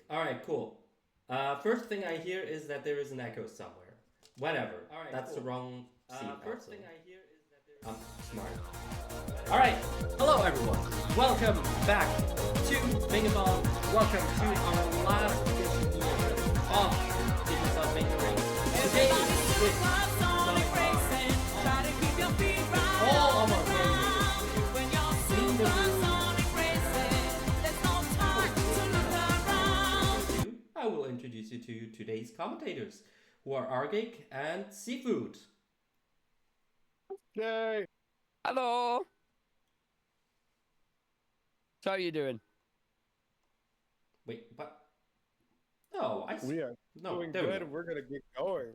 All right, cool. First thing I hear is that there is an echo somewhere. Whatever. All right, that's cool. The wrong seat. First thing I hear is that there is. I'm smart. All right. Hello, everyone. Welcome back to Bingathon. Welcome to our last edition here of Business of Bingaring. Today with all of our I will introduce you to today's commentators, who are Argake and Seafood. Yay! Hello. So how are you doing? Wait, but no, We are doing good. We're gonna get going.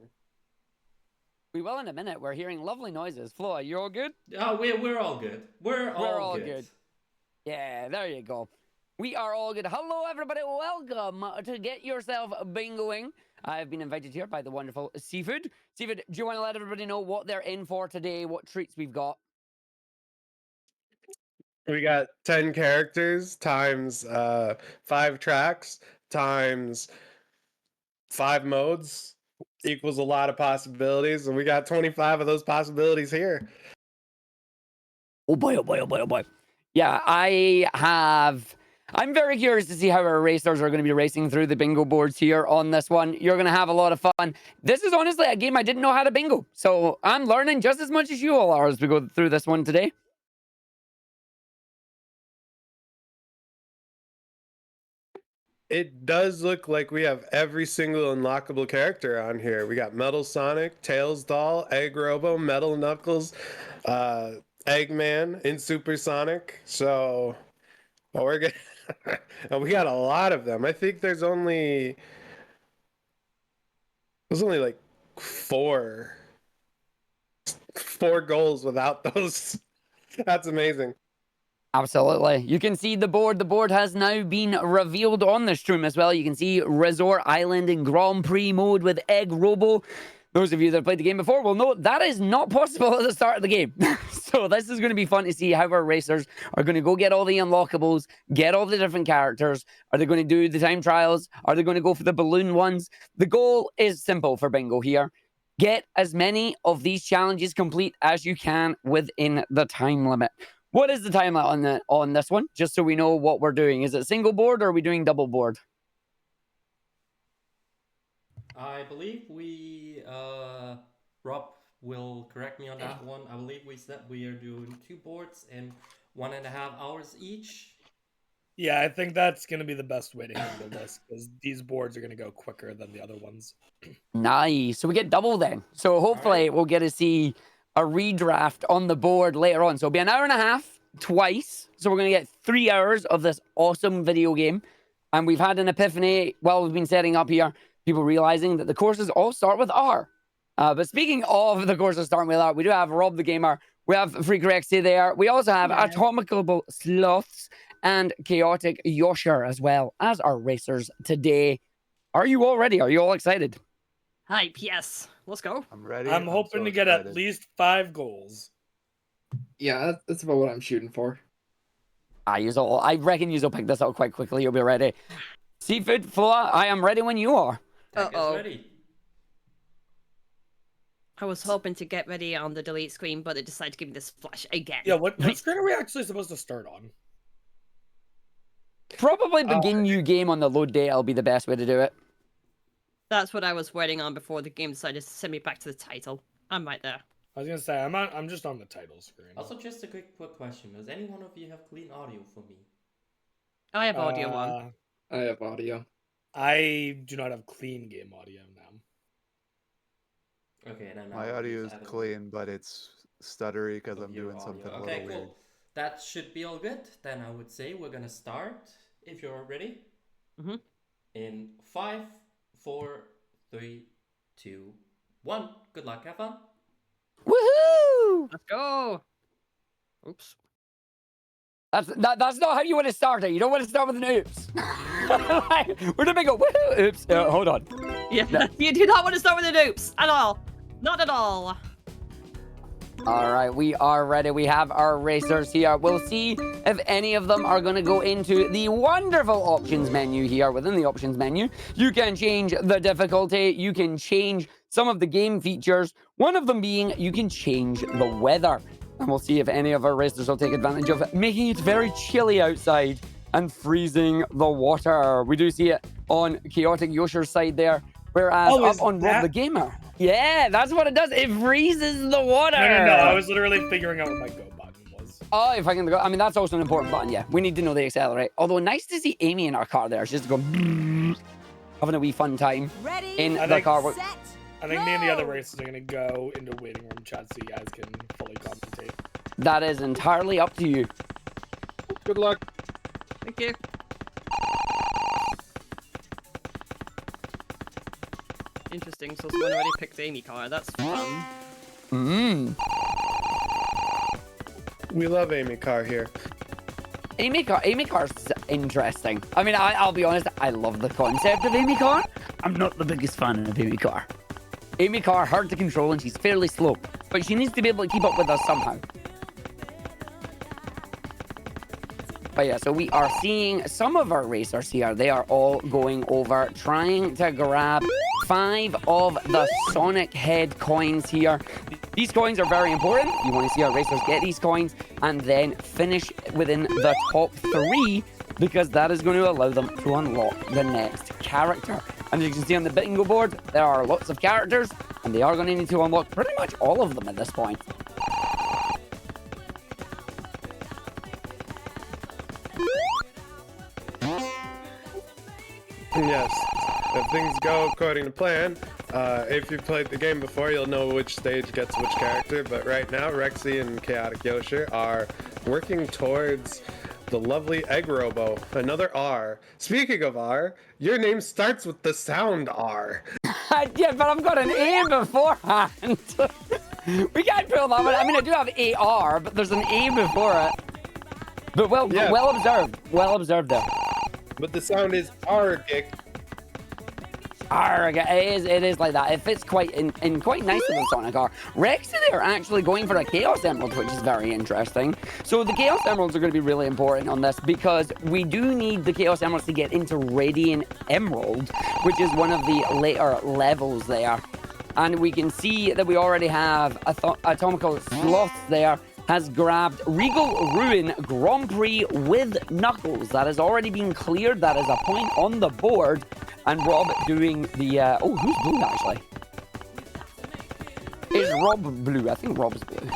We will in a minute. We're hearing lovely noises. Flo, you all good? Oh, we're all good. We're all good. Yeah, there you go. We are all good. Hello, everybody. Welcome to Get Yourself Bingoing. I've been invited here by the wonderful Seafood. Seafood, do you want to let everybody know what they're in for today, what treats we've got? We got 10 characters times 5 tracks times 5 modes equals a lot of possibilities, and we got 25 of those possibilities here. Oh boy, oh boy, oh boy, oh boy. Yeah, I'm very curious to see how our racers are going to be racing through the bingo boards here on this one. You're going to have a lot of fun. This is honestly a game I didn't know how to bingo, so I'm learning just as much as you all are as we go through this one today. It does look like we have every single unlockable character on here. We got Metal Sonic, Tails Doll, Egg Robo, Metal Knuckles, Eggman, and Super Sonic. So, well, we're we got a lot of them. I think there's only like four goals without those. That's amazing. Absolutely. You can see the board. The board has now been revealed on the stream as well. You can see Resort Island in Grand Prix mode with Egg Robo. Those of you that have played the game before will know that is not possible at the start of the game. So this is going to be fun to see how our racers are going to go get all the unlockables, get all the different characters. Are they going to do the time trials? Are they going to go for the balloon ones? The goal is simple for bingo here. Get as many of these challenges complete as you can within the time limit. What is the time limit on this one? Just so we know what we're doing. Is it single board or are we doing double board? I believe Rob will correct me on that one. I believe we said we are doing 2 boards in 1.5 hours each. Yeah, I think that's going to be the best way to handle this, because these boards are going to go quicker than the other ones. Nice. So we get double then. So hopefully we'll get to see a redraft on the board later on. So it'll be an hour and a half twice. So we're going to get 3 hours of this awesome video game. And we've had an epiphany while we've been setting up here. People realizing that the courses all start with R. But speaking of the courses starting with R, we do have Rob the Gamer. We have Freak Rexy there. We also have Atomical Sloths and Chaotic Yosher as well as our racers today. Are you all ready? Are you all excited? Hype, yes. Let's go. I'm ready. I'm hoping to get at least 5 goals. Yeah, that's about what I'm shooting for. I reckon you'll pick this up quite quickly. You'll be ready. Seafood, Floa, I am ready when you are. Ready. I was hoping to get ready on the delete screen, but it decided to give me this flash again. Yeah, what screen are we actually supposed to start on? Probably begin new game on the load date. Will be the best way to do it. That's what I was waiting on before the game decided to send me back to the title. I'm right there. I was gonna say I'm just on the title screen. Also, just a quick question: does any one of you have clean audio for me? I have audio on. I have audio. I do not have clean game audio now. Okay, then my audio is clean, but it's stuttery because I'm doing something a little weird. Okay, cool. That should be all good. Then I would say we're gonna start. If you're ready. Mm-hmm. In 5, 4, 3, 2, 1. Good luck. Have fun. Woohoo! Let's go. Oops. That's not how you want to start it. You don't want to start with an oops. We're gonna go woohoo! Oops. Hold on. Yeah, no. You do not want to start with an oops at all. Not at all. All right, we are ready. We have our racers here. We'll see if any of them are going to go into the wonderful options menu here. Within the options menu, you can change the difficulty. You can change some of the game features. One of them being you can change the weather. And we'll see if any of our racers will take advantage of making it very chilly outside and freezing the water. We do see it on Chaotic Yosher's side there. Whereas up on Rob the Gamer, yeah, that's what it does. It freezes the water. No. I was literally figuring out what my go button was. Oh, if I can go. I mean, that's also an important button, yeah. We need to know the accelerate. Although, nice to see Amy in our car there. She's just going, having a wee fun time in the car. I think me and the other racers are going to go into waiting room chat so you guys can fully commentate. That is entirely up to you. Good luck. Thank you. Interesting, so someone already picked Amy car. That's fun. We love Amy Carr here. Amy Carr's interesting. I mean, I'll be honest, I love the concept of Amy Carr. I'm not the biggest fan of Amy Carr. Amy Carr, hard to control, and she's fairly slow. But she needs to be able to keep up with us somehow. But yeah, so we are seeing some of our racers here. They are all going over, trying to grab 5 of the Sonic Head coins here. These coins are very important. You want to see our racers get these coins and then finish within the top 3 because that is going to allow them to unlock the next character. And as you can see on the bingo board, there are lots of characters and they are going to need to unlock pretty much all of them at this point. Yes, if things go according to plan, if you've played the game before, you'll know which stage gets which character, but right now, Rexy and Chaotic Yosher are working towards the lovely Egg Robo, another R. Speaking of R, your name starts with the sound R. Yeah, but I've got an A beforehand. We can't pull that one. I mean, I do have AR, but there's an A before it. But well observed. Well observed there. But the sound is Argic. It is like that. It fits quite quite nicely with Sonic R. Rexy, they're actually going for a Chaos Emerald, which is very interesting. So the Chaos Emeralds are going to be really important on this because we do need the Chaos Emeralds to get into Radiant Emerald, which is one of the later levels there. And we can see that we already have Atomical Sloth there. Has grabbed Regal Ruin Grand Prix with Knuckles. That has already been cleared. That is a point on the board. And Rob doing the... oh, who's blue, actually? Is Rob blue? I think Rob's blue.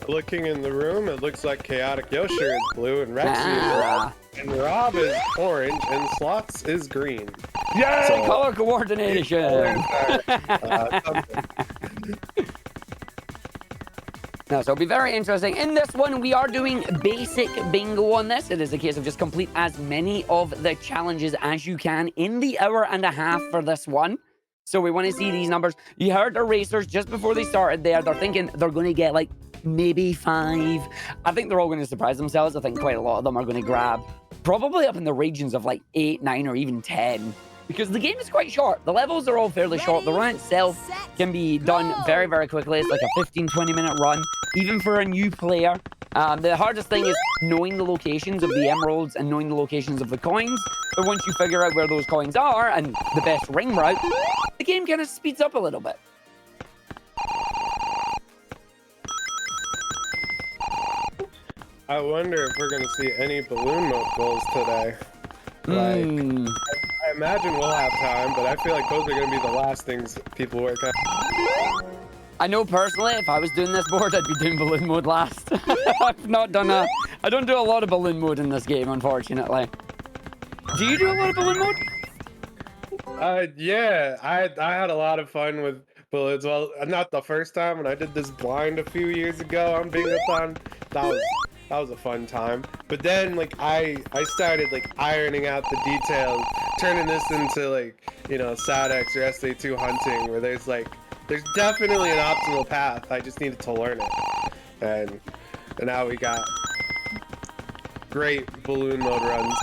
Looking in the room, it looks like Chaotic Yosher is blue and Rexy is red. And Rob is orange and Sloths is green. Yay! So, color coordination! No, so it'll be very interesting. In this one, we are doing basic bingo on this. It is a case of just complete as many of the challenges as you can in the hour and a half for this one. So we want to see these numbers. You heard the racers just before they started there. They're thinking they're going to get like maybe 5. I think they're all going to surprise themselves. I think quite a lot of them are going to grab probably up in the regions of like 8, 9, or even 10. Because the game is quite short. The levels are all fairly short. The run itself can be done very, very quickly. It's like a 15-20 minute run, even for a new player. The hardest thing is knowing the locations of the emeralds and knowing the locations of the coins. But once you figure out where those coins are and the best ring route, the game kind of speeds up a little bit. I wonder if we're going to see any balloon mode goals today. Like, I imagine we'll have time, but I feel like those are going to be the last things people work on. I know personally, if I was doing this board, I'd be doing balloon mode last. I've not done I don't do a lot of balloon mode in this game, unfortunately. Do you do a lot of balloon mode? Yeah, I had a lot of fun with balloons. Well, not the first time when I did this blind a few years ago on Bingo-thon. That was a fun time. But then, like, I started, like, ironing out the details, turning this into, like, you know, SADX or SA2 hunting, where there's definitely an optimal path. I just needed to learn it. And now we got great balloon mode runs.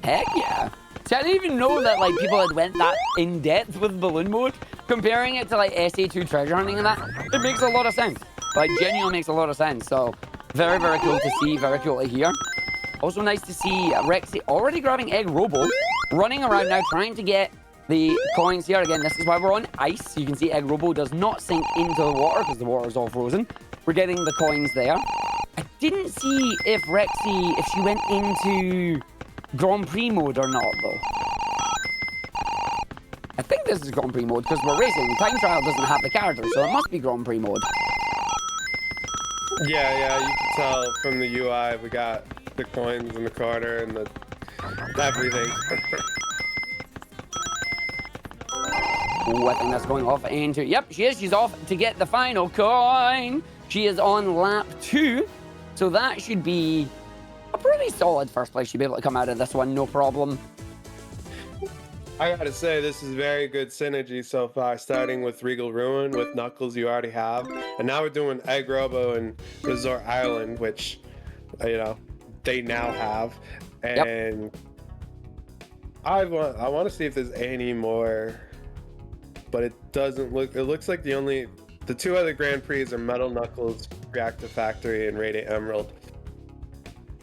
Heck yeah. See, I didn't even know that, like, people had went that in-depth with balloon mode. comparing it to like SA2 treasure hunting and that, it makes a lot of sense. Like, genuinely makes a lot of sense. So, very, very cool to see. Very cool to hear. Also nice to see Rexy already grabbing Egg Robo, running around now, trying to get the coins here. Again, this is why we're on ice. You can see Egg Robo does not sink into the water because the water is all frozen. We're getting the coins there. I didn't see if Rexy, if she went into Grand Prix mode or not, though. I think this is Grand Prix mode because we're racing. Time Trial doesn't have the character, so it must be Grand Prix mode. Yeah, you can tell from the UI we got the coins in the corner and the everything. Ooh, I think that's going off into... Yep, she is. She's off to get the final coin. She is on lap 2. So that should be a pretty solid first place. She'll be able to come out of this one, no problem. I gotta say, this is very good synergy so far, starting with Regal Ruin, with Knuckles you already have. And now we're doing Egg Robo and Resort Island, which, you know, they now have. And yep. I want to see if there's any more, but it doesn't look, it looks like the two other Grand Prix are Metal Knuckles, Reactive Factory, and Radiant Emerald.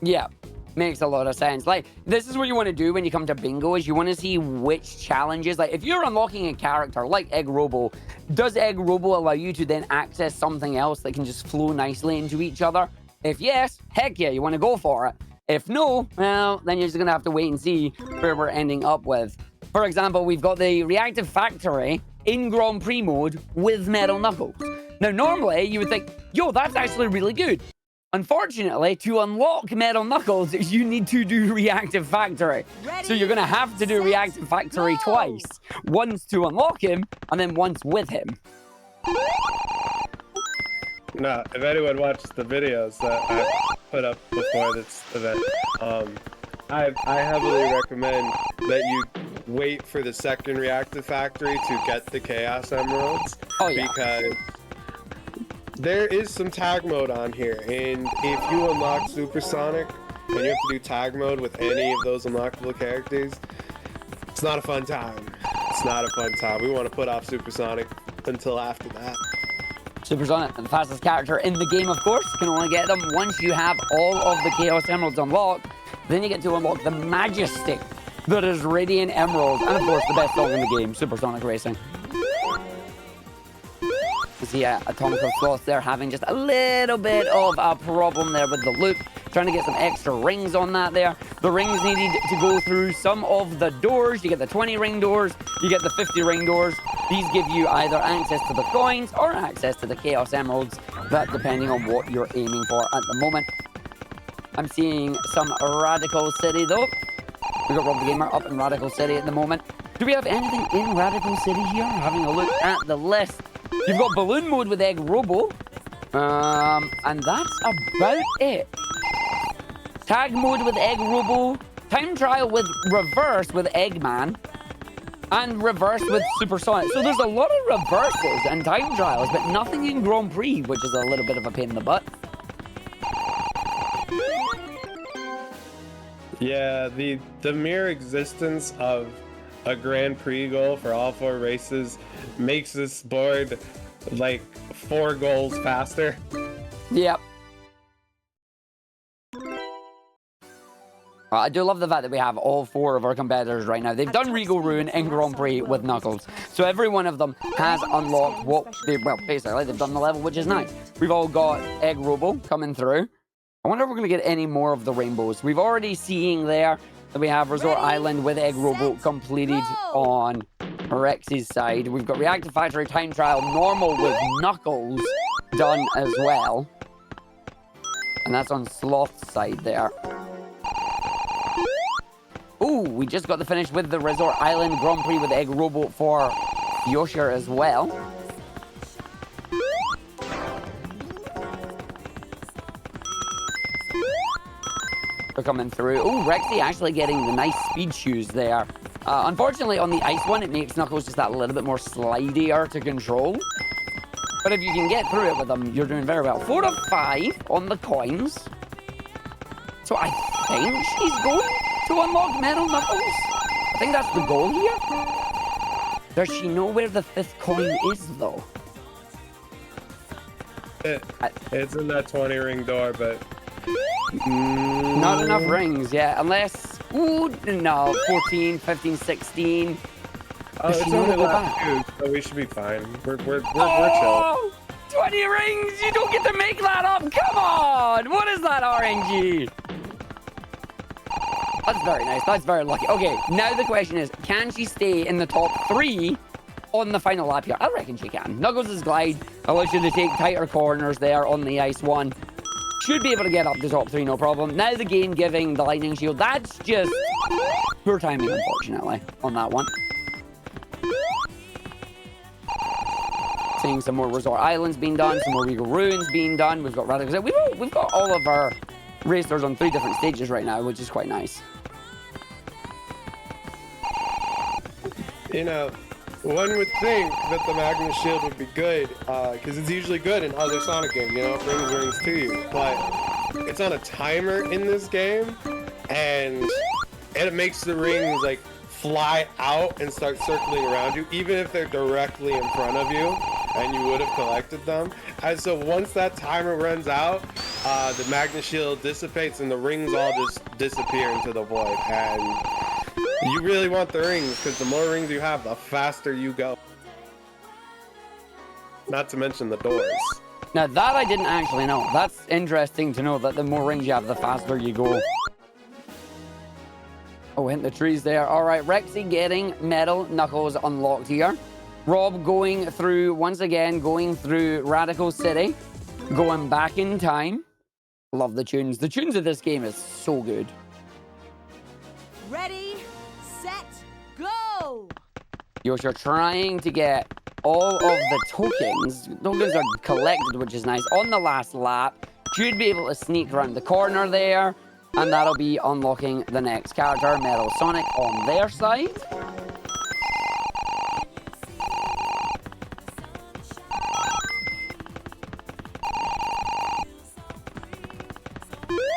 Yeah. Makes a lot of sense. Like, this is what you want to do when you come to bingo, is you want to see which challenges, like if you're unlocking a character like Egg Robo, does Egg Robo allow you to then access something else that can just flow nicely into each other? If yes, heck yeah, you want to go for it. If no, well, then you're just going to have to wait and see where we're ending up with. For example, we've got the Reactive Factory in Grand Prix mode with Metal Knuckles. Now, normally, you would think, yo, that's actually really good. Unfortunately, to unlock Metal Knuckles, you need to do Reactive Factory. So you're going to have to do Reactive Factory twice. Once to unlock him, and then once with him. Now, if anyone watches the videos that I put up before this event, I heavily recommend that you wait for the second Reactive Factory to get the Chaos Emeralds. Oh, yeah. Because there is some tag mode on here, and if you unlock Supersonic and you have to do tag mode with any of those unlockable characters, it's not a fun time. It's not a fun time. We want to put off Supersonic until after that. Supersonic, the fastest character in the game, of course. You can only get them once you have all of the Chaos Emeralds unlocked. Then you get to unlock the Majesty that is Radiant Emerald, and of course the best song in the game, Supersonic Racing. You see Atomic Sloth there having just a little bit of a problem there with the loop. Trying to get some extra rings on that there. The rings needed to go through some of the doors. You get the 20 ring doors, you get the 50 ring doors. These give you either access to the coins or access to the Chaos Emeralds, that depending on what you're aiming for at the moment. I'm seeing some Radical City though. We got Rob the Gamer up in Radical City at the moment. Do we have anything in Radical City here? Having a look at the list. You've got Balloon Mode with Egg Robo. And that's about it. Tag Mode with Egg Robo. Time Trial with Reverse with Eggman. And Reverse with Supersonic. So there's a lot of reverses and Time Trials, but nothing in Grand Prix, which is a little bit of a pain in the butt. Yeah, the mere existence of a Grand Prix goal for all 4 races makes this board like 4 goals faster. Yep. I do love the fact that we have all 4 of our competitors right now. They've done Regal Ruin and Grand Prix with Knuckles. So every one of them has unlocked what they, well, basically they've done the level, which is nice. We've all got Egg Robo coming through. I wonder if we're going to get any more of the rainbows. We've already seen there that we have Resort Island with Egg Robo completed on Rex's side. We've got Reactive Factory Time Trial normal with Knuckles done as well. And that's on Sloth's side there. Ooh, we just got the finish with the Resort Island Grand Prix with Egg Robo for Yoshir as well. They're coming through. Oh, Rexy actually getting the nice speed shoes there. Unfortunately, on the ice one, it makes Knuckles just that little bit more slidier to control. But if you can get through it with them, you're doing very well. 4 of 5 on the coins. So I think she's going to unlock Metal Knuckles. I think that's the goal here. Does she know where the 5th coin is, though? It's in that 20 ring door, but Not enough rings, yeah. Unless, ooh, no, 14, 15, 16. oh, Does it's she know only to go left back? 2, so we should be fine. We're chill. Oh, 20 rings! You don't get to make that up! Come on! What is that, RNG? That's very nice. That's very lucky. Okay, now the question is, can she stay in the top 3 on the final lap here? I reckon she can. Knuckles' glide allows you to take tighter corners there on the ice one. Should be able to get up to top 3, no problem. Now the game giving the lightning shield. That's just poor timing, unfortunately, on that one. Seeing some more Resort Islands being done, some more Regal Ruins being done. We've got Radical. We've got all of our racers on 3 different stages right now, which is quite nice. You know, one would think that the Magnus Shield would be good, because it's usually good in other Sonic games, you know, it brings rings to you. But it's on a timer in this game, and it makes the rings, like, fly out and start circling around you, even if they're directly in front of you, and you would have collected them. And so once that timer runs out, the Magnus Shield dissipates, and the rings all just disappear into the void. And you really want the rings, because the more rings you have, the faster you go. Not to mention the doors. Now that I didn't actually know. That's interesting to know that the more rings you have, the faster you go. Oh, hit the trees there. All right, Rexy getting Metal Knuckles unlocked here. Rob going through, once again, going through Radical City. Going back in time. Love the tunes. The tunes of this game is so good. Ready, set, go! You're trying to get all of the tokens. Tokens are collected, which is nice. On the last lap, should be able to sneak around the corner there. And that'll be unlocking the next character, Metal Sonic, on their side.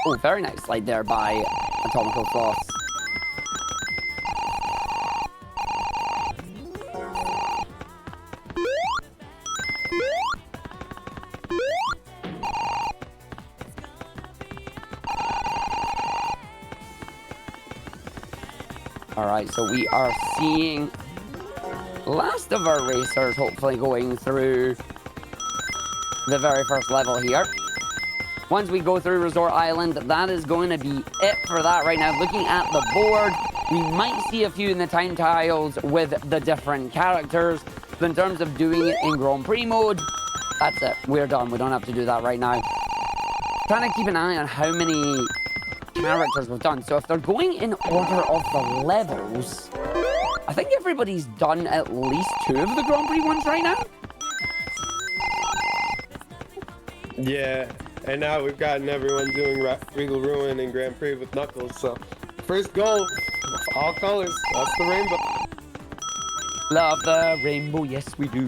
Oh, very nice slide there by Atomical Floss. All right, so we are seeing last of our racers hopefully going through the very first level here. Once we go through Resort Island, that is going to be it for that right now. Looking at the board, we might see a few in the time tiles with the different characters. But in terms of doing it in Grand Prix mode, that's it. We're done. We don't have to do that right now. Trying to keep an eye on how many characters we've done. So if they're going in order of the levels, I think everybody's done at least 2 of the Grand Prix ones right now. Yeah, and now we've gotten everyone doing Regal Ruin and Grand Prix with Knuckles, so first goal, all colors, that's the rainbow. Love the rainbow, yes we do.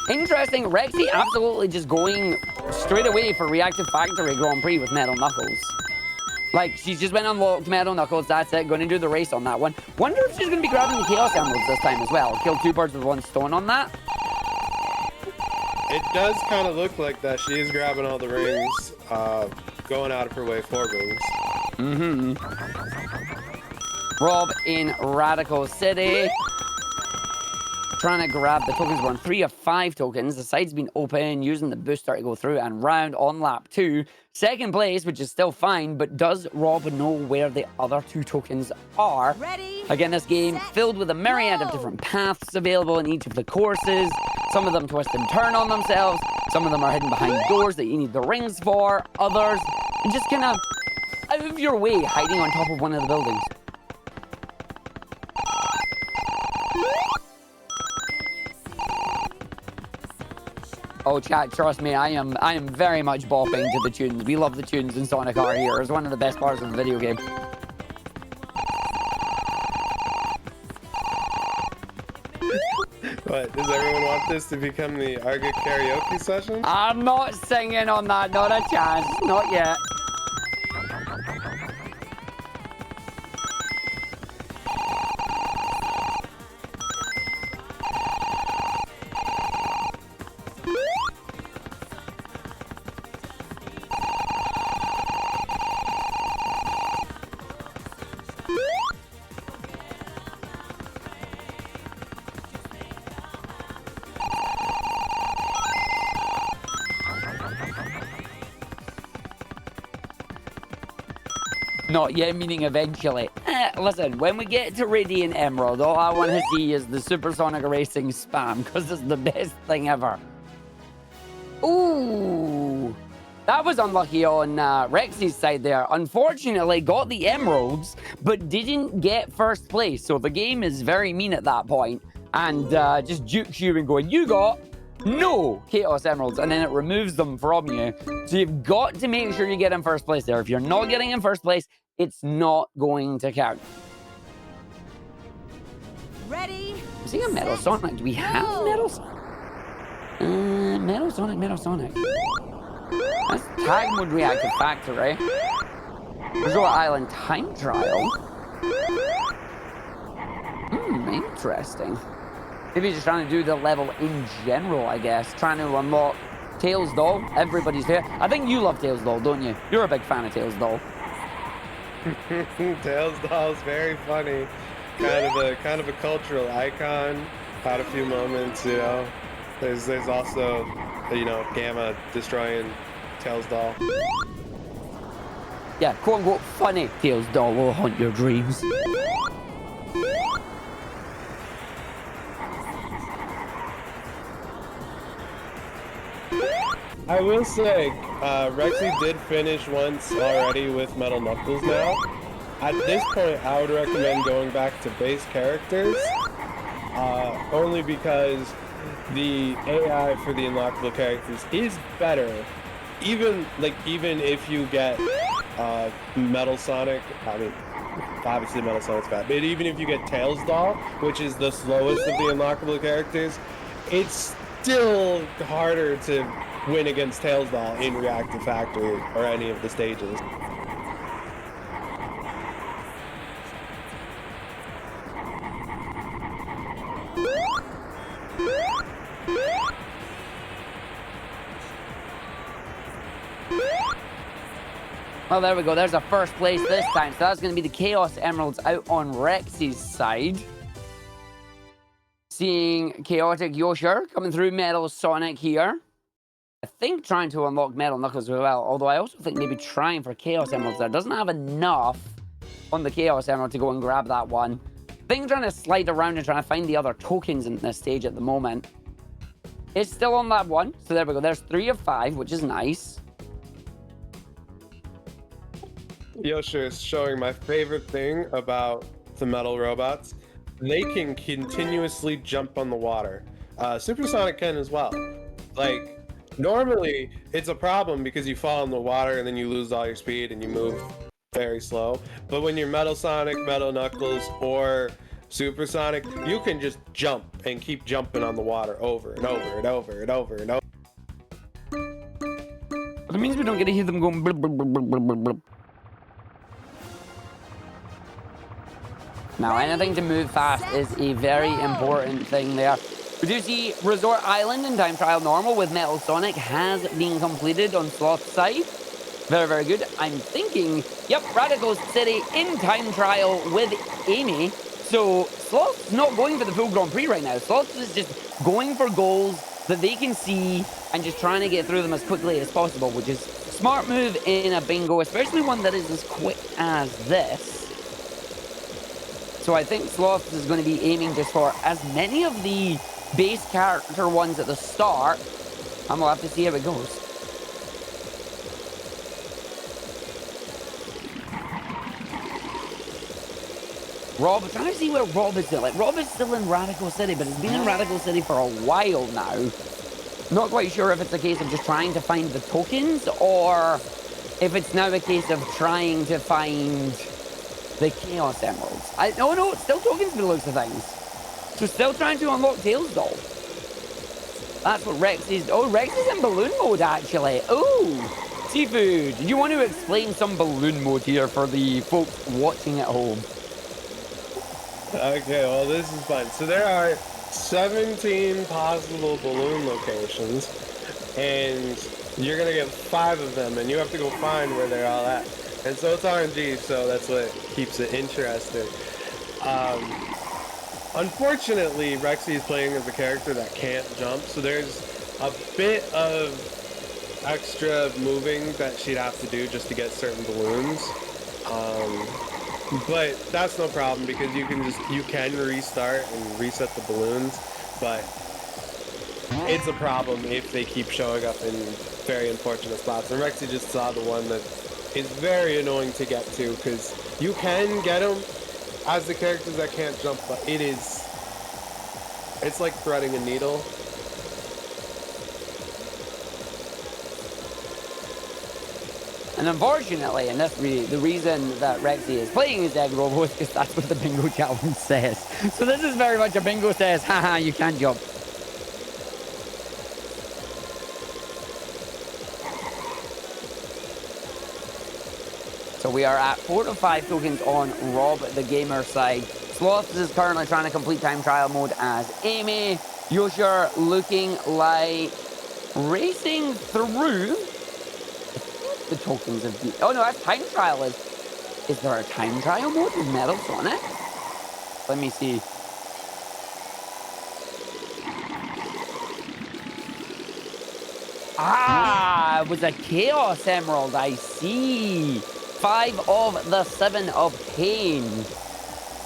Interesting, Rexy absolutely just going straight away for Reactive Factory Grand Prix with Metal Knuckles. Like, she's just went unlocked Metal Knuckles, that's it, going to do the race on that one. Wonder if she's going to be grabbing the Chaos Emeralds this time as well. Kill 2 birds with 1 stone on that. It does kind of look like that. She is grabbing all the rings, going out of her way for rings. Rob in Radical City. Trying to grab the tokens. We're on 3 of 5 tokens. The side's been open, using the booster to go through and round on lap 2. Second place, which is still fine, but does Rob know where the other 2 tokens are? Ready, Again, this game filled with a myriad of different paths available in each of the courses. Some of them twist and turn on themselves. Some of them are hidden behind doors that you need the rings for. Others, just kind of out of your way, hiding on top of one of the buildings. Oh, chat, trust me, I am very much bopping to the tunes. We love the tunes in Sonic R here. It's one of the best parts of the video game. What, does everyone want this to become the Arga karaoke session? I'm not singing on that, not a chance, not yet. Not yet, meaning eventually. Listen, when we get to Radiant Emerald, all I want to see is the supersonic racing spam, because it's the best thing ever. Ooh. That was unlucky on Rexy's side there. Unfortunately, got the emeralds, but didn't get first place. So the game is very mean at that point, and just jukes you and going, you got no Chaos Emeralds, and then it removes them from you. So you've got to make sure you get in first place there. If you're not getting in first place, it's not going to count. Ready? I'm seeing a Metal Sonic. Do we have Metal Sonic? Metal Sonic, Metal Sonic. That's Tag Mode Reactive Factory. Resort Island Time Trial. Interesting. Maybe just trying to do the level in general, I guess. Trying to unlock Tails Doll. Everybody's here. I think you love Tails Doll, don't you? You're a big fan of Tails Doll. Tails Doll's very funny. Kind of a cultural icon. Had a few moments, you know. There's also, you know, Gamma destroying Tails Doll. Yeah, quote unquote funny. Tails Doll will haunt your dreams. I will say, Rexy did finish once already with Metal Knuckles now. At this point, I would recommend going back to base characters, only because the AI for the unlockable characters is better. Even if you get Metal Sonic, I mean, obviously Metal Sonic's bad, but even if you get Tails Doll, which is the slowest of the unlockable characters, it's still harder to win against Tails Doll in Reactive Factory or any of the stages. Well, there we go. There's a first place this time. So that's going to be the Chaos Emeralds out on Rexy's side. Seeing Chaotic Yosher coming through Metal Sonic here. I think trying to unlock Metal Knuckles as well. Although I also think maybe trying for Chaos Emeralds there. Doesn't have enough on the Chaos Emerald to go and grab that one. I think trying to slide around and trying to find the other tokens in this stage at the moment. It's still on that one. So there we go. There's 3 of 5, which is nice. Yosher is showing my favorite thing about the metal robots. They can continuously jump on the water. Supersonic can as well. Like, normally it's a problem because you fall in the water and then you lose all your speed and you move very slow. But when you're Metal Sonic, Metal Knuckles, or Supersonic, you can just jump and keep jumping on the water over and over and over and over and over. That means we don't get to hear them going blub, blub, blub, blub, blub, blub. Now, anything to move fast is a very important thing there. We do see Resort Island in Time Trial Normal with Metal Sonic has been completed on Sloth's side. Very, very good. I'm thinking, yep, Radical City in Time Trial with Amy. So Sloth's not going for the full Grand Prix right now. Sloth is just going for goals that they can see and just trying to get through them as quickly as possible, which is a smart move in a bingo, especially one that is as quick as this. So I think Sloth is going to be aiming just for as many of the base character ones at the start, and we'll have to see how it goes. Rob, trying to see where Rob is still. Like, Rob is still in Radical City, but he's been in Radical City for a while now. Not quite sure if it's a case of just trying to find the tokens, or if it's now a case of trying to find the Chaos Emeralds. No, it's still tokens by the looks of things. So still trying to unlock Tails Doll. That's what Rex is. Oh, Rex is in balloon mode, actually. Oh, Seafood. Do you want to explain some balloon mode here for the folks watching at home? Okay, well, this is fun. So there are 17 possible balloon locations, and you're going to get 5 of them, and you have to go find where they're all at. And so it's RNG, so that's what keeps it interesting. Unfortunately, Rexy is playing as a character that can't jump, so there's a bit of extra moving that she'd have to do just to get certain balloons. But that's no problem because you can restart and reset the balloons, but it's a problem if they keep showing up in very unfortunate spots. And Rexy just saw the one that is very annoying to get to because you can get them as the characters that can't jump, but it's like threading a needle. And unfortunately, and the reason that Rexy is playing his Egg Robo is because that's what the bingo challenge says. So this is very much a bingo says, haha, you can't jump. So we are at 4 to 5 tokens on Rob the Gamer side. Sloth is currently trying to complete time trial mode as Amy. Yosher looking like racing through the tokens of the... Oh no, that's time trial. Is there a time trial mode with medals on it? Let me see. Ah, it was a Chaos Emerald, I see. 5 of the 7 obtained.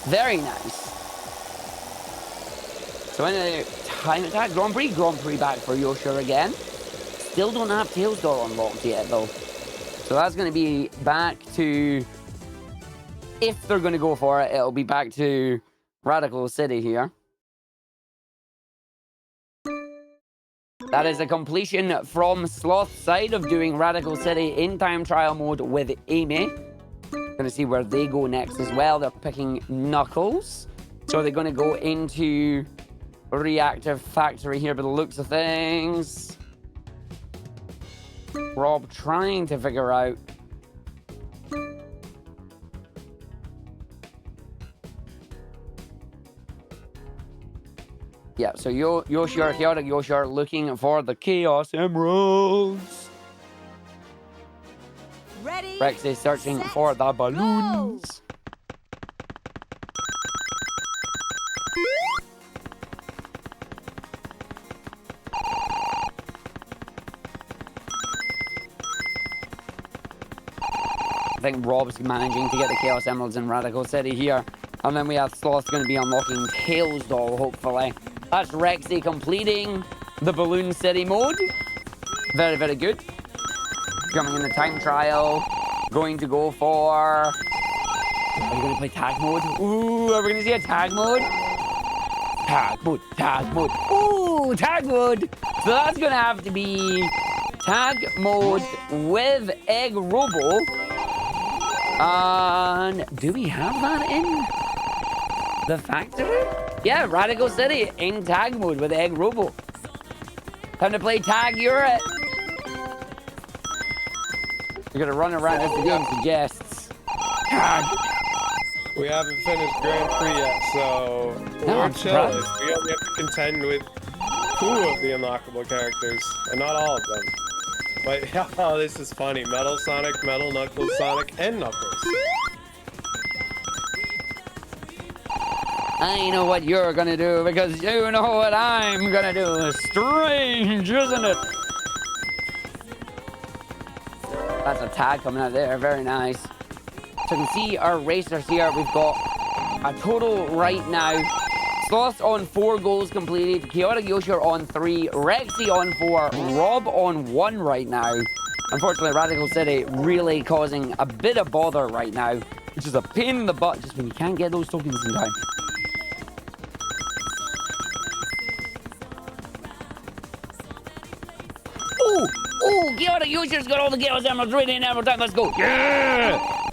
Very nice. So anyway, time attack, Grand Prix back for Yosher again. Still don't have Tails Doll unlocked yet though. So that's going to be back to, if they're going to go for it, it'll be back to Radical City here. That is a completion from Sloth's side of doing Radical City in time trial mode with Amy. Going to see where they go next as well. They're picking Knuckles. So they're going to go into Reactive Factory here by the looks of things. Rob trying to figure out yeah, so Chaotic Yosher looking for the Chaos Emeralds. Ready, Rexy searching for the balloons. go. I think Rob's managing to get the Chaos Emeralds in Radical City here. And then we have Sloth going to be unlocking Tails Doll, hopefully. That's Rexy completing the Balloon City mode. Very, very good. Coming in the time trial. Going to go for... Are you going to play tag mode? Ooh, are we going to see a tag mode? Tag mode, tag mode. Ooh, tag mode. So that's going to have to be tag mode with Egg Robo. And do we have that in the factory? Yeah, Radical City in tag mode with Egg Robo. Time to play tag, you're it. You're gonna run around as the game suggests. Tag. We haven't finished Grand Prix yet, so we're chilling. We only have to contend with 2 of the unlockable characters, and not all of them. But oh, this is funny. Metal Sonic, Metal Knuckles Sonic, and Knuckles. I know what you're gonna do because you know what I'm gonna do. Strange, isn't it? That's a tag coming out there. Very nice. So you can see our racers here. We've got a total right now. Sloth on 4 goals completed. Chaotic Yosher on 3. Rexy on 4. Rob on 1 right now. Unfortunately, Radical City really causing a bit of bother right now, which is a pain in the butt just when you can't get those tokens in time. Ooh, Chaotic Yosher's got all the Chaos Emeralds ready in every time. Let's go. Yeah!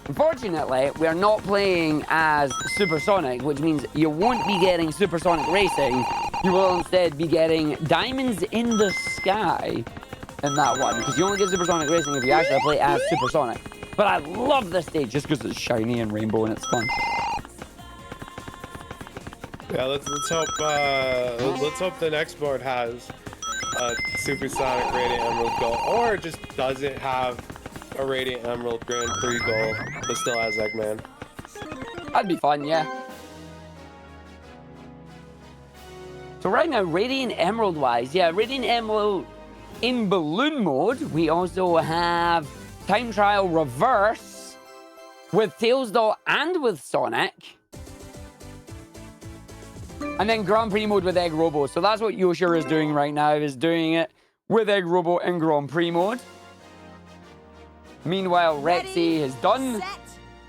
Unfortunately, we are not playing as Supersonic, which means you won't be getting Supersonic Racing. You will instead be getting Diamonds in the Sky in that one, because you only get Supersonic Racing if you actually play as Supersonic. But I love this stage just because it's shiny and rainbow and it's fun. Yeah, let's hope the next board has Supersonic Radiant Emerald goal, or just doesn't have a Radiant Emerald Grand Prix goal, but still has Eggman. That'd be fun, yeah. So right now, Radiant Emerald wise, yeah, Radiant Emerald in balloon mode. We also have time trial reverse with Tails Doll and with Sonic. And then Grand Prix mode with Egg Robo. So that's what Yoshir is doing right now, is doing it with Egg Robo in Grand Prix mode. Meanwhile, Rexy is done. Set,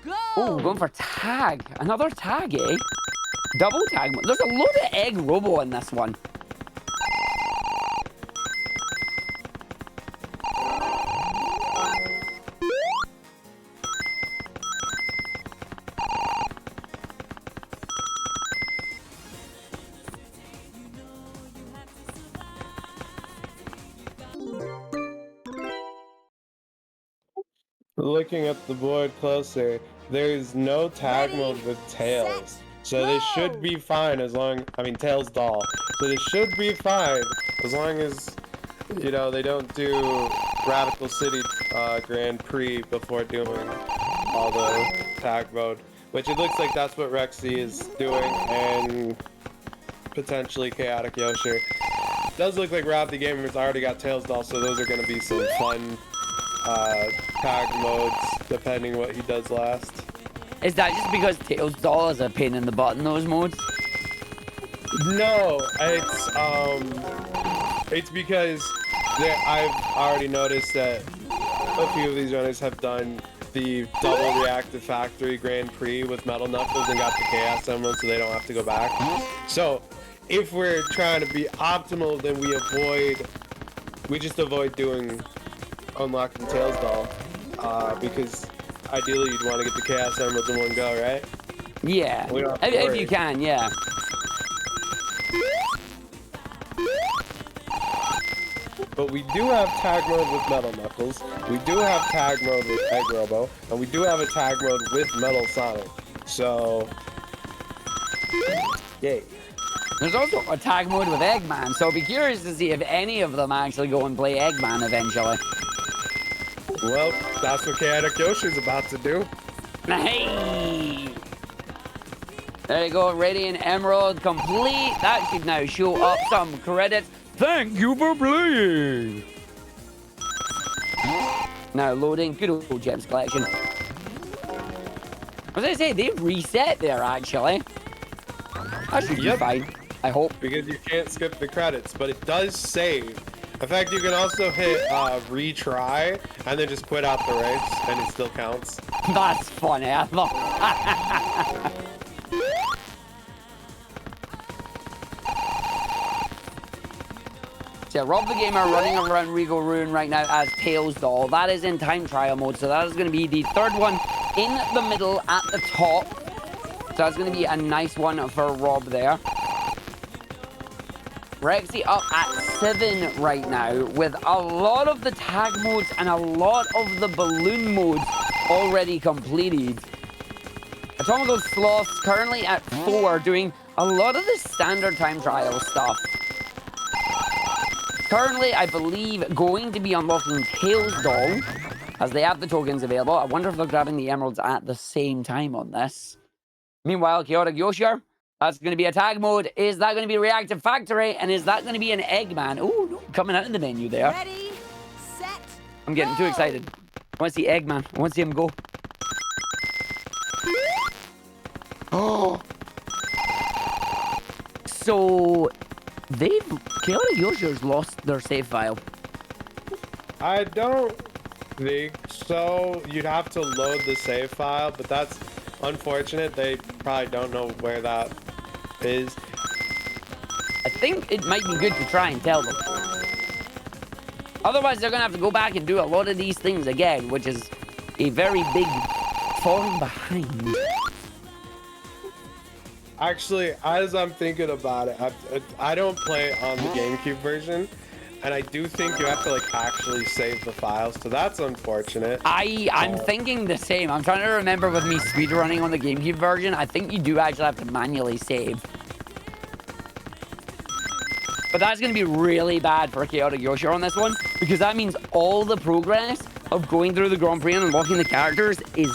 go. Oh, going for tag. Another tag, eh? Double tag. There's a load of Egg Robo in this one. Looking at the board closer, there's no tag mode with Tails. So they should be fine as long, I mean Tails Doll. So they should be fine as long as, you know, they don't do Radical City Grand Prix before doing all the tag mode. Which it looks like that's what Rexy is doing, and potentially Chaotic Yoshi. Does look like Rob the Gamer's already got Tails Doll, so those are going to be some fun tag modes, depending what he does last. Is that just because Tails Doll is a pain in the butt in those modes? No, it's because I've already noticed that a few of these runners have done the double reactive factory Grand Prix with Metal Knuckles and got the Chaos Emerald, so they don't have to go back. So if we're trying to be optimal, then we just avoid doing unlocking Tails Doll, because ideally you'd want to get the Chaos Emeralds in one go, right? Yeah, if you can, yeah. But we do have tag mode with Metal Knuckles, we do have tag mode with Egg Robo, and we do have a tag mode with Metal Sonic. So, yay. There's also a tag mode with Eggman, so I'll be curious to see if any of them actually go and play Eggman eventually. Well, that's what Chaotic Yoshi's about to do. Hey! There you go, Radiant Emerald complete. That should now show up some credits. Thank you for playing! Now loading, good old Gems collection. As I say, they've reset there actually. That should be fine, I hope. Because you can't skip the credits, but it does save. In fact, you can also hit retry and then just quit out the race, and it still counts. That's funny. I love So Rob the Gamer running around Regal Ruin right now as Tails Doll. That is in time trial mode, so that is going to be the third one in the middle at the top. So that's going to be a nice one for Rob there. Rexy up at 7 right now with a lot of the tag modes and a lot of the balloon modes already completed. Atomical Sloth's currently at 4 doing a lot of the standard time trial stuff. Currently, I believe, going to be unlocking Tails Doll as they have the tokens available. I wonder if they're grabbing the emeralds at the same time on this. Meanwhile, Chaotic Yoshir, that's going to be a tag mode. Is that going to be Reactive Factory? And is that going to be an Eggman? Oh, no, coming out of the menu there. Ready, set, I'm getting too excited. I want to see Eggman. I want to see him go. Oh. So, Chaotic Yoshir's lost their save file. I don't think so. You'd have to load the save file, but that's unfortunate. They probably don't know where that is. I think it might be good to try and tell them. Otherwise, they're going to have to go back and do a lot of these things again, which is a very big falling behind. Actually, as I'm thinking about it, I don't play on the GameCube version, and I do think you have to like actually save the files, so that's unfortunate. I'm thinking the same. I'm trying to remember with me speedrunning on the GameCube version, I think you do actually have to manually save. But that's going to be really bad for Chaotic Yoshir on this one, because that means all the progress of going through the Grand Prix and unlocking the characters is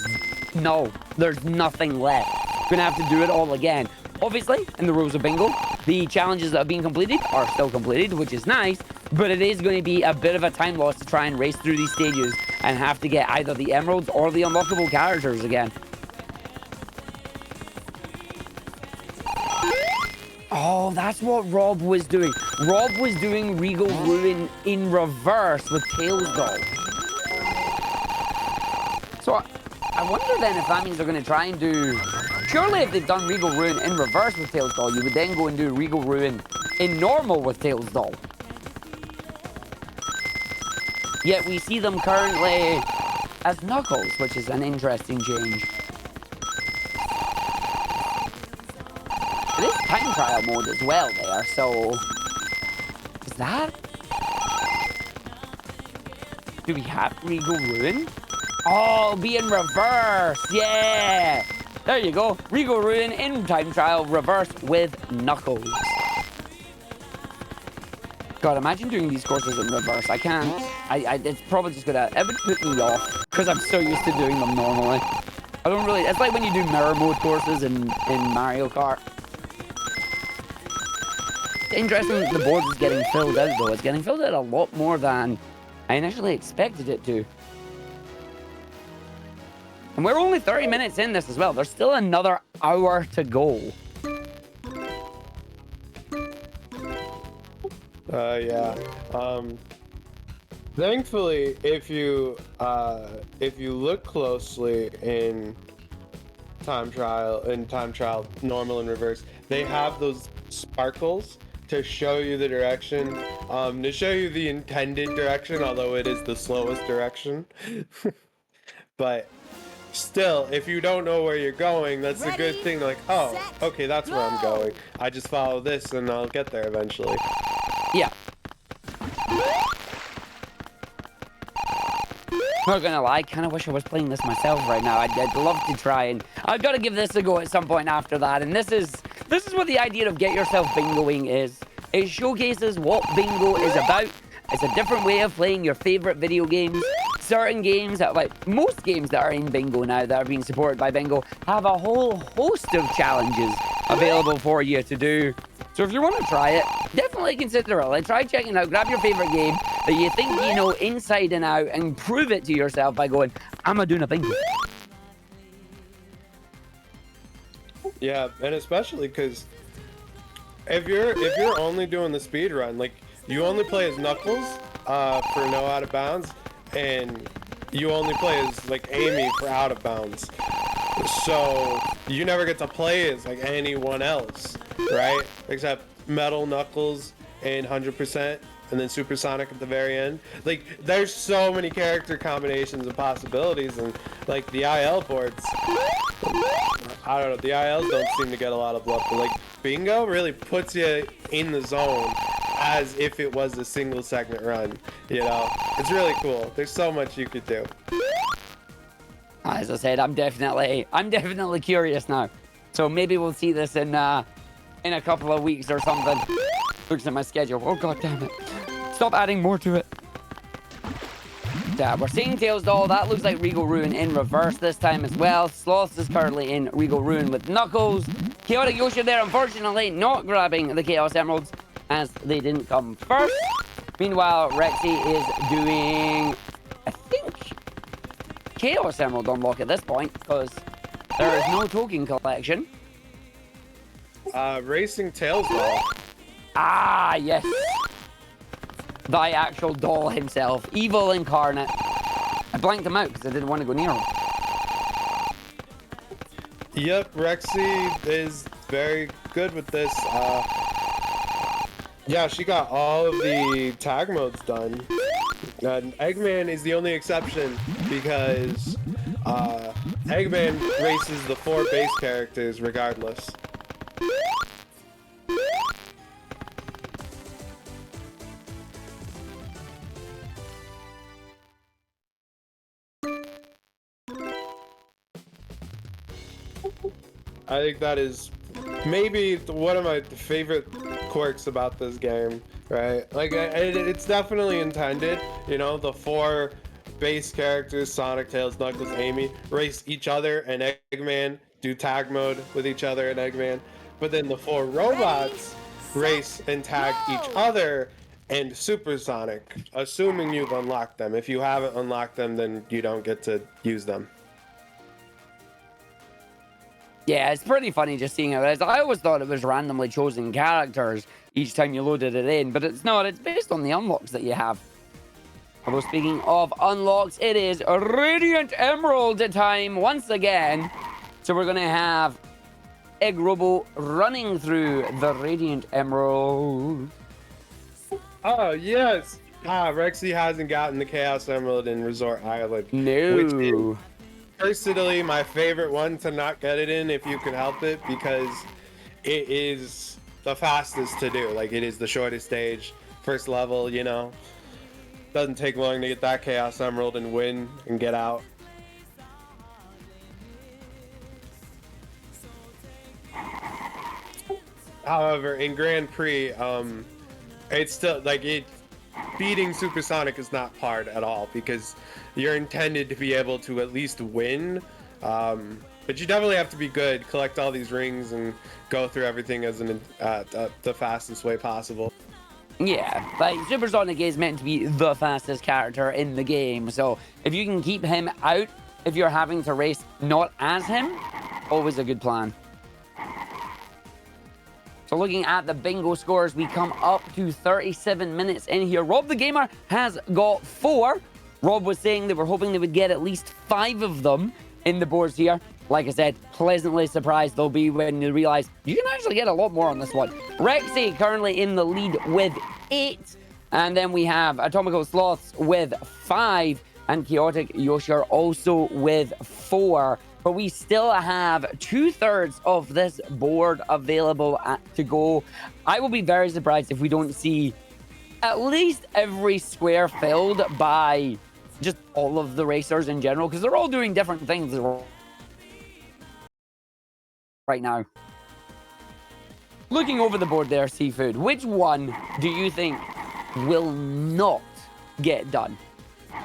no. There's nothing left. Going to have to do it all again. Obviously, in the rules of bingo, the challenges that have been completed are still completed, which is nice, but it is going to be a bit of a time loss to try and race through these stages and have to get either the emeralds or the unlockable characters again. Oh, that's what Rob was doing. Rob was doing Regal Ruin in reverse with Tails Doll. So I wonder then if that means they're going to try and do... Surely if they've done Regal Ruin in reverse with Tails Doll, you would then go and do Regal Ruin in normal with Tails Doll. Yet we see them currently as Knuckles, which is an interesting change. It is time trial mode as well there, so... Is that... Do we have Regal Ruin? Oh, be in reverse! Yeah! There you go. Regal Ruin in time trial reverse with Knuckles. God, imagine doing these courses in reverse. I can't. It's probably just gonna... It would put me off because I'm so used to doing them normally. I don't really... It's like when you do mirror mode courses in Mario Kart. It's interesting that the board is getting filled out, though. It's getting filled out a lot more than I initially expected it to. And we're only 30 minutes in this as well. There's still another hour to go. Yeah. Thankfully, if you look closely in time trial, normal and reverse, they have those sparkles to show you the direction, to show you the intended direction, although it is the slowest direction. But still, if you don't know where you're going, that's a good thing. Like, oh, okay, that's where I'm going. I just follow this and I'll get there eventually. Yeah. Not gonna lie, I kind of wish I was playing this myself right now. I'd love to try, and I've got to give this a go at some point after that. And this is what the idea of Get Yourself Bingoing is. It showcases what bingo is about. It's a different way of playing your favorite video games. Certain games, like most games that are in bingo now that are being supported by bingo, have a whole host of challenges available for you to do. So if you want to try it, definitely consider it. Like, try checking it out. Grab your favorite game that you think you know inside and out and prove it to yourself by going, I'm doing a bingo. Yeah, and especially because if you're only doing the speed run, like you only play as Knuckles for no out of bounds, and you only play as like Amy for out of bounds. So you never get to play as like anyone else, right? Except Metal, Knuckles, and 100%, and then Supersonic at the very end. Like, there's so many character combinations and possibilities, and like the IL boards, I don't know, the ILs don't seem to get a lot of love, but like bingo really puts you in the zone as if it was a single segment run, you know? It's really cool. There's so much you could do. As I said, I'm definitely curious now. So maybe we'll see this in a couple of weeks or something. Looks at my schedule. Oh, god damn it. Stop adding more to it. Yeah, we're seeing Tails Doll. That looks like Regal Ruin in reverse this time as well. Sloth is currently in Regal Ruin with Knuckles. Chaotic Yoshi there, unfortunately, not grabbing the Chaos Emeralds as they didn't come first. Meanwhile, Rexy is doing, I think, Chaos Emerald unlock at this point because there is no token collection. Racing Tails Doll. Ah, yes. The actual doll himself. Evil incarnate. I blanked him out because I didn't want to go near him. Yep, Rexy is very good with this. Yeah, she got all of the tag modes done. And Eggman is the only exception because Eggman races the 4 base characters regardless. I think that is maybe one of my favorite quirks about this game, right? Like, it's definitely intended, you know, the 4 base characters, Sonic, Tails, Knuckles, Amy, race each other, and Eggman do tag mode with each other and Eggman. But then the 4 robots race and tag each other, and Supersonic, assuming you've unlocked them. If you haven't unlocked them, then you don't get to use them. Yeah, it's pretty funny just seeing it. I always thought it was randomly chosen characters each time you loaded it in, but it's not. It's based on the unlocks that you have. Although speaking of unlocks, it is Radiant Emerald time once again. So we're going to have Egg Robo running through the Radiant Emerald. Oh, yes. Rexy hasn't gotten the Chaos Emerald in Resort Island. No. Which is personally my favorite one to not get it in if you can help it, because it is the fastest to do. Like, it is the shortest stage, first level, you know. Doesn't take long to get that Chaos Emerald and win and get out. However, in Grand Prix, it's still like beating Supersonic is not hard at all, because you're intended to be able to at least win. But you definitely have to be good, collect all these rings, and go through everything as the fastest way possible. Yeah, like Supersonic is meant to be the fastest character in the game, so if you can keep him out, if you're having to race not as him, always a good plan. So looking at the bingo scores, we come up to 37 minutes in here. Rob the Gamer has got 4. Rob was saying they were hoping they would get at least 5 of them in the boards here. Like I said, pleasantly surprised they'll be when you realize you can actually get a lot more on this one. Rexy currently in the lead with 8. And then we have Atomical Sloths with 5. And Chaotic Yoshi also with 4. But we still have 2/3 of this board available to go. I will be very surprised if we don't see at least every square filled by just all of the racers in general, because they're all doing different things right now. Looking over the board there, Seafood, which one do you think will not get done?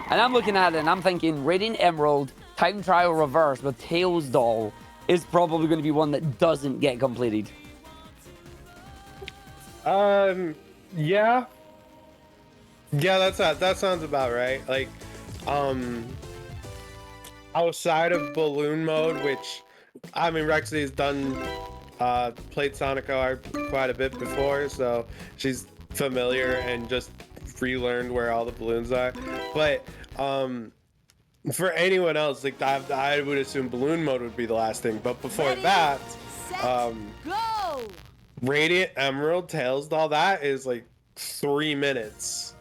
And I'm looking at it and I'm thinking Radiant Emerald, Time Trial Reverse with Tails Doll is probably going to be one that doesn't get completed. Yeah. Yeah, that sounds about right. Like, outside of balloon mode, which, I mean, Rexy has played Sonic R quite a bit before, so she's familiar and just relearned where all the balloons are. But, for anyone else, like, I would assume balloon mode would be the last thing. But before that, Go! Radiant Emerald Tails Doll, that is like 3 minutes.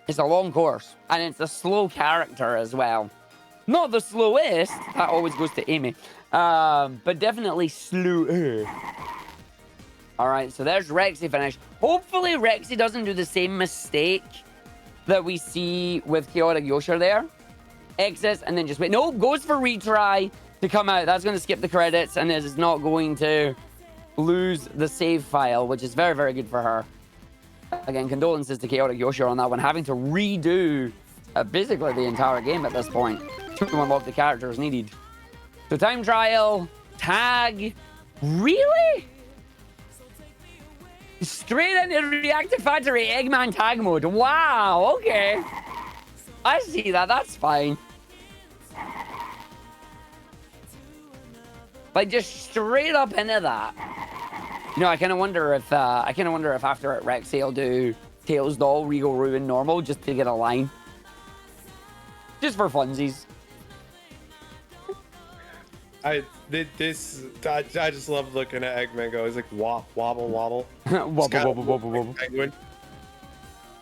It's a long course, and it's a slow character as well. Not the slowest, that always goes to Amy, but definitely slower. All right, so there's Rexy finished. Hopefully Rexy doesn't do the same mistake that we see with Chaotic Yoshi there. Exits and then just wait. Nope, goes for retry to come out. That's going to skip the credits, and this is not going to lose the save file, which is very, very good for her. Again, condolences to Chaotic Yoshi on that one, having to redo basically the entire game at this point to unlock the characters needed. So time trial, tag, really? Straight into Reactive Factory Eggman tag mode. Wow, okay. I see that, that's fine. Like, just straight up into that. You know, I kind of wonder if after it Rexy will do Tails Doll, Regal Ruin normal just to get a line. Just for funsies. I just love looking at Eggman go. He's like wobble wobble. Wobble.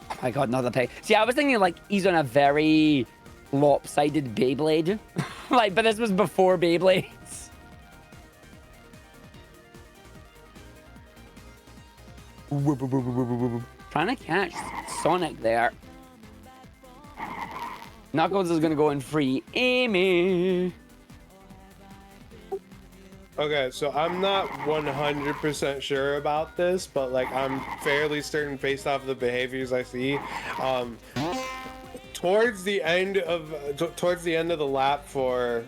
Oh my god, another peg. See, I was thinking like he's on a very lopsided Beyblade. Like, but this was before Beyblades. Trying to catch Sonic there. Knuckles is gonna go in free. Amy. Okay, so I'm not 100% sure about this, but like I'm fairly certain based off of the behaviors I see. Towards the end of the lap for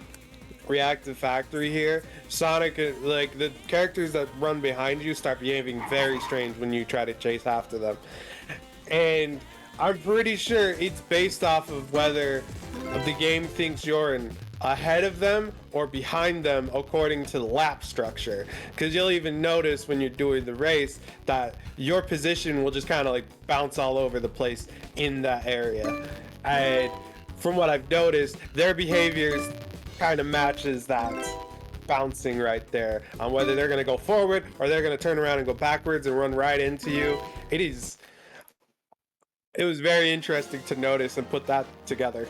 reactive factory here. Sonic, like the characters that run behind you start behaving very strange when you try to chase after them. And I'm pretty sure it's based off of whether the game thinks you're ahead of them or behind them according to the lap structure. Because you'll even notice when you're doing the race that your position will just kind of like bounce all over the place in that area. And from what I've noticed, their behaviors kind of matches that bouncing right there on whether they're going to go forward or they're going to turn around and go backwards and run right into you. It was very interesting to notice and put that together.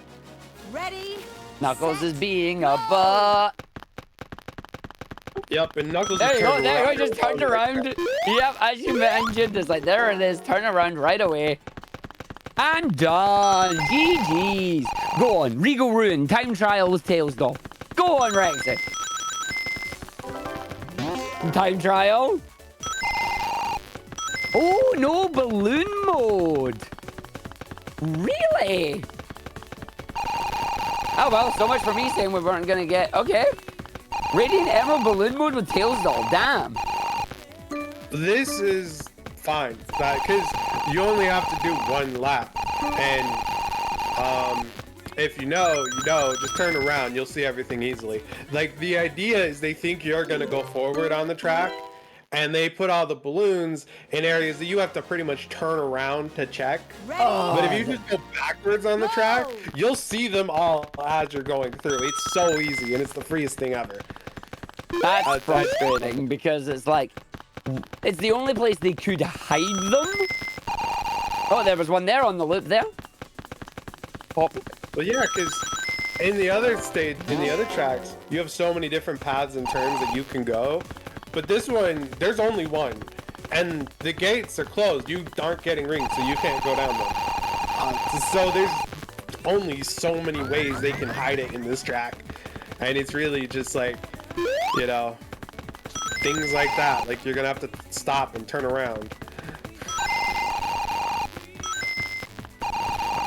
Ready? Knuckles set, is being go. a butt. Yep, and Knuckles There you go, there just turned around. Yep, as you mentioned, it's like, there it is, turn around right away. And done. GG's. Go on, Regal Ruin, time trial with Tails Doll. Go on, Rexy. Time trial. Oh, no, balloon mode. Really? Oh, well, so much for me saying we weren't going to get... Okay. Radiant Emerald balloon mode with Tails Doll. Damn. This is fine, because you only have to do one lap. And if you know, just turn around. You'll see everything easily. Like, the idea is they think you're going to go forward on the track. And they put all the balloons in areas that you have to pretty much turn around to check. But if you just go backwards on the track, you'll see them all as you're going through. It's so easy, and it's the freest thing ever. That's frustrating because it's like, it's the only place they could hide them. Oh, there was one there on the loop there. Pop. Well, yeah, because in the other tracks, you have so many different paths and turns that you can go. But this one, there's only one. And the gates are closed. You aren't getting rings, so you can't go down them. So there's only so many ways they can hide it in this track. And it's really just like, you know, things like that. Like, you're going to have to stop and turn around.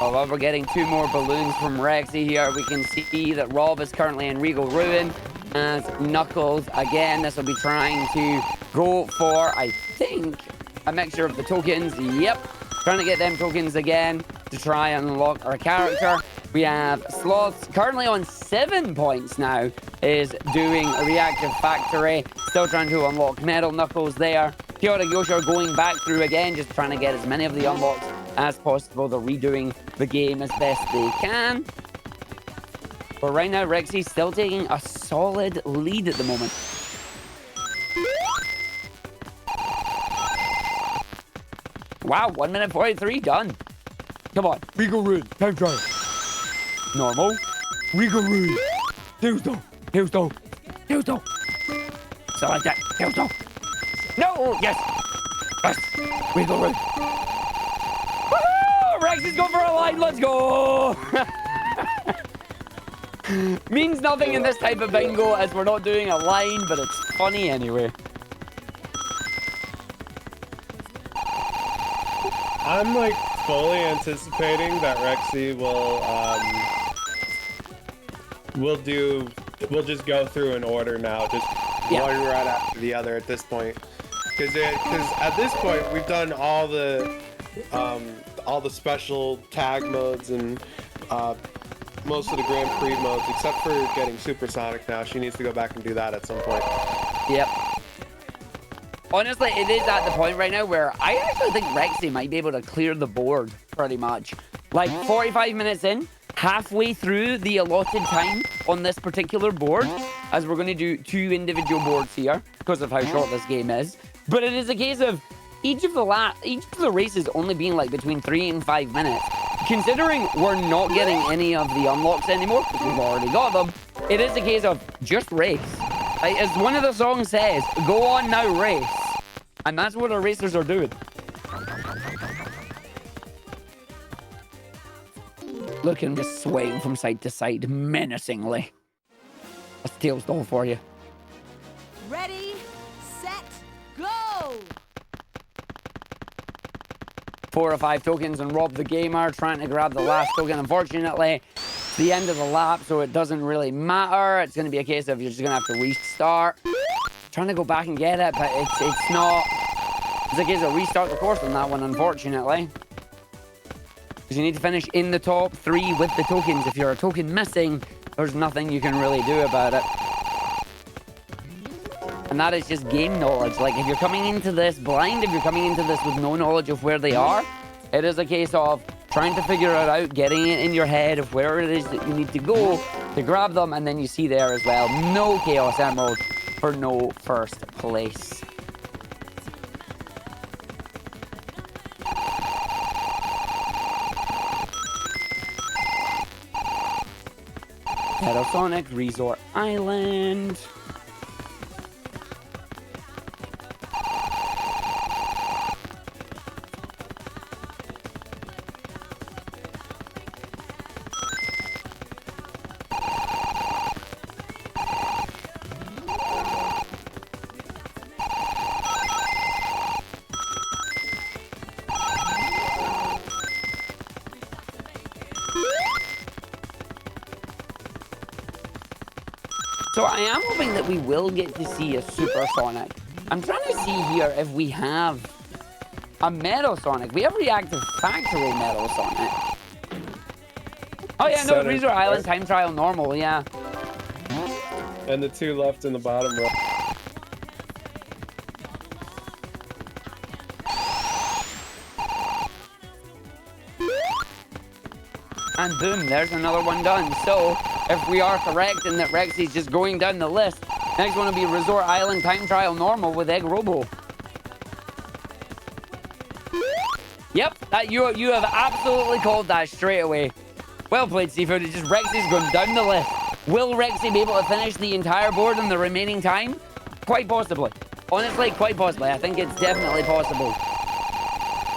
Oh, well, we're getting 2 more balloons from Rexy here. We can see that Rob is currently in Regal Ruin. As Knuckles, again, this will be trying to go for, I think, a mixture of the tokens. Yep, trying to get them tokens again to try and unlock our character. We have Sloths currently on 7 points now, is doing a reactive factory, still trying to unlock Metal Knuckles there. Kyoto Yosha going back through again, just trying to get as many of the unlocks as possible. They're redoing the game as best they can. But right now, Rexy's still taking a solid lead at the moment. Wow, 1 minute 43, done. Come on, Regal Ruin, time trial. Normal, Regal Ruin. Tails Doll. So like that, Tails Doll. No, yes. Regal Ruin. Woohoo! Rexy's going for a line, let's go. Means nothing in this type of bingo as we're not doing a line, but it's funny anyway. I'm like fully anticipating that Rexy we'll just go through in order now, just one right after the other at this point. Because at this point we've done all the special tag modes and most of the Grand Prix modes, except for getting Supersonic now. She needs to go back and do that at some point. Yep. Honestly, it is at the point right now where I actually think Rexy might be able to clear the board pretty much. Like 45 minutes in, halfway through the allotted time on this particular board, as we're going to do 2 individual boards here because of how short this game is. But it is a case of each of the races only being like between 3 and 5 minutes. Considering we're not getting any of the unlocks anymore, because we've already got them, it is a case of just race. Like, as one of the songs says, go on now, race. And that's what our racers are doing. Look at him just swaying from side to side menacingly. That's Tails Doll for you. Ready, set, go! 4 or 5 tokens and Rob the Gamer trying to grab the last token. Unfortunately, the end of the lap, so it doesn't really matter. It's going to be a case of you're just going to have to restart. Trying to go back and get it, but it's not. It's a case of restart the course on that one, unfortunately. Because you need to finish in the top 3 with the tokens. If you're a token missing, there's nothing you can really do about it. And that is just game knowledge. Like, if you're coming into this blind, if you're coming into this with no knowledge of where they are, it is a case of trying to figure it out, getting it in your head of where it is that you need to go to grab them, and then you see there as well, no Chaos Emerald for no first place. Sonic Resort Island. So I am hoping that we will get to see a Super Sonic. I'm trying to see here if we have a Metal Sonic. We have Reactive Factory Metal Sonic. Oh yeah, no, Resort Island Time Trial Normal, yeah. And the 2 left in the bottom row. And boom, there's another one done. So, if we are correct in that Rexy's just going down the list, next one will be Resort Island Time Trial Normal with Egg Robo. Yep, that you have absolutely called that straight away. Well played, Seafood. It's just Rexy's going down the list. Will Rexy be able to finish the entire board in the remaining time? Quite possibly. Honestly, quite possibly. I think it's definitely possible.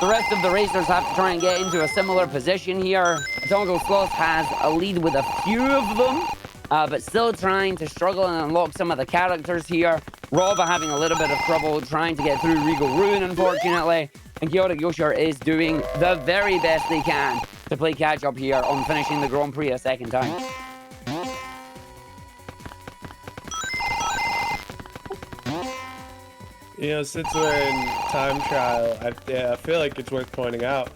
The rest of the racers have to try and get into a similar position here. Atomical Sloth has a lead with a few of them, but still trying to struggle and unlock some of the characters here. Rob are having a little bit of trouble trying to get through Regal Ruin, unfortunately. And Chaotic Yoshar is doing the very best they can to play catch-up here on finishing the Grand Prix a second time. You know, since we're in time trial, I feel like it's worth pointing out.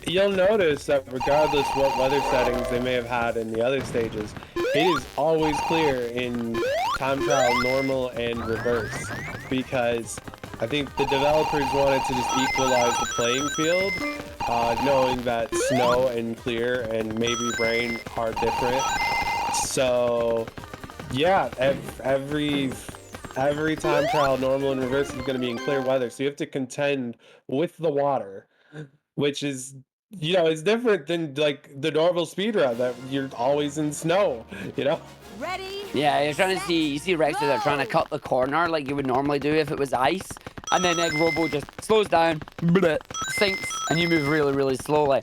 You'll notice that regardless what weather settings they may have had in the other stages, it is always clear in time trial normal and reverse, because I think the developers wanted to just equalize the playing field, knowing that snow and clear and maybe rain are different. So yeah, every time trial, normal and reverse, is going to be in clear weather. So you have to contend with the water, which is, you know, it's different than like the normal speedrun that you're always in snow, you know? Ready? Yeah, you're trying to see, you see Rexy, they're trying to cut the corner like you would normally do if it was ice. And then Egg Robo just slows down, bleh, sinks, and you move really, really slowly.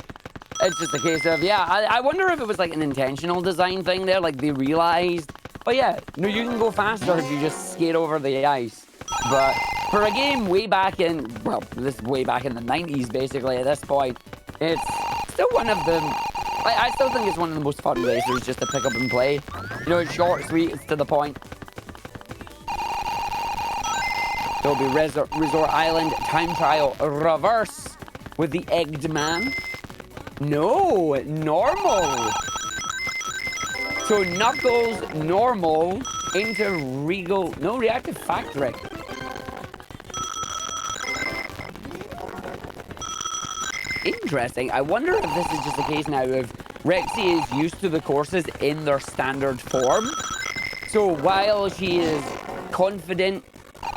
It's just a case of, yeah, I wonder if it was like an intentional design thing there, like they realized. But yeah, no, you can go faster if you just skate over the ice. But for a game way back in, well, this is way back in the 90s, basically, at this point, it's still one of the, I still think it's one of the most fun racers just to pick up and play. You know, it's short, sweet, it's to the point. There'll be Resort Island Time Trial Reverse with the Egged Man. No, normal. So Knuckles, normal, into Regal, no, Reactive Factory. Interesting. I wonder if this is just a case now of Rexy is used to the courses in their standard form. So while she is confident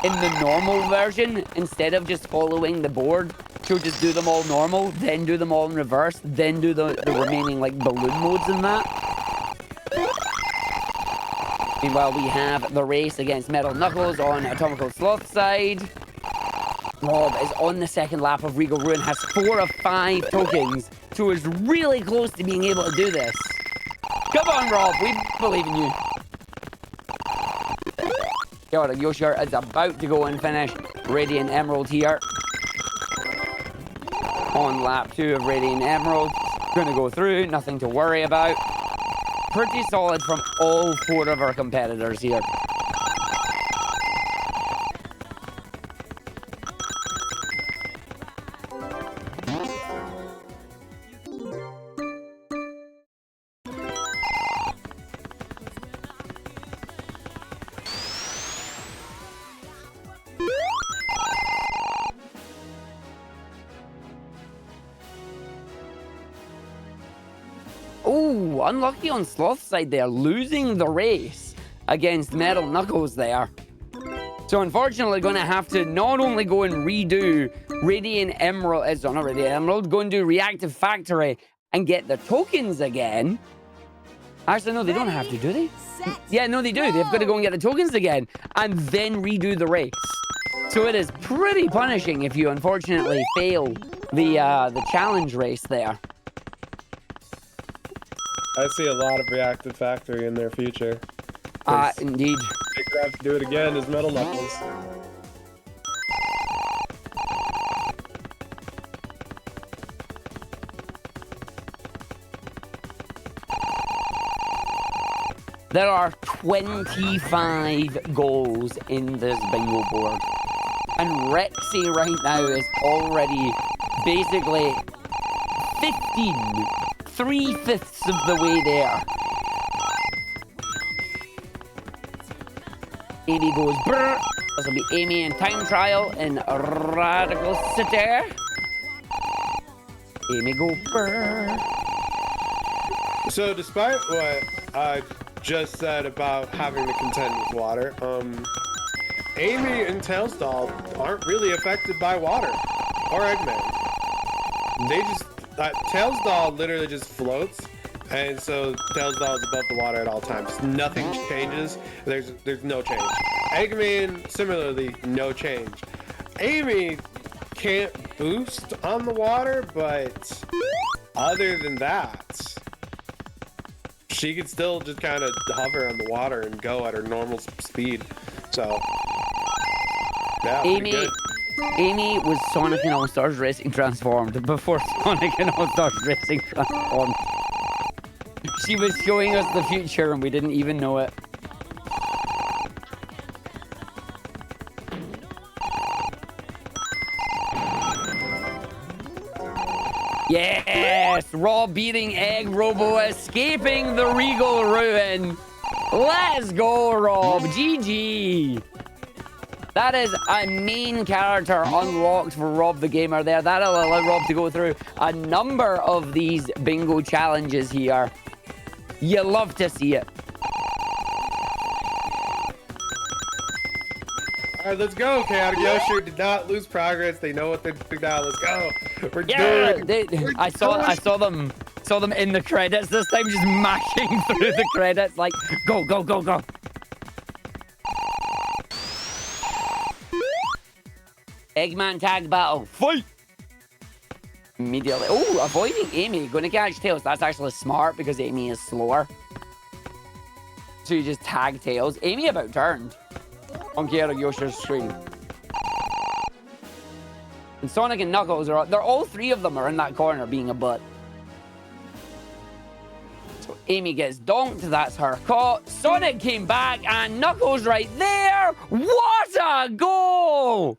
in the normal version, instead of just following the board, she'll just do them all normal, then do them all in reverse, then do the remaining like balloon modes and that. Meanwhile, we have the race against Metal Knuckles on Atomical Sloth's side. Rob is on the second lap of Regal Ruin, has 4 of 5 tokens, so is really close to being able to do this. Come on, Rob, we believe in you. Chaotic Yoshar is about to go and finish Radiant Emerald here. On lap 2 of Radiant Emerald. Gonna go through, nothing to worry about. pretty solid from all 4 of our competitors here. Oh, unlucky on Sloth's side there, losing the race against Metal Knuckles there. So unfortunately, going to have to not only go and redo Radiant Emerald, it's not Radiant Emerald, go and do Reactive Factory and get the tokens again. Actually, no, they don't have to, do they? Yeah, no, they do. They've got to go and get the tokens again and then redo the race. So it is pretty punishing if you unfortunately fail the challenge race there. I see a lot of Reactive Factory in their future. Indeed. They could have to do it again as Metal Knuckles. There are 25 goals in this bingo board. And Rexy right now is already basically 15. 3/5 of the way there. Amy goes brr. This will be Amy in time trial in Radical City. Amy go brr. So despite what I just said about having to contend with water, Amy and Tailsdoll aren't really affected by water or Eggman. They just Tailsdoll literally just floats, and so Tailsdoll is above the water at all times. Nothing changes. There's no change. Eggman, similarly, no change. Amy can't boost on the water, but other than that, she could still just kind of hover on the water and go at her normal speed. So, yeah, pretty good. Amy was Sonic and All-Stars Racing transformed before Sonic and All-Stars Racing transformed. She was showing us the future and we didn't even know it. Yes! Rob beating Egg Robo, escaping the Regal Ruin. Let's go, Rob. GG. That is a main character unlocked for Rob the Gamer there. That'll allow Rob to go through a number of these bingo challenges here. You love to see it. All right, let's go. Chaotic Yoshi did not lose progress. They know what they're doing now. Let's go. We're doing it. I saw them in the credits this time, just mashing through the credits like go, go, go, go. Eggman tag battle. Fight! Immediately. Oh, avoiding Amy. Going to catch Tails. That's actually smart because Amy is slower. So you just tag Tails. Amy about turned on Chaotic Yoshi's screen. And Sonic and Knuckles are... They're all 3 of them are in that corner being a butt. So Amy gets donked. That's her caught. Sonic came back and Knuckles right there. What a goal!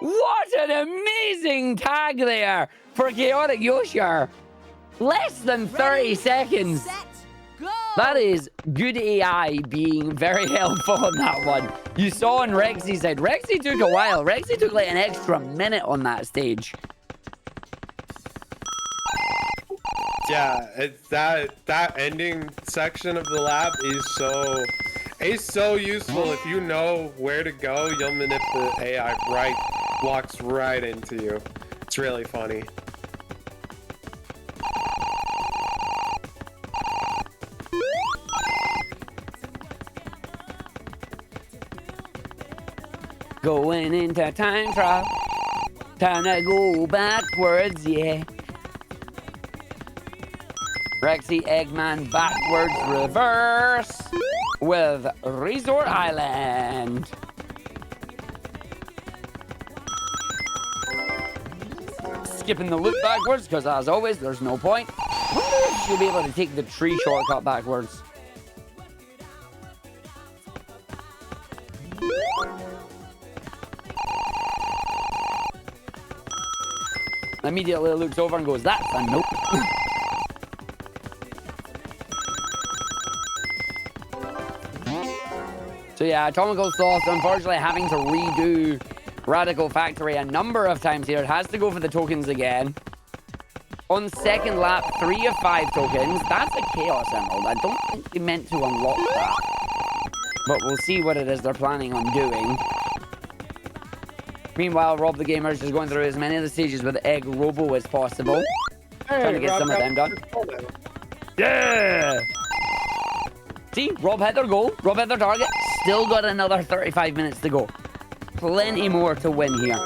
What an amazing tag there for Chaotic Yoshi. Less than 30 seconds. Set, go. That is good AI being very helpful on that one. You saw on Rexy's side. Rexy took a while. Rexy took like an extra minute on that stage. Yeah, it's that ending section of the lab is so useful. If you know where to go, you'll manipulate the AI walks right into you. It's really funny. Going into time trial. Time to go backwards, yeah. Rexy Eggman backwards reverse with Resort Island. Skipping the loop backwards because as always there's no point. Wonder if she'll be able to take the tree shortcut backwards. immediately looks over and goes, that's a nope. So yeah, Atomical Sauce, unfortunately, having to redo Radical Factory a number of times here. It has to go for the tokens again. On second lap, 3 of 5 tokens. That's a Chaos Emerald. I don't think they meant to unlock that. But we'll see what it is they're planning on doing. Meanwhile, Rob the Gamer is just going through as many of the stages with Egg Robo as possible. Trying to get some of them done. Yeah! See, Rob hit their goal. Rob hit their target. Still got another 35 minutes to go. Plenty more to win here.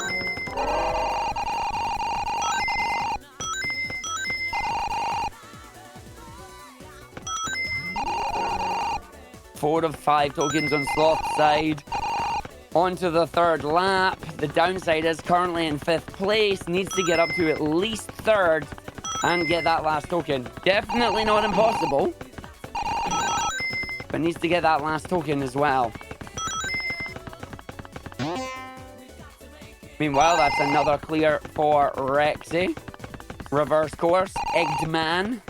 Four of 5 tokens on Sloth's side. On to the third lap. The downside is currently in 5th place. Needs to get up to at least 3rd and get that last token. Definitely not impossible, but needs to get that last token as well. Meanwhile, that's another clear for Rexy. Reverse course. Egged Man.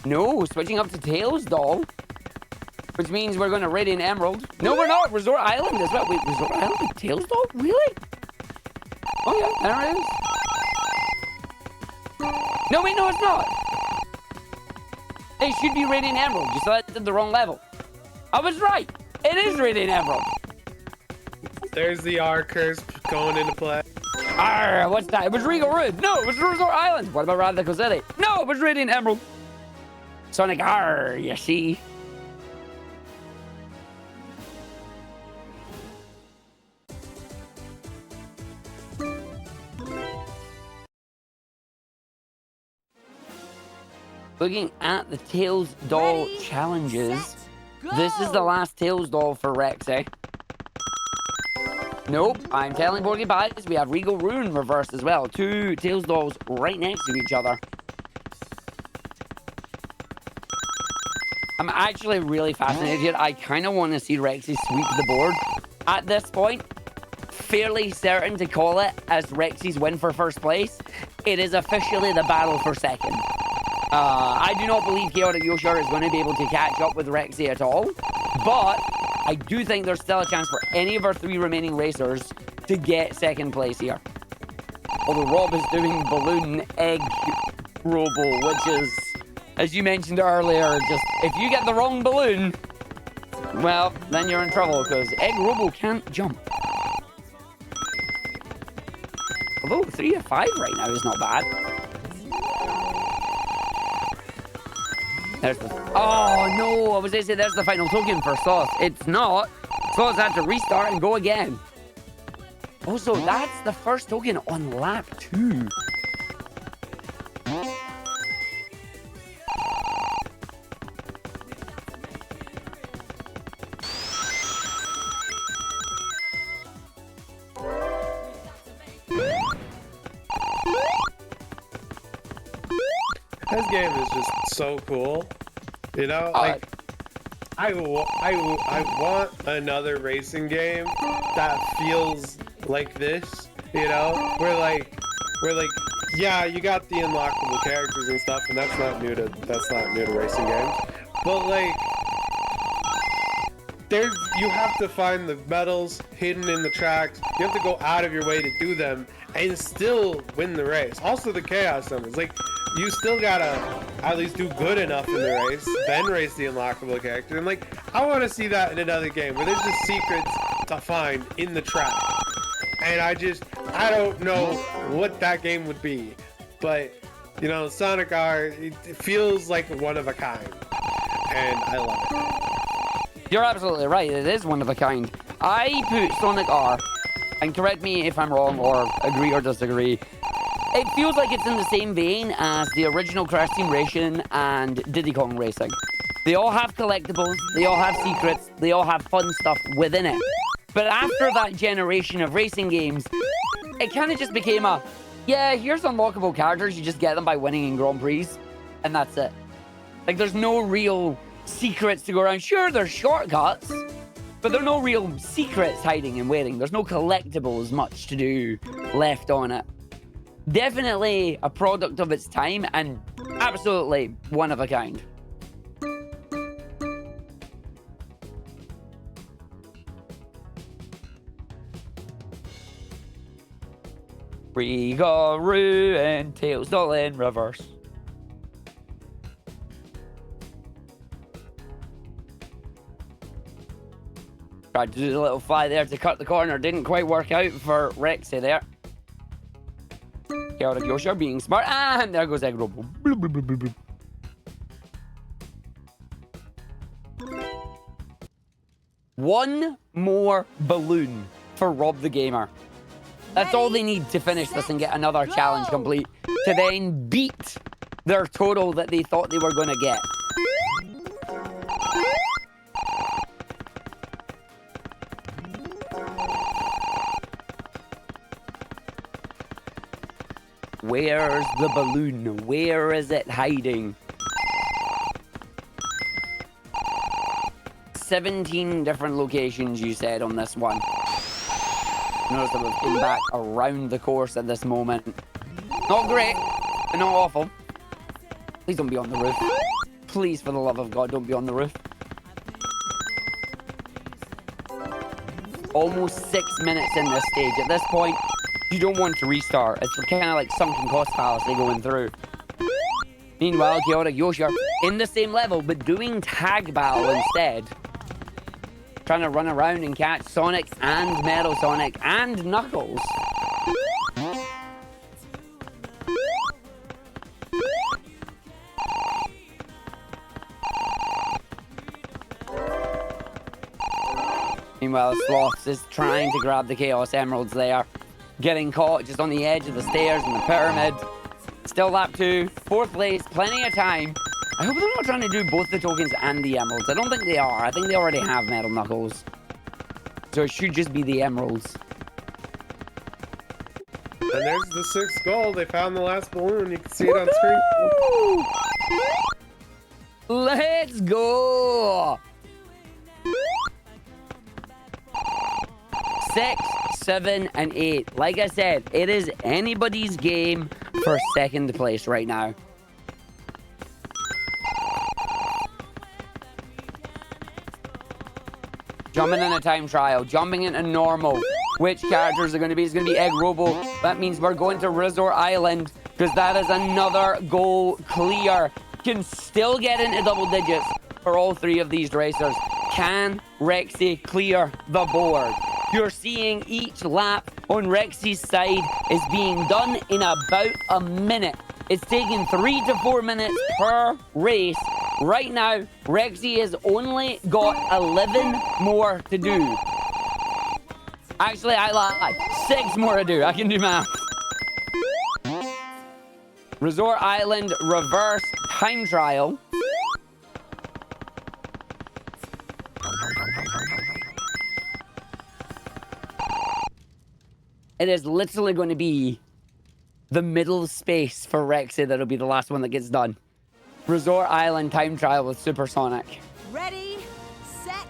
No, switching up to Tails Doll. Which means we're going to Radiant Emerald. No, we're not. Resort Island as well. Wait, Resort Island with Tails Doll? Really? Oh, yeah. There it is. No, wait, no, it's not. It should be Radiant Emerald. You selected the wrong level. I was right. It is Radiant Emerald. There's the R curse going into play. Arr, what's that? It was Regal Road. No, it was Resort Island. What about Radical City? No, it was Radiant Emerald. Sonic R, you see. Looking at the Tails Doll Ready, challenges, set, this is the last Tails Doll for Rexy. Nope, I'm telling Porcupines, we have Regal Rune reversed as well. 2 Tails Dolls right next to each other. I'm actually really fascinated here. I kind of want to see Rexy sweep the board. At this point, fairly certain to call it as Rexy's win for 1st place. It is officially the battle for 2nd. I do not believe Chaotic Yoshar is going to be able to catch up with Rexy at all, but I do think there's still a chance for any of our 3 remaining racers to get 2nd place here. Although Rob is doing Balloon Egg Robo, which is, as you mentioned earlier, just if you get the wrong balloon, well, then you're in trouble because Egg Robo can't jump. Although 3 of 5 right now is not bad. There's the... Oh, no. I was going to say there's the final token for Sloth. It's not. Sloth had to restart and go again. Also, that's the 1st token on lap 2. This game is just so cool. You know, like I want another racing game that feels like this. You know, where like yeah, you got the unlockable characters and stuff, and that's not new to racing games. But like, you have to find the medals hidden in the tracks. You have to go out of your way to do them and still win the race. Also, the Chaos Summons, like. You still gotta at least do good enough in the race, then race the unlockable character. And like, I want to see that in another game where there's just secrets to find in the track. And I don't know what that game would be. But, you know, Sonic R, it feels like one of a kind. And I love it. You're absolutely right. It is one of a kind. I put Sonic R, and correct me if I'm wrong or agree or disagree. It feels like it's in the same vein as the original Crash Team Racing and Diddy Kong Racing. They all have collectibles, they all have secrets, they all have fun stuff within it. But after that generation of racing games, it kind of just became a, yeah, here's unlockable characters, you just get them by winning in Grand Prix, and that's it. Like, there's no real secrets to go around. Sure, there's shortcuts, but there are no real secrets hiding and waiting. There's no collectibles much to do left on it. Definitely a product of its time and absolutely one of a kind. Rigaroo and Tails all in reverse. Tried to do the little fly there to cut the corner. Didn't quite work out for Rexy there. Chaotic Yosha being smart. And there goes Egg Robo. Bloop, bloop, bloop, bloop, bloop. One more balloon for Rob the Gamer. That's all they need to finish this and get another challenge complete. To then beat their total that they thought they were going to get. Where's the balloon? Where is it hiding? 17 different locations you said on this one. Notice that we've been back around the course at this moment. Not great, but not awful. Please don't be on the roof. Please, for the love of God, don't be on the roof. Almost 6 minutes in this stage. At this point, you don't want to restart. It's kind of like sunken cost fallacy going through. Meanwhile, Chaotic Yoshi are in the same level, but doing tag battle instead. Trying to run around and catch Sonic and Metal Sonic and Knuckles. Meanwhile, Sloths is trying to grab the Chaos Emeralds there. Getting caught just on the edge of the stairs in the pyramid. Still lap 2. 4th place. Plenty of time. I hope they're not trying to do both the tokens and the emeralds. I don't think they are. I think they already have Metal Knuckles. So it should just be the emeralds. And there's the 6th goal. They found the last balloon. You can see it on screen. Let's go! 6, 7, and 8. Like I said, it is anybody's game for 2nd place right now. Jumping in a time trial, jumping into normal. Which characters are going to be? It's going to be Egg Robo. That means we're going to Resort Island because that is another goal clear. Can still get into double digits for all 3 of these racers. Can Rexy clear the board? You're seeing each lap on Rexy's side is being done in about a minute. It's taking 3 to 4 minutes per race. Right now, Rexy has only got 11 more to do. Actually, I lied. 6 more to do. I can do math. Resort Island reverse time trial. It is literally going to be the middle space for Rexy that'll be the last one that gets done. Resort Island time trial with Supersonic. Ready, set,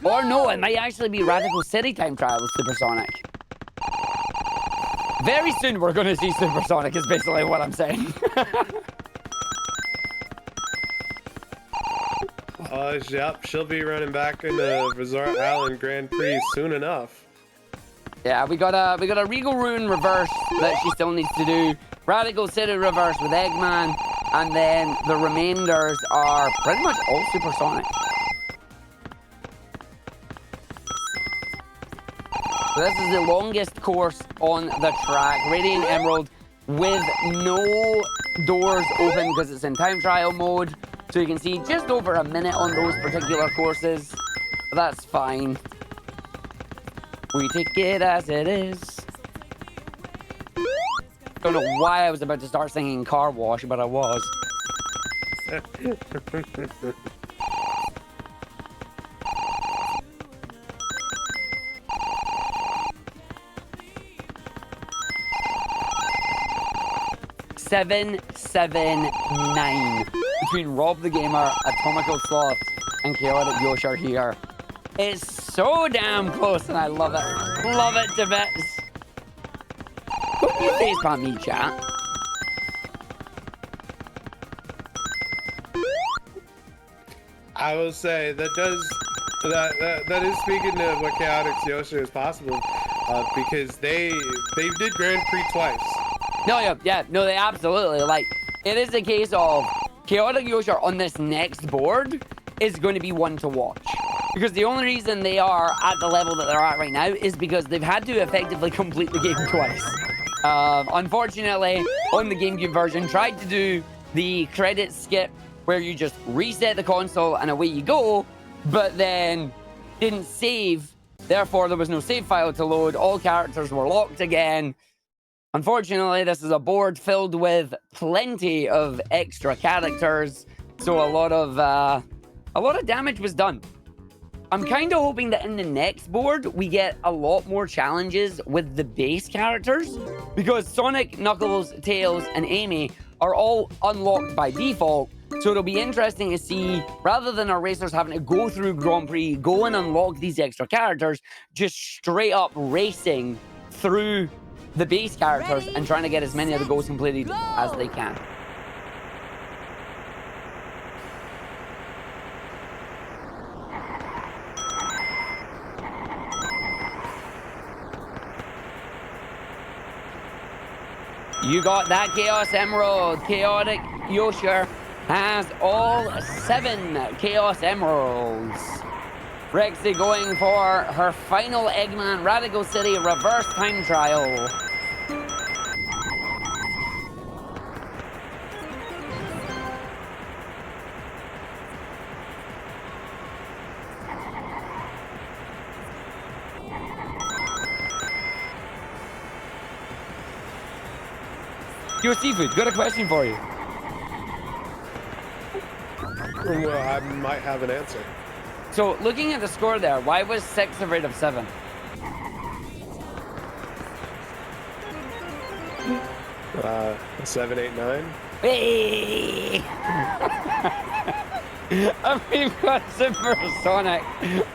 go! Or no, it might actually be Radical City time trial with Supersonic. Very soon we're going to see Supersonic is basically what I'm saying. Yep, she'll be running back in the Resort Island Grand Prix soon enough. Yeah, we got a Regal Rune reverse that she still needs to do. Radical City reverse with Eggman. And then the remainders are pretty much all Supersonic. So this is the longest course on the track. Radiant Emerald with no doors open because it's in time trial mode. So you can see just over a minute on those particular courses. That's fine. We take it as it is. Don't know why I was about to start singing Car Wash, but I was. Seven, 9 between Rob the Gamer, Atomical Sloth, and Chaotic Yoshi are here. It's so damn close, and I love it. Love it to bits. Don't you facepalm me, chat. I will say that is speaking to what Chaotic Yoshi is possible, because they did Grand Prix twice. No, no, they absolutely, like, it is a case of Chaotic Yoshi on this next board is going to be one to watch. Because the only reason they are at the level that they're at right now is because they've had to effectively complete the game twice. Unfortunately, on the GameCube version, tried to do the credit skip where you just reset the console and away you go, but then didn't save. Therefore, there was no save file to load. All characters were locked again. Unfortunately, this is a board filled with plenty of extra characters, so a lot of damage was done. I'm kind of hoping that in the next board, we get a lot more challenges with the base characters, because Sonic, Knuckles, Tails, and Amy are all unlocked by default, so it'll be interesting to see, rather than our racers having to go through Grand Prix, go and unlock these extra characters, just straight up racing through the base characters and trying to get as many of the goals completed as they can. You got that Chaos Emerald. Chaotic Yoshi has all 7 Chaos Emeralds. Rexy going for her final Eggman Radical City reverse time trial. Yo, Seafood, got a question for you. Well, I might have an answer. So, looking at the score there, why was 6 a rate of 7? Uh, 7, 8, 9. Hey! And we've got Supersonic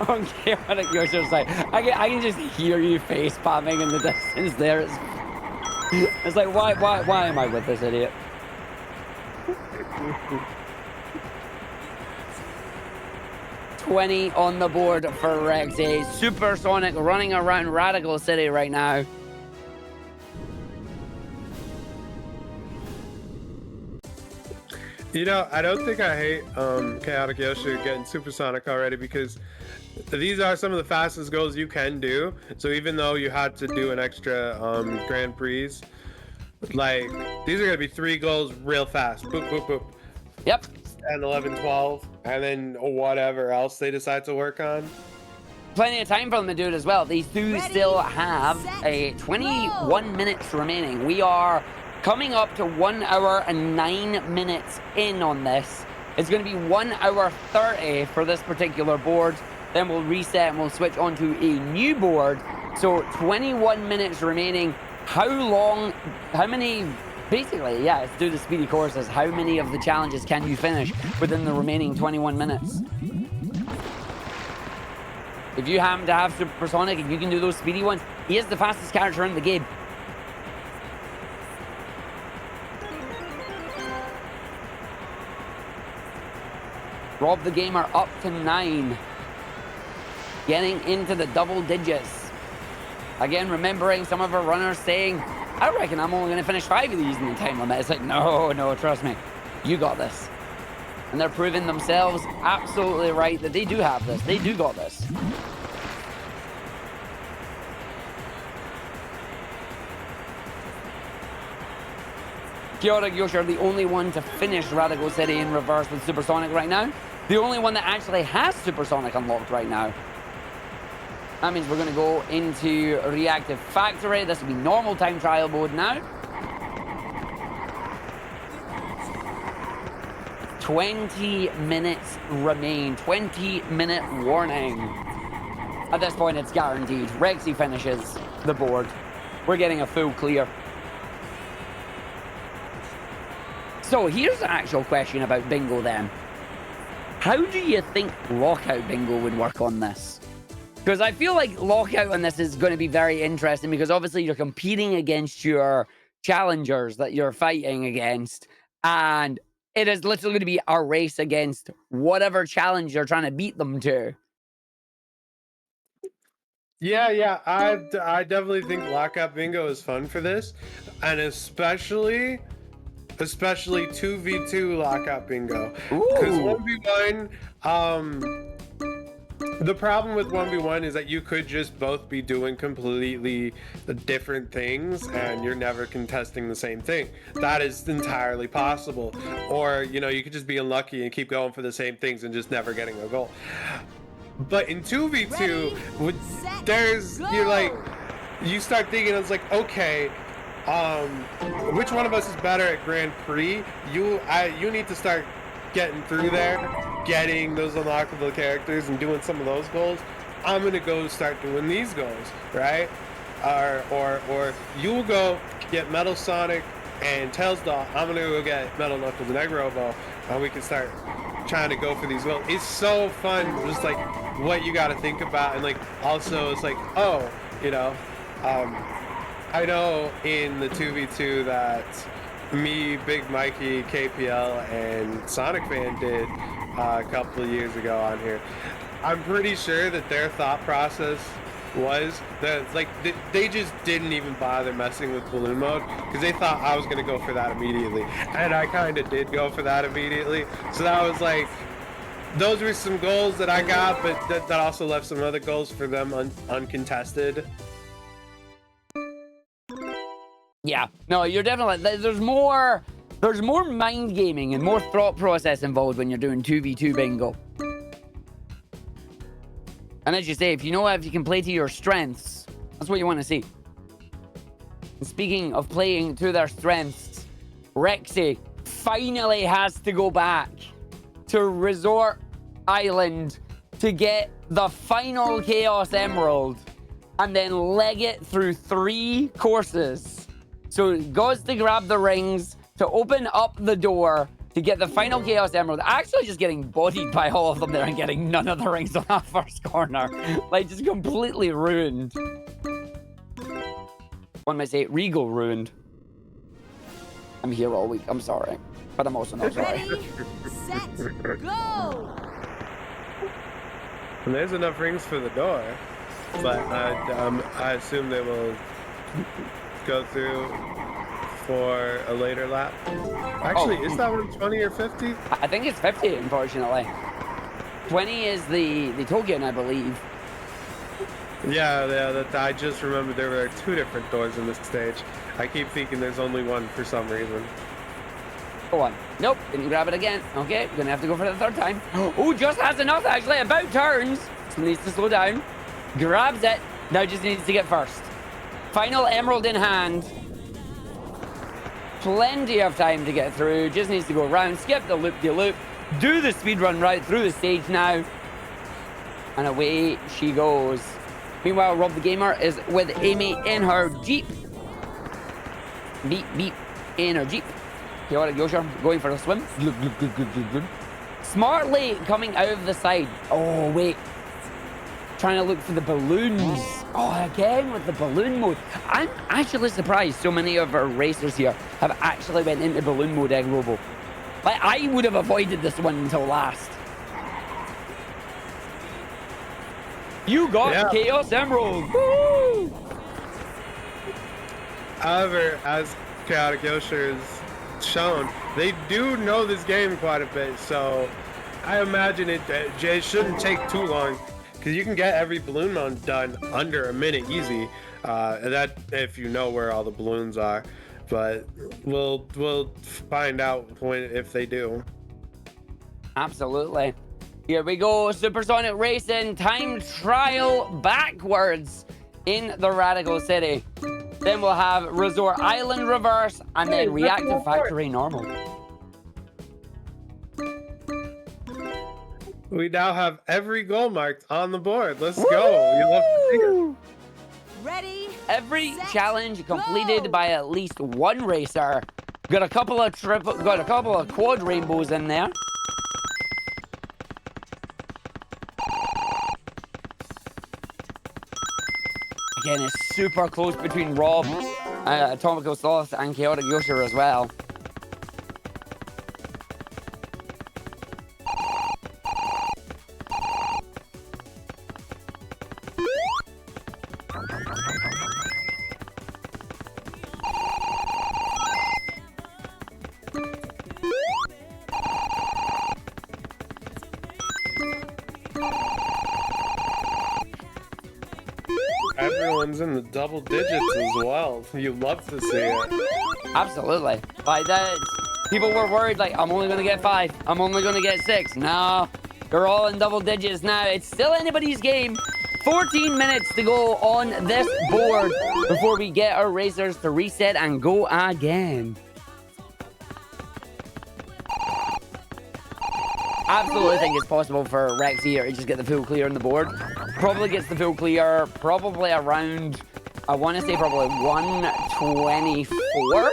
on Chaotic Yoshi's side. I can just hear you face palming in the distance there. It's like, why am I with this idiot? $20 on the board for Rexy. Supersonic running around Radical City right now. You know, I don't think I hate Chaotic Yoshi getting Supersonic already, because these are some of the fastest goals you can do. So even though you had to do an extra Grand Prix, like, these are going to be 3 goals real fast. Boop, boop, boop. Yep. 10, 11, 12, and then whatever else they decide to work on. Plenty of time for them to do it as well. These two still have a 21 minutes remaining. We are coming up to 1 hour and 9 minutes in on this. It's going to be 1 hour 30 for this particular board. Then we'll reset and we'll switch on to a new board. So 21 minutes remaining. How many, basically, yeah, let's do the speedy courses. How many of the challenges can you finish within the remaining 21 minutes? If you happen to have Supersonic and you can do those speedy ones, he is the fastest character in the game. Rob the Gamer up to 9. Getting into the double digits. Again, remembering some of our runners saying, I reckon I'm only going to finish 5 of these in the time limit. It's like, no, trust me. You got this. And they're proving themselves absolutely right that they do have this. They do got this. Chaotic Yoshi are the only one to finish Radical City in reverse with Supersonic right now. The only one that actually has Supersonic unlocked right now. That means we're going to go into Reactive Factory. This will be normal time trial mode now. 20 minutes remain. 20-minute warning. At this point, it's guaranteed. Rexy finishes the board. We're getting a full clear. So here's the actual question about Bingo then. How do you think Lockout Bingo would work on this? Because I feel like lockout on this is going to be very interesting because obviously you're competing against your challengers that you're fighting against. And it is literally going to be a race against whatever challenge you're trying to beat them to. Yeah. I definitely think lockout bingo is fun for this, and especially 2v2 lockout bingo. Because Ooh. 1v1, the problem with 1v1 is that you could just both be doing completely different things and you're never contesting the same thing. That is entirely possible. Or, you know, you could just be unlucky and keep going for the same things and just never getting a goal. But in 2v2, you're like, you start thinking, it's like, okay, which one of us is better at Grand Prix? You need to start getting through there, getting those unlockable characters and doing some of those goals. I'm gonna go start doing these goals, right? Or you'll go get Metal Sonic and Tails Doll. I'm gonna go get Metal Knuckles and Egg Robo, and we can start trying to go for these goals. It's so fun, just like what you got to think about, and like also it's like, oh, you know, I know in the 2v2 that me, Big Mikey, KPL, and Sonic Fan did a couple of years ago on here. I'm pretty sure that their thought process was that like they just didn't even bother messing with balloon mode because they thought I was gonna go for that immediately, and I kind of did go for that immediately. So that was like, those were some goals that I got, but that also left some other goals for them uncontested. Yeah, no, you're definitely, there's more mind gaming and more thought process involved when you're doing 2v2 bingo. And as you say, if you can play to your strengths, that's what you want to see. And speaking of playing to their strengths, Rexy finally has to go back to Resort Island to get the final Chaos Emerald and then leg it through 3 courses. So he goes to grab the rings, to open up the door, to get the final Chaos Emerald. Actually just getting bodied by all of them there and getting none of the rings on that first corner. Like, just completely ruined. One might say Regal ruined. I'm here all week, I'm sorry. But I'm also not sorry. Ready, set, go! And there's enough rings for the door, but I assume they will go through for a later lap. Actually, is that one 20 or 50? I think it's 50, unfortunately. 20 is the token, I believe. Yeah, I just remembered there were 2 different doors in this stage. I keep thinking there's only one for some reason. Go on. Nope, didn't grab it again. Okay, gonna have to go for the 3rd time. Oh, just has enough, actually. About turns. So needs to slow down. Grabs it. Now just needs to get first. Final emerald in hand. Plenty of time to get through. Just needs to go around, skip the loop-de-loop, do the speedrun route through the stage now. And away she goes. Meanwhile, Rob the Gamer is with Amy in her Jeep. Beep, beep, in her Jeep. Chaotic Yosha going for a swim. Good. Smartly coming out of the side. Oh, wait. Trying to look for the balloons. Oh, again with the balloon mode. I'm actually surprised so many of our racers here have actually went into balloon mode, Egg Robo. Like, I would have avoided this one until last. You got Chaos Emerald. Woo! However, as Chaotic Yosha has shown, they do know this game quite a bit, so I imagine it shouldn't take too long. Because you can get every balloon mode done under a minute easy. That if you know where all the balloons are. But we'll find out if they do. Absolutely. Here we go. Supersonic Racing time trial backwards in the Radical City. Then we'll have Resort Island reverse and then Reactive Factory normal. We now have every goal marked on the board. Let's go. You love to see it. Ready, Every set, challenge completed go! by at least one racer. Got a couple of quad rainbows in there. Again, it's super close between Rob, Atomical Sloth, and Chaotic Yosher as well. Everyone's in the double digits as well. You love to see it. Absolutely. Like that, people were worried, like, I'm only going to get 5. I'm only going to get 6. No, you're all in double digits now. It's still anybody's game. 14 minutes to go on this board before we get our racers to reset and go again. Absolutely think it's possible for Rex here to just get the full clear on the board. Probably gets the full clear, probably around, I want to say probably 124.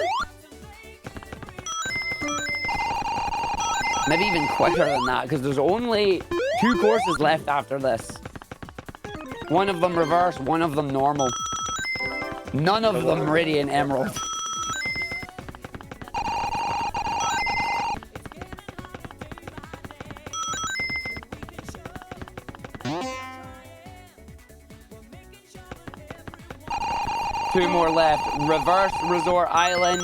Maybe even quicker than that, because there's only 2 courses left after this. One of them reverse, one of them normal. None of them Meridian Emerald. Two more left. Reverse Resort Island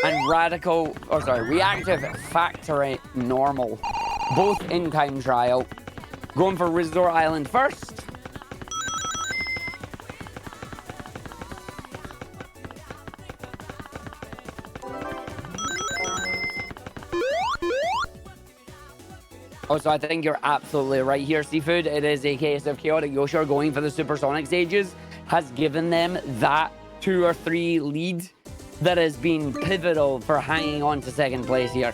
and Reactive Factory Normal. Both in time trial. Going for Resort Island first. Also, I think you're absolutely right here, Seafood. It is a case of Chaotic Yosher going for the supersonic stages has given them that 2 or 3 lead that has been pivotal for hanging on to second place here.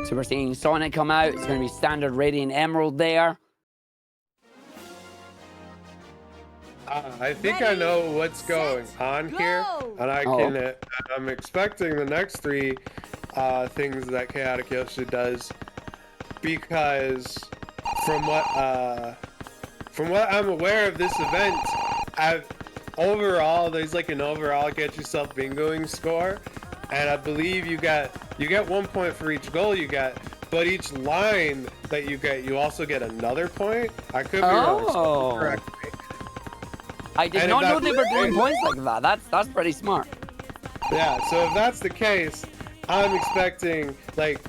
So we're seeing Sonic come out. It's going to be standard Radiant Emerald there. I think I know what's going on here, and I'm expecting the next 3 things that Chaotic Yoshi does, because from what I'm aware of this event, there's like an overall get yourself bingoing score, and I believe you get 1 point for each goal you get, but each line that you get, you also get another point. I could be wrong. Correct me. I did not know they were doing points like that. That's pretty smart. Yeah, so if that's the case, I'm expecting, like,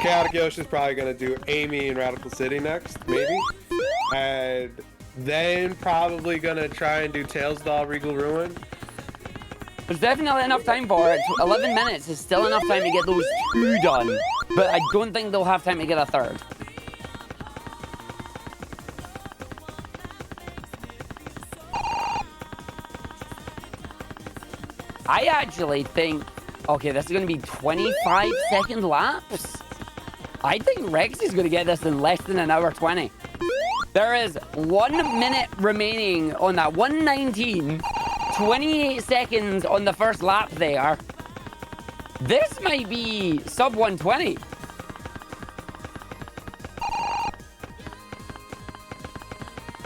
Chaotic Yoshi's probably going to do Amy in Radical City next, maybe. And then probably going to try and do Tails Doll Regal Ruin. There's definitely enough time for it. 11 minutes is still enough time to get those 2 done. But I don't think they'll have time to get a 3rd. I actually think, okay, this is going to be 25-second laps. I think Rex is going to get this in less than an hour 20. There is 1 minute remaining on that 119, 28 seconds on the first lap there. This might be sub 120.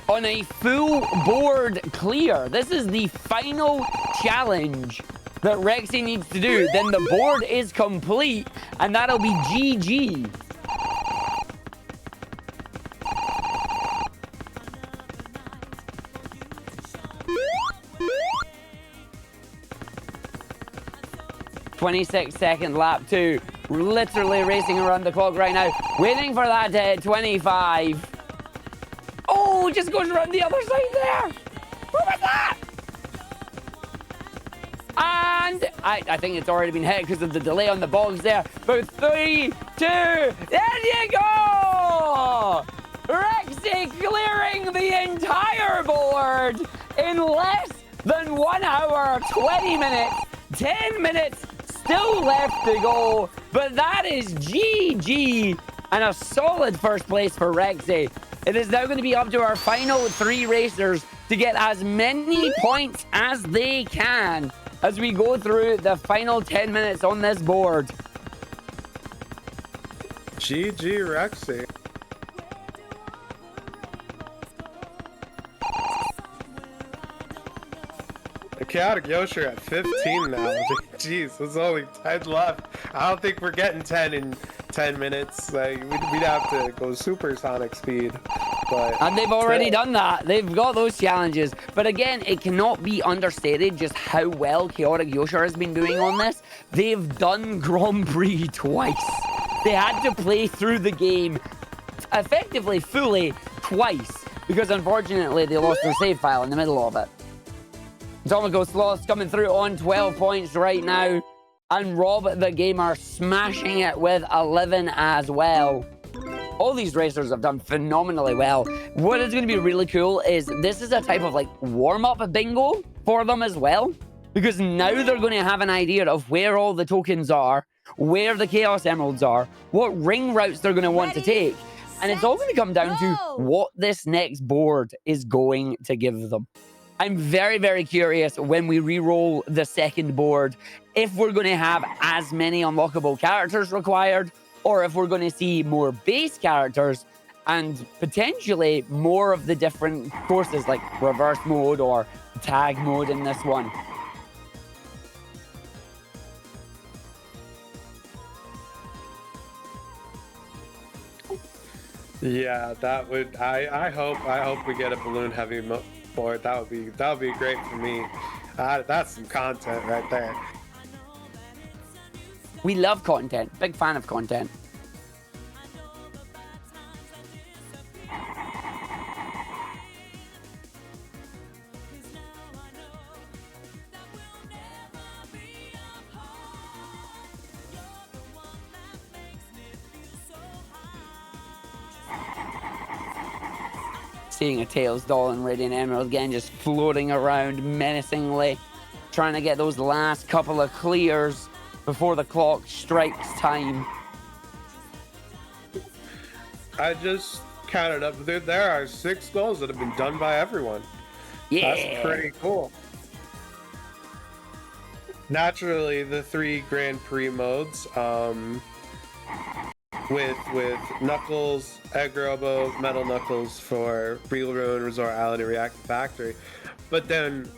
On a full board clear. This is the final challenge that Rexy needs to do. Then the board is complete, and that'll be GG. "26-second lap 2. We're literally racing around the clock right now, waiting for that 25. Oh, just goes around the other side there. What was that? And I think it's already been hit because of the delay on the bogs there. But 3, 2, there you go! Rexy clearing the entire board in less than 1 hour, 20 minutes, 10 minutes still left to go. But that is GG and a solid first place for Rexy. It is now going to be up to our final 3 racers to get as many points as they can as we go through the final 10 minutes on this board. GG Rexy. The Chaotic Yoshi are at 15 now. Jeez, there's only 10 left. I don't think we're getting 10 in 10 minutes. Like, we'd have to go supersonic speed. But And they've already done that. They've got those challenges. But again, it cannot be understated just how well Chaotic Yoshi has been doing on this. They've done Grand Prix twice. They had to play through the game effectively, fully, twice. Because unfortunately, they lost their save file in the middle of it. Atomico Sloth's coming through on 12 points right now. And Rob the Gamer smashing it with 11 as well. All these racers have done phenomenally well. What is going to be really cool is this is a type of like warm-up bingo for them as well. Because now they're going to have an idea of where all the tokens are, where the Chaos Emeralds are, what ring routes they're going to want to take. And it's all going to come down to what this next board is going to give them. I'm very, very curious when we re-roll the second board if we're going to have as many unlockable characters required or if we're going to see more base characters and potentially more of the different courses like reverse mode or tag mode in this one. yeah, that would. I hope we get a balloon heavy board. That would be great for me. That's some content right there. We love content. Big fan of content. Seeing a Tails doll and Radiant Emerald again just floating around menacingly, trying to get those last couple of clears before the clock strikes time. I just counted up. There are 6 goals that have been done by everyone. Yeah. That's pretty cool. Naturally, the 3 Grand Prix modes, with Knuckles, Egg Robo, Metal Knuckles for Regal Ruin, Resort Island, and Reactive Factory. But then,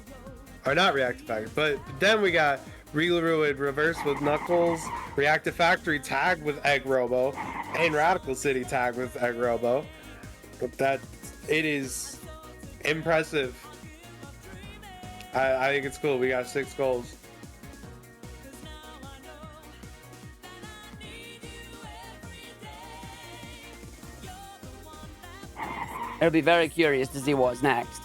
or not Reactive Factory, but then we got Regal Ruin Reverse with Knuckles, Reactive Factory tag with Egg Robo, and Radical City tag with Egg Robo. But it is impressive. I think it's cool. We got 6 goals. I'll be very curious to see what's next.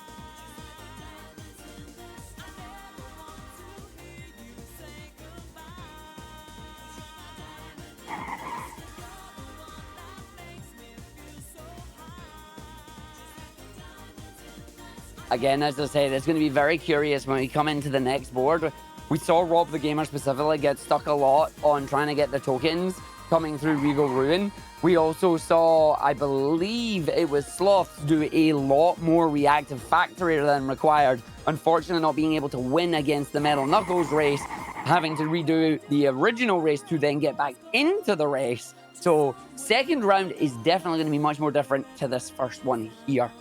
Again, as I said, it's going to be very curious when we come into the next board. We saw Rob the Gamer specifically get stuck a lot on trying to get the tokens coming through Regal Ruin. We also saw, I believe it was Sloth, do a lot more Reactive Factory than required. Unfortunately, not being able to win against the Metal Knuckles race, having to redo the original race to then get back into the race. So, second round is definitely going to be much more different to this first one here.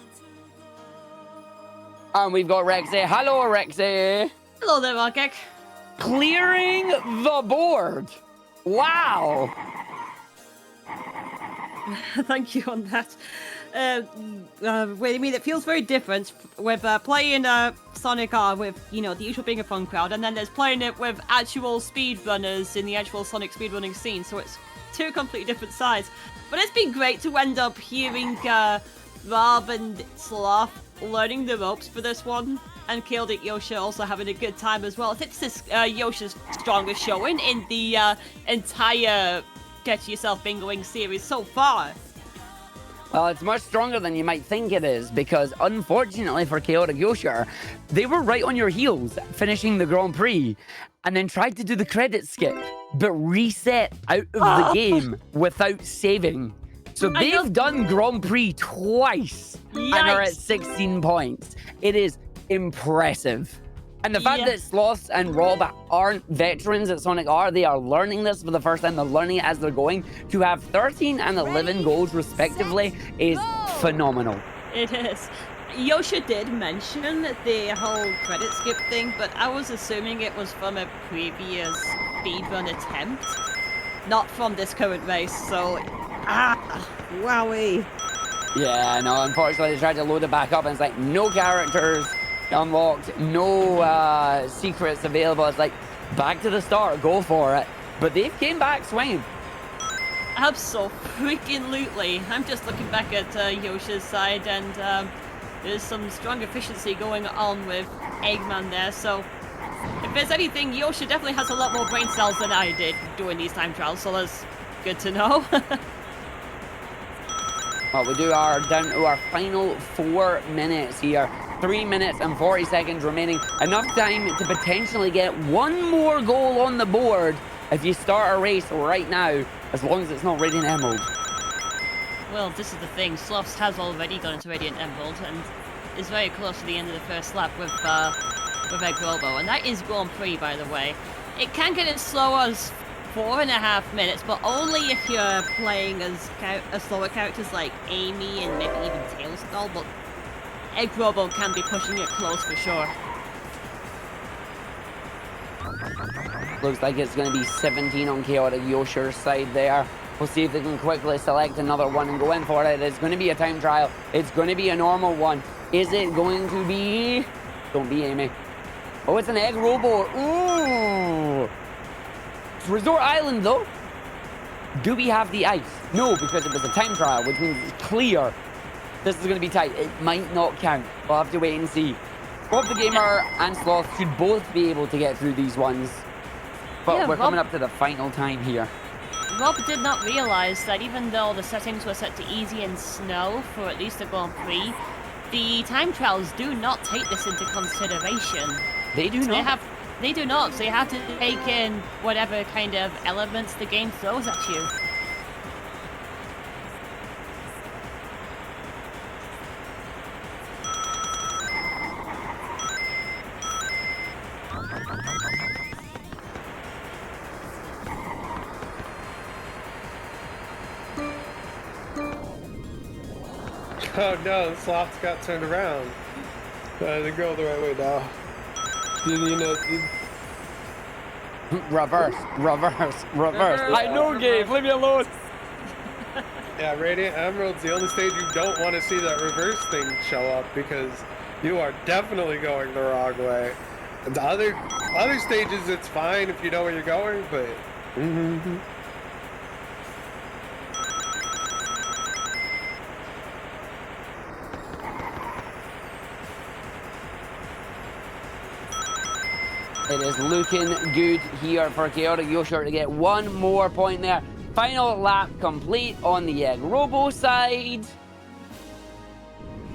And we've got Rexy. Hello, Rexy. Hello there, Markek. Clearing the board. Wow. Thank you on that. Wait, I mean, it feels very different with playing Sonic R with, you know, the usual being a fun crowd, and then there's playing it with actual speedrunners in the actual Sonic speedrunning scene, so it's 2 completely different sides. But it's been great to end up hearing Rob and Sloth learning the ropes for this one, and Chaotic Yoshi also having a good time as well. I think this is Yoshi's strongest showing in the entire Get Yourself Bingoing series so far. Well, it's much stronger than you might think it is, because unfortunately for Chaotic Yoshi, they were right on your heels finishing the Grand Prix and then tried to do the credit skip, but reset out of the game without saving. So they've done Grand Prix twice and are at 16 points. It is impressive. And the fact that Sloths and Rob aren't veterans at Sonic R, they are learning this for the first time. They're learning it as they're going. To have 13 and 11 goals respectively is phenomenal. It is. Yoshi did mention the whole credit skip thing, but I was assuming it was from a previous speedrun attempt, not from this current race, so... wowie. Yeah, no, unfortunately they tried to load it back up and it's like no characters unlocked, no secrets available. It's like, back to the start, go for it. But they came back swinging. Absolutely. I'm just looking back at Yoshi's side, and there's some strong efficiency going on with Eggman there, so if there's anything, Yoshi definitely has a lot more brain cells than I did doing these time trials, so that's good to know. Well, we are down to our final 4 minutes here. 3 minutes and 40 seconds remaining. Enough time to potentially get one more goal on the board if you start a race right now, as long as it's not Radiant Emerald. Well, this is the thing. Sloths has already gone into Radiant Emerald and is very close to the end of the first lap with Egg Robo, and that is Grand Prix, by the way. It can get as slow as 4.5 minutes, but only if you're playing as slower characters like Amy and maybe even Tailskull, but Egg Robo can be pushing it close for sure. Looks like it's going to be 17 on Chaotic Yoshi's side there. We'll see if they can quickly select another one and go in for it. It's going to be a time trial. It's going to be a normal one. Is it going to be... Don't be Amy. Oh, it's an Egg Robo. Ooh! It's Resort Island, though. Do we have the ice? No, because it was a time trial, which means it's clear. This is going to be tight. It might not count. We'll have to wait and see. Bob the Gamer and Sloth should both be able to get through these ones. But Yeah, we're coming up to the final time here. Rob did not realize that even though the settings were set to easy and snow for at least the Grand Prix, the time trials do not take this into consideration. They do not. They do not. So you have to take in whatever kind of elements the game throws at you. Oh no, the Sloths got turned around. They go the right way now. You know, Reverse. I know, Gabe. Leave me alone. yeah, Radiant Emerald's the only stage you don't want to see that reverse thing show up because you are definitely going the wrong way. And the other stages, it's fine if you know where you're going, but... It is looking good here for Chaotic Yoshi to get one more point there. Final lap complete on the Egg Robo side.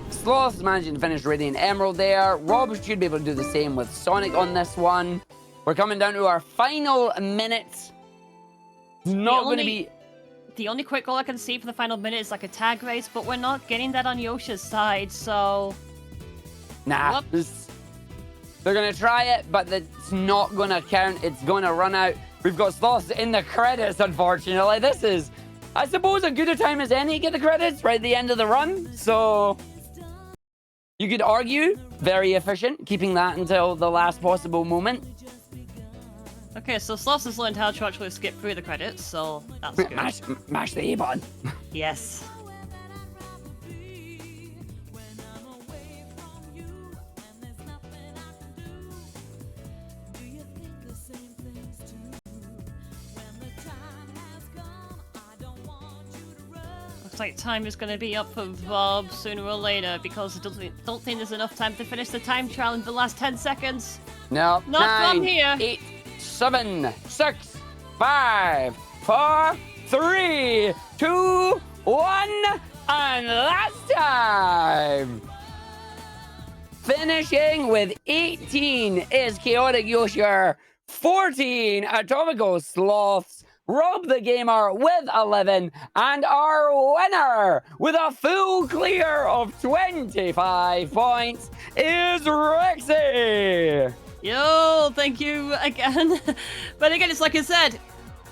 Sloth's managing to finish Radiant Emerald there. Rob should be able to do the same with Sonic on this one. We're coming down to our final minute. It's not going to be... The only quick goal I can see for the final minute is like a tag race, but we're not getting that on Yoshi's side, so... Nah. They're going to try it, but it's not going to count. It's going to run out. We've got Sloths in the credits, unfortunately. This is, I suppose, a good a time as any to get the credits right at the end of the run. So you could argue very efficient, keeping that until the last possible moment. Okay, so Sloths has learned how to actually skip through the credits, so that's good. Mash the A button. Yes. Looks like time is going to be up for Rob sooner or later because I don't think there's enough time to finish the time trial in the last 10 seconds. No. Not from here. 8, 7, 6, 5, 4, 3, 2, 1, and that's time! Finishing with 18 is Chaotic Yoshi, 14 Atomical Sloths, Rob the Gamer with 11, and our winner with a full clear of 25 points is Rexy! Yo, thank you again. But again, it's like I said,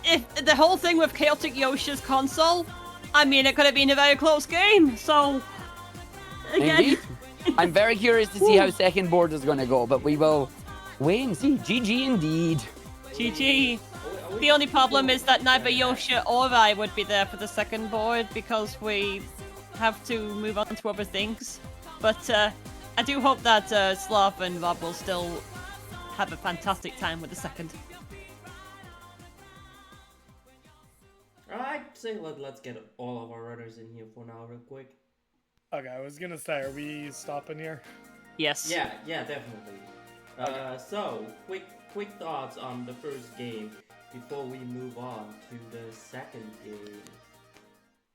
if the whole thing with Chaotic Yoshi's console, I mean, it could have been a very close game. So, again. Indeed. I'm very curious to see how second board is going to go, but we will wait and see. GG indeed. GG. The only problem is that neither Yoshi or I would be there for the second board because we have to move on to other things. But I do hope that Sloth and Rob will still have a fantastic time with the second. I'd say let's get all of our runners in here for now real quick. Okay, I was gonna say, are we stopping here? Yes. Yeah, definitely. So, quick thoughts on the first game before we move on to the second game.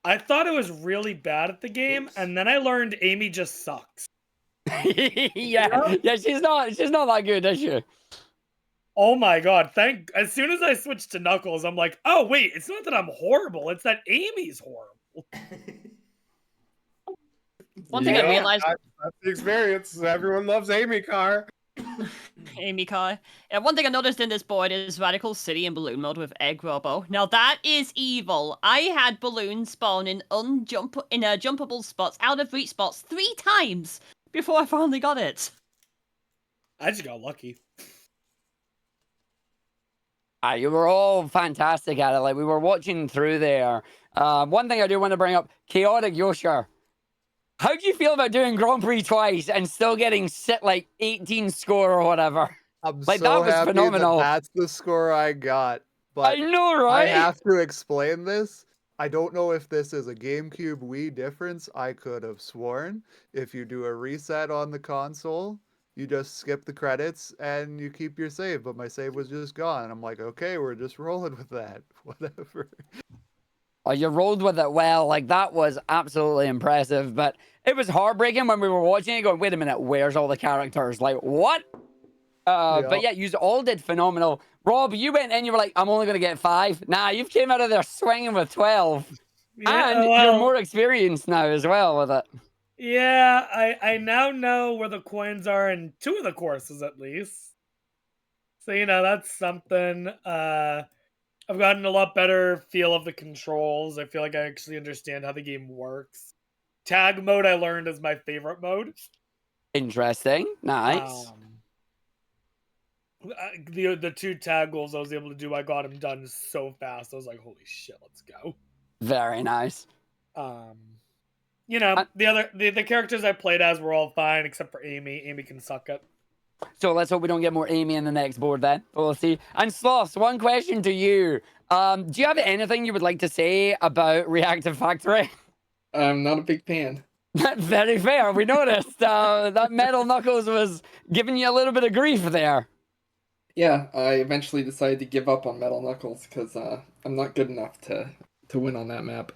I thought it was really bad at the game, and then I learned Amy just sucks. yeah, she's not that good, is she? Oh my god, as soon as I switched to Knuckles, I'm like, oh wait, it's not that I'm horrible, it's that Amy's horrible. One thing I realized... That's the experience. Everyone loves Amy Carr. Amy Carr. One thing I noticed in this board is Radical City in balloon mode with Egg Robo. Now that is evil. I had balloons spawn in jumpable spots, out of reach spots 3 times before I finally got it. I just got lucky. You were all fantastic at it. Like, we were watching through there. One thing I do want to bring up, Chaotic Yoshi. How do you feel about doing Grand Prix twice and still getting 18 score or whatever? I'm like, so that was happy phenomenal. that's the score I got. But I know, right? I have to explain this. I don't know if this is a GameCube Wii difference. I could have sworn if you do a reset on the console, you just skip the credits and you keep your save. But my save was just gone. And I'm like, okay, we're just rolling with that. Whatever. Oh, you rolled with it well. Like, that was absolutely impressive. But it was heartbreaking when we were watching it going, wait a minute, where's all the characters? Like, what? But yeah, you all did phenomenal. Rob, you went in, you were like, I'm only going to get 5. Nah, you've came out of there swinging with 12. Yeah, and you're more experienced now as well with it. Yeah, I now know where the coins are in 2 of the courses at least. So, that's something. I've gotten a lot better feel of the controls. I feel like I actually understand how the game works. Tag mode I learned is my favorite mode. Interesting. Nice. The 2 tag goals I was able to do, I got them done so fast. I was like, holy shit, let's go. Very nice. The characters I played as were all fine except for Amy. Amy can suck it. So let's hope we don't get more Amy in the next board then. We'll see. And Sloth, one question to you. Do you have anything you would like to say about Reactive Factory? I'm not a big fan. Very fair. We noticed that Metal Knuckles was giving you a little bit of grief there. Yeah, I eventually decided to give up on Metal Knuckles because I'm not good enough to win on that map.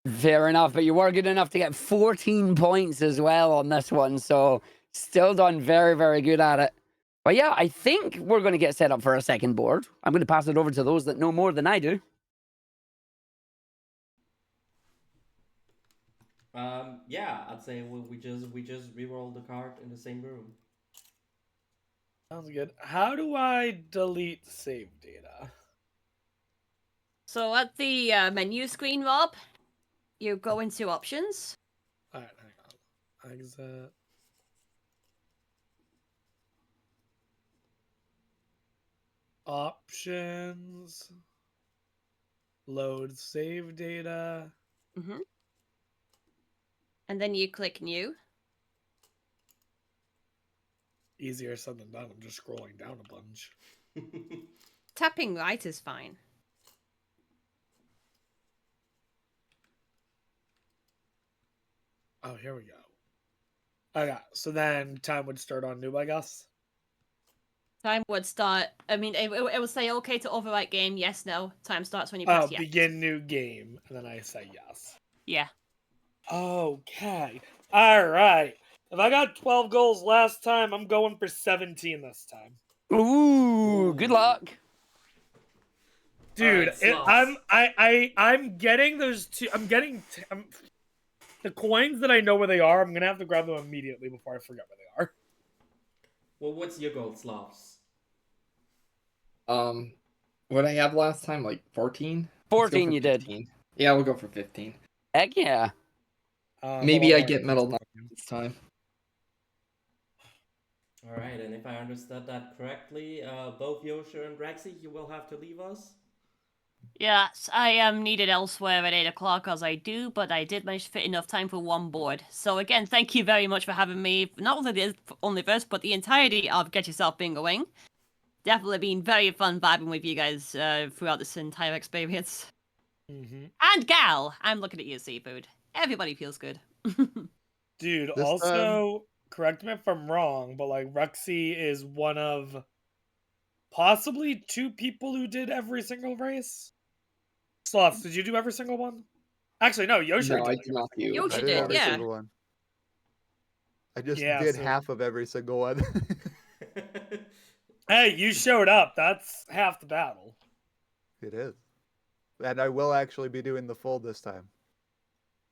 Fair enough, but you were good enough to get 14 points as well on this one, so still done very, very good at it. But yeah, I think we're going to get set up for a second board. I'm going to pass it over to those that know more than I do. Yeah, I'd say we just re-roll the card in the same room. Sounds good. How do I delete save data? So at the menu screen, Rob, you go into options. Alright, hang on. Exit. Options. Load save data. Mm-hmm. And then you click new. Easier said than done. I'm just scrolling down a bunch. Tapping right is fine. Oh, here we go. Okay, so then time would start on new, I guess. Time would start. I mean, it would say okay to overwrite game. Yes, no. Time starts when you press yes. Begin new game, and then I say yes. Yeah. Okay. All right. If I got 12 goals last time, I'm going for 17 this time. Ooh, good luck. Dude, right, I'm getting those two. The coins that I know where they are. I'm gonna have to grab them immediately before I forget where they are. Well, what's your goal, Slavs? What I have last time, like 14? 14 you did. 15. Yeah, we'll go for 15. Heck yeah. Maybe I get metal knuckles this time. All right, and if I understood that correctly, both Yosha and Rexy, you will have to leave us. Yes, I am needed elsewhere at 8 o'clock as I do, but I did manage to fit enough time for one board. So again, thank you very much for having me, not only this, but the entirety of Get Yourself Bingoing. Definitely been very fun vibing with you guys throughout this entire experience. Mm-hmm. And Gal, I'm looking at you, Seafood. Everybody feels good. Dude, This also, correct me if I'm wrong, but like Rexy is one of possibly 2 people who did every single race. Sloths, did you do every single one? Actually, no, Yoshi No, I did. did not do. Yoshi I did did, every yeah. single one. I just Yeah, did so- half of every single one. Hey, you showed up. That's half the battle. It is. And I will actually be doing the full this time.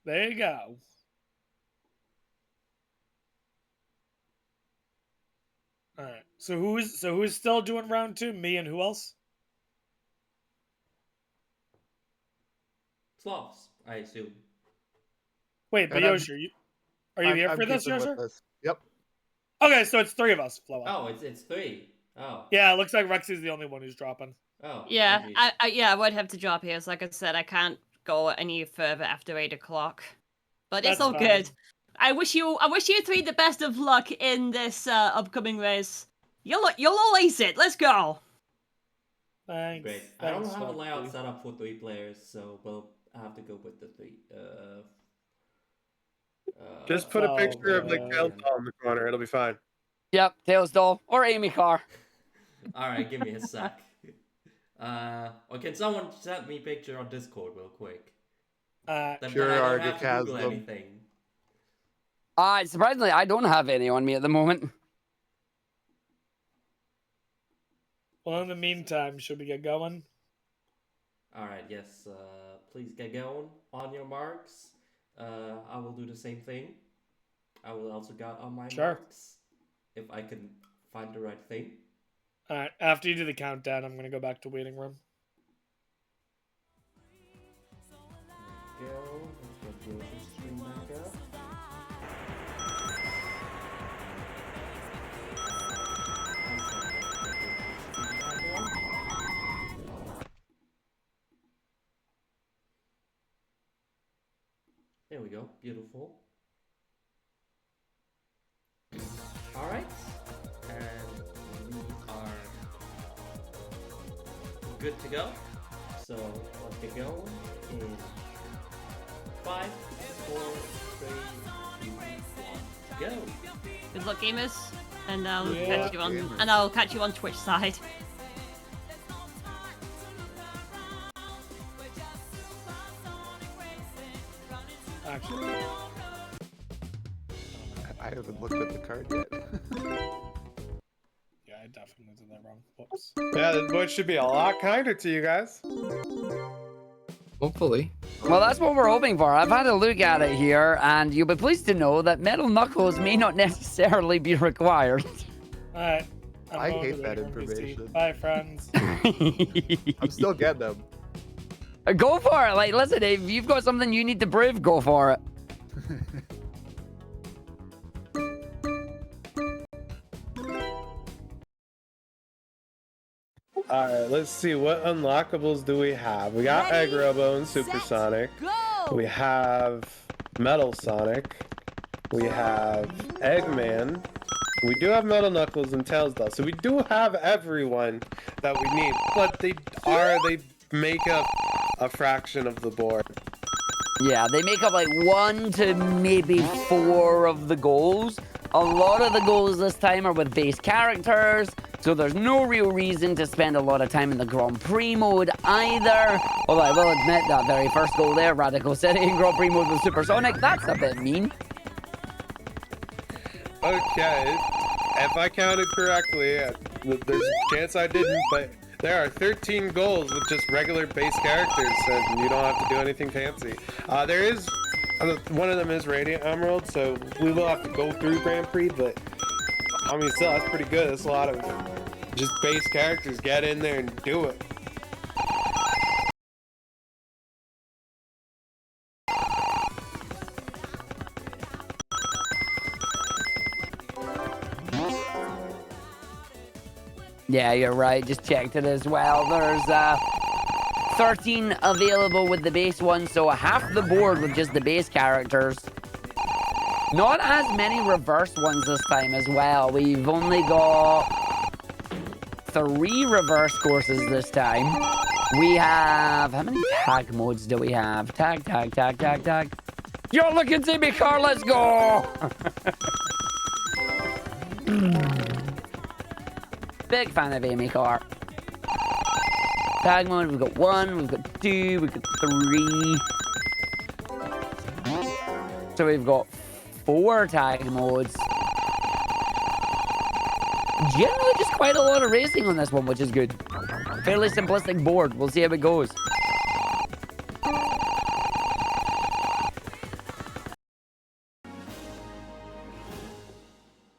There you go. All right. So who's still doing round 2? Me and who else? Slavs, I assume. Wait, but And I'm- Yoshi, are you here for this, keeping with Yoshi? this. Yep. Okay, so it's 3 of us, Floa. Oh, it's 3. Oh. Yeah, it looks like Rexy's the only one who's dropping. Oh. Yeah, indeed. I would have to drop here. So like I said, I can't go any further after 8 o'clock. But it's That's all fine. good. I wish you 3 the best of luck in this upcoming race. You'll all ace it. Let's go. Thanks. Great. I don't Thanks, have a layout Foxy. set up for 3 players, so we'll have to go with the 3. Just put a Oh, picture of like man. Tails doll in the corner. It'll be fine. Yep, Tails doll or Amy Carr. All right, give me a sec. Or can someone send me a picture on Discord real quick? Then Sure, I don't Arctic have to has Google them. anything. Surprisingly, I don't have any on me at the moment. Well, in the meantime, should we get going? All right, yes. Please get going on your marks. I will do the same thing. I will also get on my Sure. marks if I can find the right thing. All right. After you do the countdown, I'm gonna go back to waiting room. There we go. Let's get the stream back up. There we go. Beautiful. Alright. And we are good to go. So let's get going in 5, 4, 3, 2, 1, go. Good luck, gamers, and Yeah. I'll catch you on Twitch side. Actually, I haven't looked at the card yet. yeah, I definitely did that wrong. Whoops. Yeah, the board should be a lot kinder to you guys. Hopefully. Well, that's what we're hoping for. I've had a look at it here, and you'll be pleased to know that metal knuckles may not necessarily be required. All right. I going hate to the that waiting room, PC. information. Bye, friends. I'm still getting them. Go for it. Like, listen, if you've got something you need to prove, go for it. All right, let's see. What unlockables do we have? We got Ready, Egg Robo and set, Supersonic. Go! We have Metal Sonic. We have Eggman. We do have Metal Knuckles and Tails Doll. So we do have everyone that we need, but they make up a fraction of the board. Yeah, they make up like 1 to maybe 4 of the goals. A lot of the goals this time are with base characters, so there's no real reason to spend a lot of time in the Grand Prix mode either. Although I will admit that very first goal there, Radical City in Grand Prix mode with Supersonic, that's a bit mean. Okay, if I counted correctly, there's a chance I didn't, but there are 13 goals with just regular base characters, and you don't have to do anything fancy. There is, one of them is Radiant Emerald, so we will have to go through Grand Prix, but I mean, still, that's pretty good. That's a lot of just base characters. Get in there and do it. Yeah, you're right. Just checked it as well. There's 13 available with the base one, so half the board with just the base characters. Not as many reverse ones this time as well. We've only got 3 reverse courses this time. We have... How many tag modes do we have? Tag. You're looking to me, car. Let's go! Big fan of Amy Carr. Tag mode, we've got 1, we've got 2, we've got 3. So we've got 4 tag modes. Generally just quite a lot of racing on this one, which is good. Fairly simplistic board. We'll see how it goes.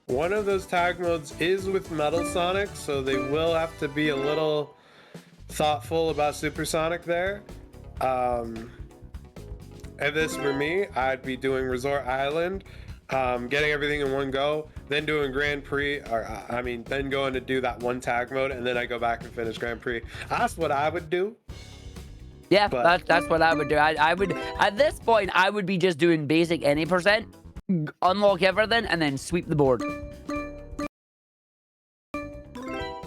One of those tag modes is with Metal Sonic, so they will have to be a little thoughtful about Supersonic there. If this were me, I'd be doing Resort Island, getting everything in one go, then doing Grand Prix, then going to do that one tag mode, and then I go back and finish Grand Prix. That's what I would do. Yeah, that's what I would do. I would, at this point, I would be just doing basic any percent, unlock everything, and then sweep the board.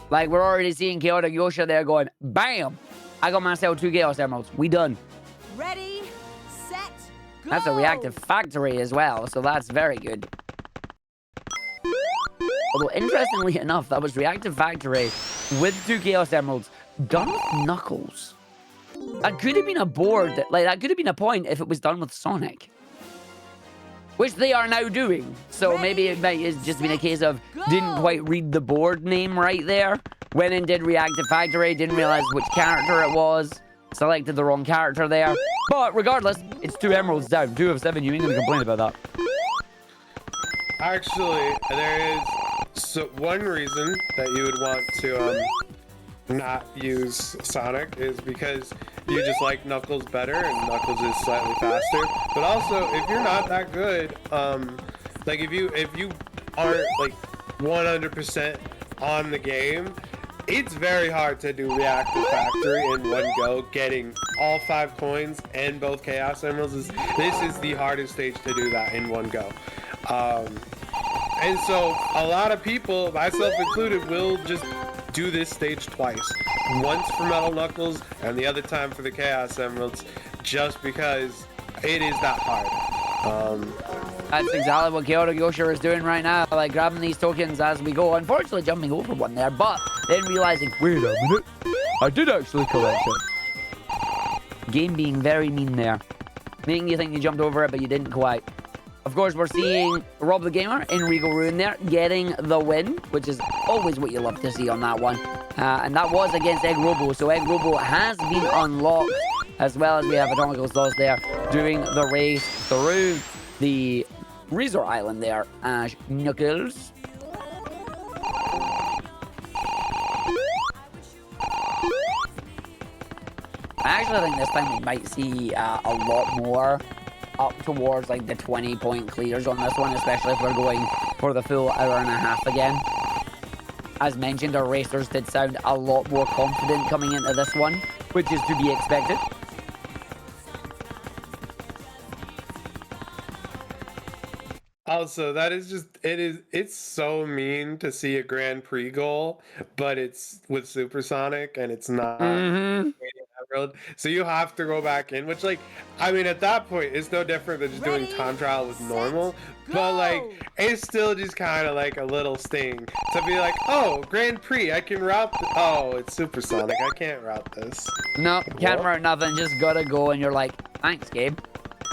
Like, we're already seeing Chaotic Yosha there going, bam! I got myself 2 Chaos Emeralds. We done. Ready, set, go! That's a reactive factory as well, so that's very good. Although, interestingly enough, that was reactive factory with 2 Chaos Emeralds done with Knuckles. That could have been a board, that could have been a point if it was done with Sonic. Which they are now doing. So Ready, maybe it might have just been a case of go! didn't quite read the board name right there. Went and did Reactive Factory, didn't realize which character it was. Selected the wrong character there. But regardless, it's 2 emeralds down. 2 of 7, you ain't gonna complain about that. Actually, there is one reason that you would want to not use Sonic is because you just like Knuckles better, and Knuckles is slightly faster. But also, if you're not that good, like if you aren't like 100% on the game, it's very hard to do Reactive Factory in one go. Getting all 5 coins and both Chaos Emeralds this is the hardest stage to do that in one go. And so a lot of people, myself included, will just do this stage twice. Once for Metal Knuckles and the other time for the Chaos Emeralds, just because it is that hard. That's exactly what Chaotic Yosha is doing right now, like grabbing these tokens as we go. Unfortunately, jumping over one there, but then realizing, wait a minute, I did actually collect it. Game being very mean there. Making you think you jumped over it, but you didn't quite. Of course, we're seeing Rob the Gamer in Regal Ruin there, getting the win, which is always what you love to see on that one. And that was against Egg Robo, so Egg Robo has been unlocked, as well as we have Atomical Sauce there, doing the race through the Resort Island there as Knuckles. I actually think this time we might see a lot more up towards like the 20-point clears on this one, especially if we're going for the full hour and a half again. As mentioned, our racers did sound a lot more confident coming into this one, which is to be expected. Also, that is just, it's so mean to see a Grand Prix goal, but it's with Supersonic and it's not Emerald. So you have to go back in, which, like, I mean, at that point, it's no different than just doing time trial with normal, but, like, it's still just kind of like a little sting to be like, oh, Grand Prix, I can route, oh, it's Supersonic, I can't route this. No, can't route nothing, just gotta go, and you're like, thanks, Gabe.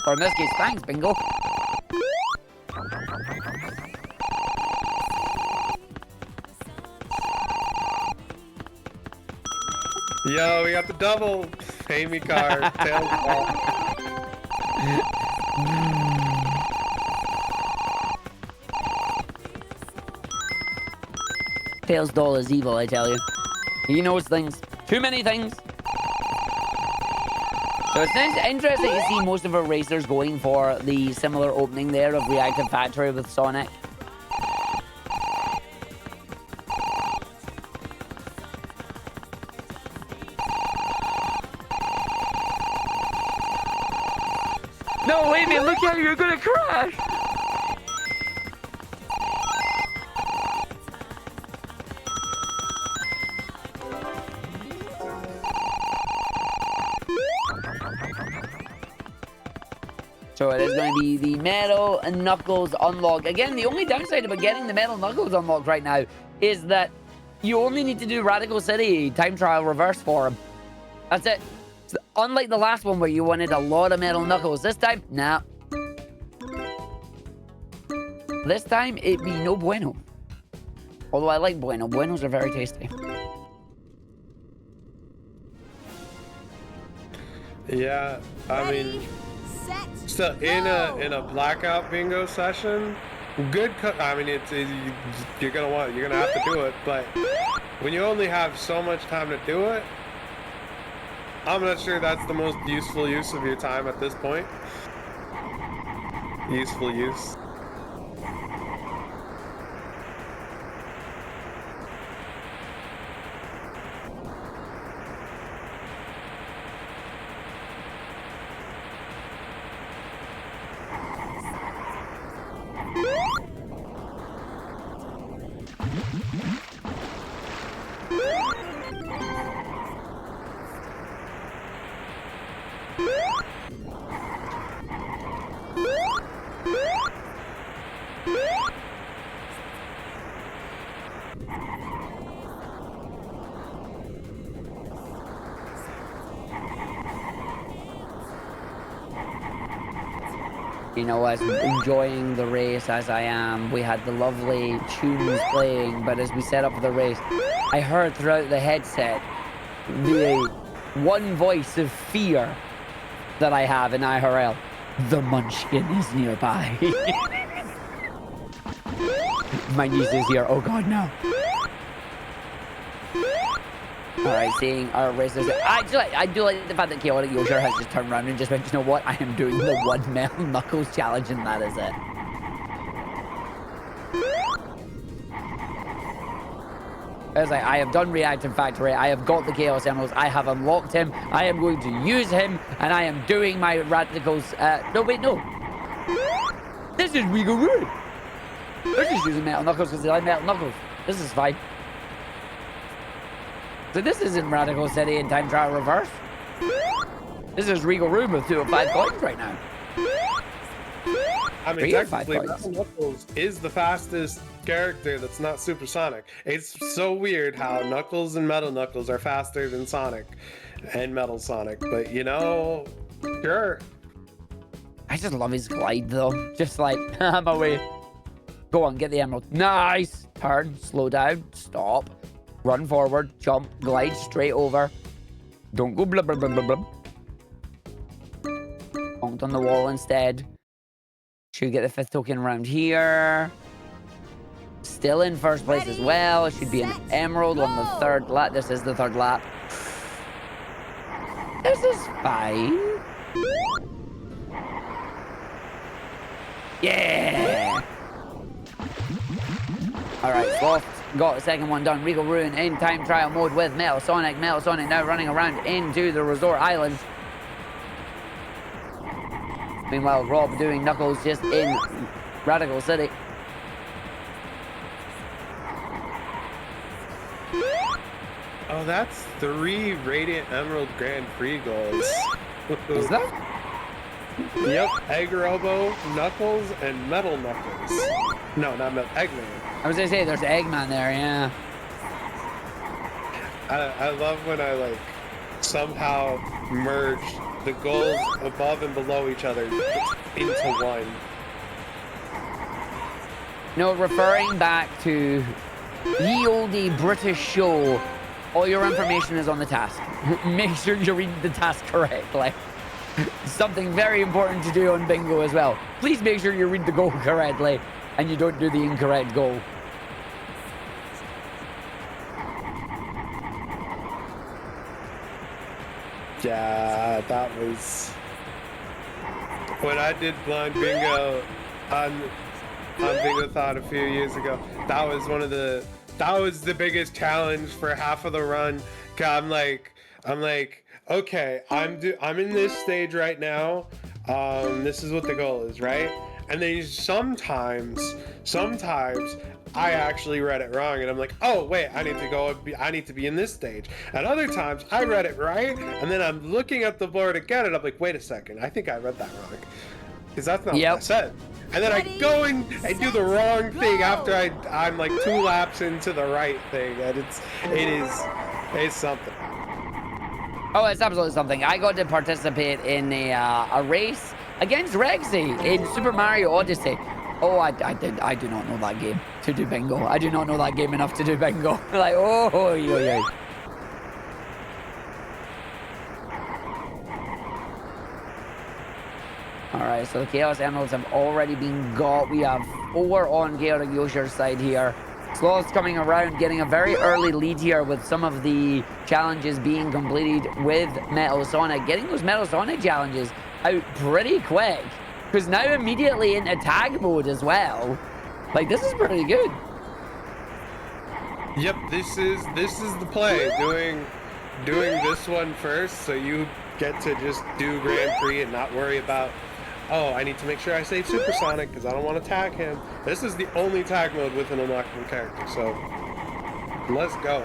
Or in this case, thanks, Bingo. Yo, we got the double pay me card. Tails ball. Tails doll is evil, I tell you. He knows things. Too many things. So it's interesting to see most of our racers going for the similar opening there of Reactive Factory with Sonic. No, wait a minute, look out, you're gonna crash! So it is going to be the Metal Knuckles unlock. Again, the only downside about getting the Metal Knuckles unlocked right now is that you only need to do Radical City time trial reverse for him. That's it. So unlike the last one where you wanted a lot of Metal Knuckles, this time, nah. This time, it be no bueno. Although I like bueno. Buenos are very tasty. Yeah, I mean, so in a blackout bingo session, good. I mean, you're gonna have to do it. But when you only have so much time to do it, I'm not sure that's the most useful use of your time at this point. Useful use. You know, as enjoying the race as I am, we had the lovely tunes playing, but as we set up for the race, I heard throughout the headset the one voice of fear that I have in IRL. The Munchkin is nearby. My niece is here. Oh god, no. Alright, seeing our racers. I do like the fact that Chaotic Yosher has just turned around and just went, you know what? I am doing the one Metal Knuckles challenge and that is it. It's like, I have done Reactive Factory, I have got the Chaos Emeralds, I have unlocked him, I am going to use him, and I am doing my Radicals. No, wait, no. This is Regal Rude. They're just using Metal Knuckles because they like Metal Knuckles. This is fine. So this isn't Radical City in Time Trial Reverse. This is Regal Room with 2 of 5 coins right now. I mean, technically, Metal Knuckles is the fastest character that's not supersonic. It's so weird how Knuckles and Metal Knuckles are faster than Sonic and Metal Sonic, but you know, sure. I just love his glide though. Just like, I'm away. Go on, get the emerald. Nice. Turn, slow down, stop. Run forward, jump, glide straight over. Don't go blub blub blub blub blub. Bonked on the wall instead. Should get the 5th token around here. Still in first place as well. Should be an emerald on the 3rd lap. This is the 3rd lap. This is fine. Yeah. All right, Sloth got the 2nd one done. Regal Ruin in time trial mode with Metal Sonic. Metal Sonic now running around into the resort island. Meanwhile, Rob doing Knuckles just in Radical City. Oh, that's 3 Radiant Emerald Grand Prix goals. Is that? Yep, Egg Robo, Knuckles, and Metal Knuckles. No, not Metal, Eggman. I was gonna say, there's Eggman there, yeah. I love when I, like, somehow merge the goals above and below each other into one. No, referring back to ye olde British show, all your information is on the task. Make sure you read the task correctly. Something very important to do on bingo as well. Please make sure you read the goal correctly and you don't do the incorrect goal. Yeah, that was when I did blind bingo on Bingo-thon a few years ago. That was the biggest challenge for half of the run. 'Cause I'm like, okay, I'm in this stage right now. This is what the goal is, right? And then sometimes I actually read it wrong, and I'm like, oh wait, I need to be in this stage. And other times I read it right, and then I'm looking at the board again, and I'm like, wait a second, I think I read that wrong, because that's not what I said. And then I go and I do the wrong thing after I'm like 2 laps into the right thing, and it's something. Oh, it's absolutely something. I got to participate in a race against Rexy in Super Mario Odyssey. Oh, I do not know that game to do bingo. I do not know that game enough to do bingo. Like, oh, yeah. Alright, so the Chaos Emeralds have already been got. We have 4 on Chaotic Yoshi's side here. Sloth's coming around, getting a very early lead here with some of the challenges being completed with Metal Sonic. Getting those Metal Sonic challenges out pretty quick. Because now immediately into tag mode as well. Like, this is pretty good. Yep, this is the play. Doing this one first, so you get to just do Grand Prix and not worry about, oh, I need to make sure I save Supersonic because I don't want to tag him. This is the only tag mode with an unlockable character, so let's go.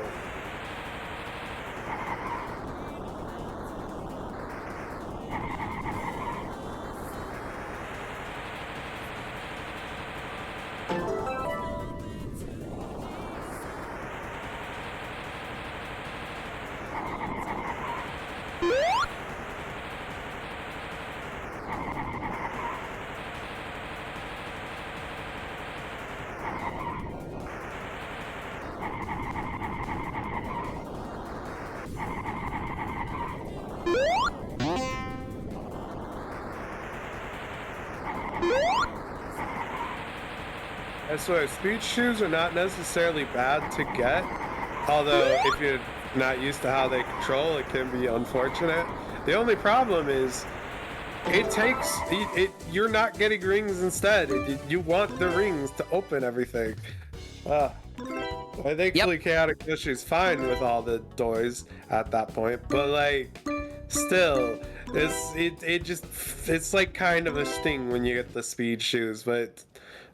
I swear, speed shoes are not necessarily bad to get, although if you're not used to how they control, it can be unfortunate. The only problem is you're not getting rings instead. You want the rings to open everything. Thankfully, Chaotic Yoshi is fine with all the doors at that point, but like, still, it's like kind of a sting when you get the speed shoes, but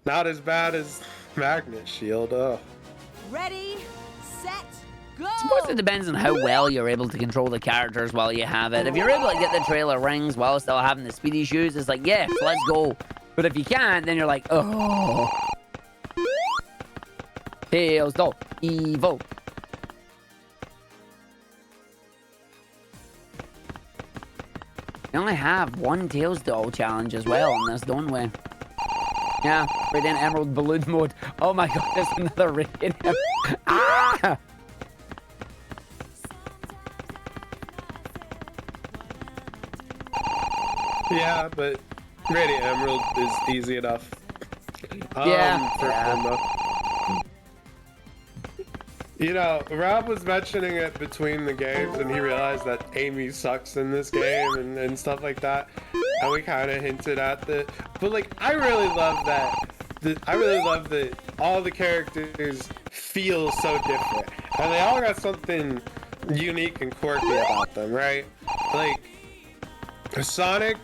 not as bad as Magnet Shield. Oh. Ready, set, go! I suppose it depends on how well you're able to control the characters while you have it. If you're able to get the trailer rings while still having the speedy shoes, it's like, yes, let's go. But if you can't, then you're like, oh. Tails Doll, Evo. We only have 1 Tails Doll challenge as well in this, don't we? Yeah, Radiant Emerald Balloon mode. Oh my god, there's another Radiant Emerald. Ah! Yeah, but Radiant Emerald is easy enough. You know, Rob was mentioning it between the games, and he realized that Amy sucks in this game and stuff like that. And we kind of hinted at the, but like, I really love that all the characters feel so different, and they all got something unique and quirky about them, right? Like, Sonic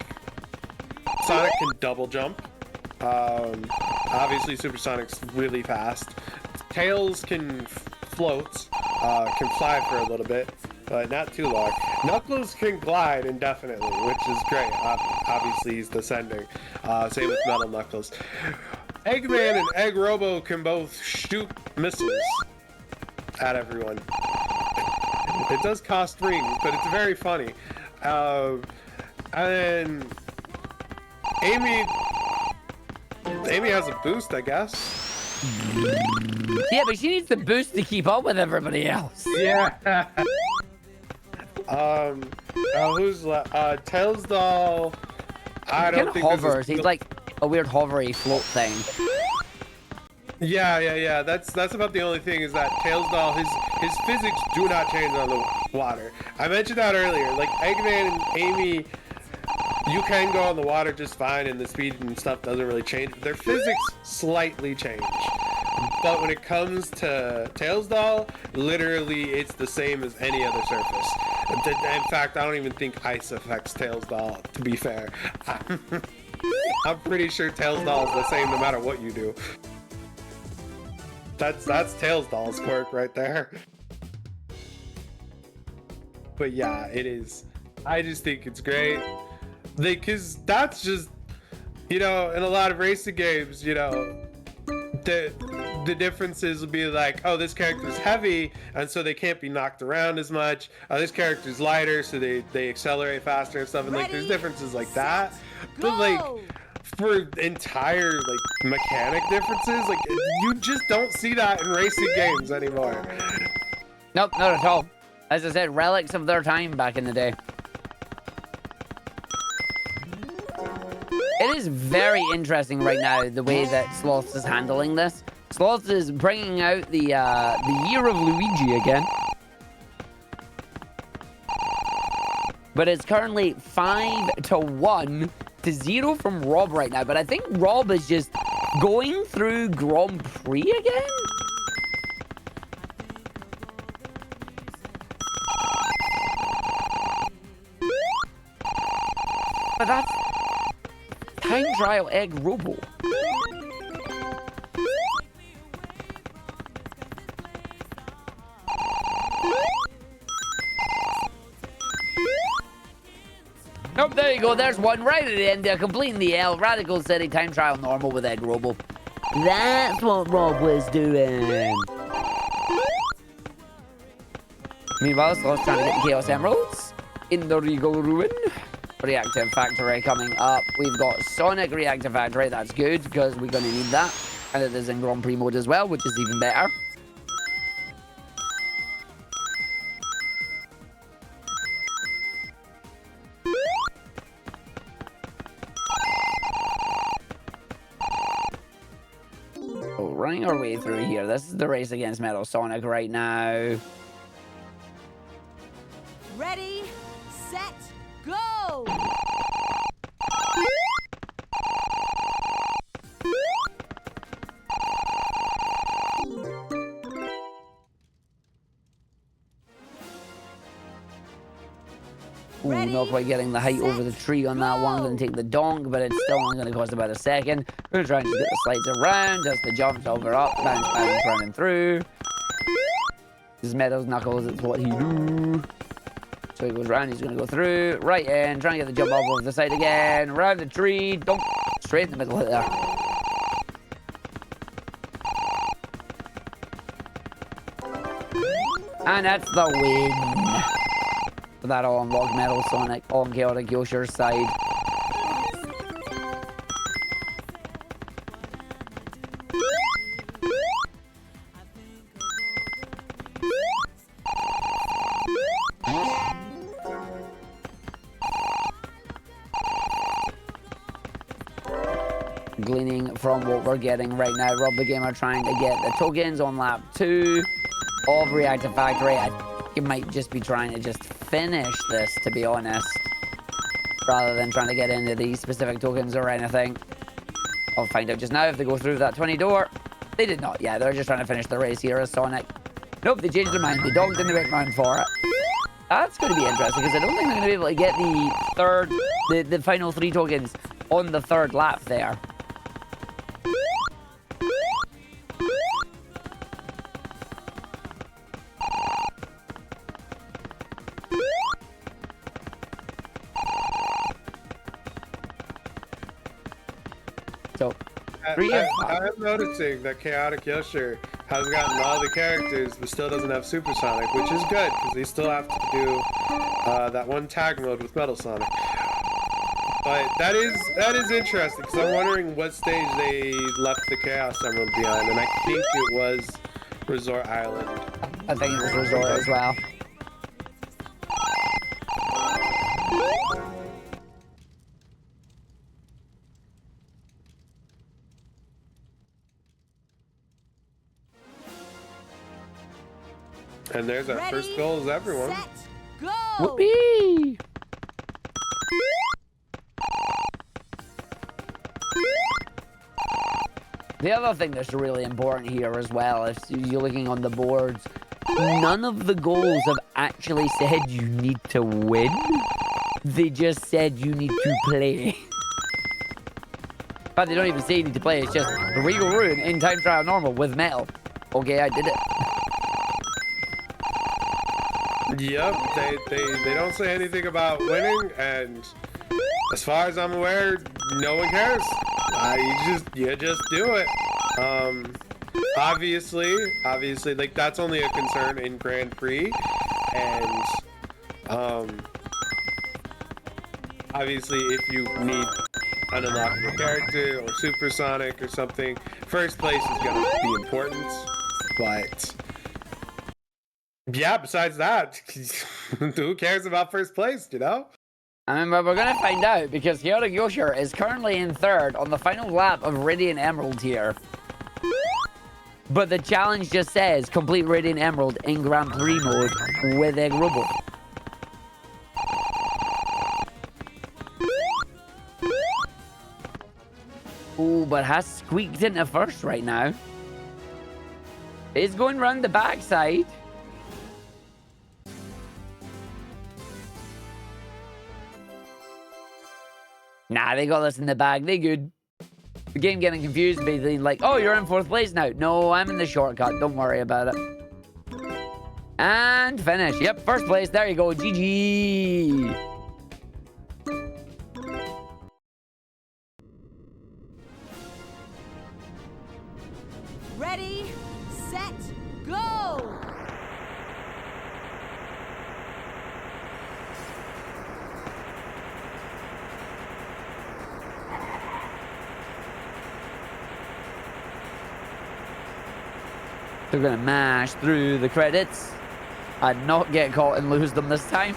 can double jump. Obviously, Supersonic's really fast. Tails can float, can fly for a little bit, but not too long. Knuckles can glide indefinitely, which is great. Obviously, he's descending. Same with Metal Knuckles. Eggman and Egg Robo can both shoot missiles at everyone. It does cost rings, but it's very funny. And then Amy has a boost, I guess. Yeah, but she needs the boost to keep up with everybody else. Yeah. Who's left? Tails Doll. I don't think hovers. He's like a weird hovery float thing. Yeah. That's about the only thing is that Tails Doll, his physics do not change on the water. I mentioned that earlier. Like Eggman and Amy, you can go on the water just fine, and the speed and stuff doesn't really change. Their physics slightly change. But when it comes to Tails Doll, literally it's the same as any other surface. In fact, I don't even think ice affects Tails Doll, to be fair. I'm pretty sure Tails Doll is the same no matter what you do. That's Tails Doll's quirk right there. But yeah, it is. I just think it's great. Because that's just, in a lot of racing games, the differences will be like, oh, this character's heavy, and so they can't be knocked around as much. This character's lighter, so they accelerate faster and stuff. And like, there's differences like that. But like, for entire like mechanic differences, like you just don't see that in racing games anymore. Nope, not at all. As I said, relics of their time back in the day. It is very interesting right now the way that Sloths is handling this. Sloths is bringing out the year of Luigi again. But it's currently 5-1 to 0 from Rob right now. But I think Rob is just going through Grand Prix again? But that's Time Trial Egg Robo. Nope, there you go. There's one right at the end there, completing the L. Radical City Time Trial Normal with Egg Robo. That's what Rob was doing. Meanwhile, Sloth's trying to get the Chaos Emeralds in the Regal Ruin. Reactive Factory coming up. We've got Sonic Reactive Factory. That's good because we're going to need that. And it is in Grand Prix mode as well, which is even better. So running our way through here. This is the race against Metal Sonic right now. Ready, set, go! Ooh, not quite getting the height over the tree on that one. Going to take the donk, but it's still only going to cost about a second. We're going to try and just get the slides around, just the jumps over, up, bounce, running through. This is Meadows Knuckles, it's what he do. So he goes round, he's going to go through, right in, trying to get the jump up over the side again, round the tree, donk, straight in the middle of there. And that's the win. So that'll unlock Metal Sonic on Chaotic Yoshi's side. Gleaning from what we're getting right now, Rob the Gamer trying to get the tokens on lap 2 of Reactive Factory. I think he might just be trying to just finish this, to be honest, rather than trying to get into these specific tokens or anything. I'll find out just now if they go through that 20 door. They did not. Yeah, they're just trying to finish the race here as Sonic. Nope, they changed their mind. They dogged in the red round for it. That's going to be interesting because I don't think they're going to be able to get the final 3 tokens on the 3rd lap there. So, I'm noticing that Chaotic Yoshi has gotten all the characters, but still doesn't have Super Sonic, which is good because they still have to do that one tag mode with Metal Sonic. But that is interesting because I'm wondering what stage they left the Chaos Emerald behind, and I think it was Resort Island. I think it was Resort as well. And there's our first goal as everyone. Set, go! Whoopee! The other thing that's really important here as well, if you're looking on the boards, none of the goals have actually said you need to win. They just said you need to play. But they don't even say you need to play. It's just Regal Ruin in time trial normal with metal. Okay, I did it. Yep, they don't say anything about winning, and as far as I'm aware, no one cares. You just do it. Obviously, like that's only a concern in Grand Prix, and obviously if you need an unlockable character or supersonic or something, first place is gonna be important. But yeah, besides that, who cares about first place, you know? I mean, but we're going to find out because Chaotic Yosher is currently in third on the final lap of Radiant Emerald here. But the challenge just says complete Radiant Emerald in Grand Prix mode with Egg Robo. Ooh, but has squeaked into first right now. Is going round the backside. Nah, they got this in the bag. They good. The game getting confused, being like, oh, you're in fourth place now. No, I'm in the shortcut. Don't worry about it. And finish. Yep, first place. There you go. GG. Ready, set, go! They're going to mash through the credits and not get caught and lose them this time.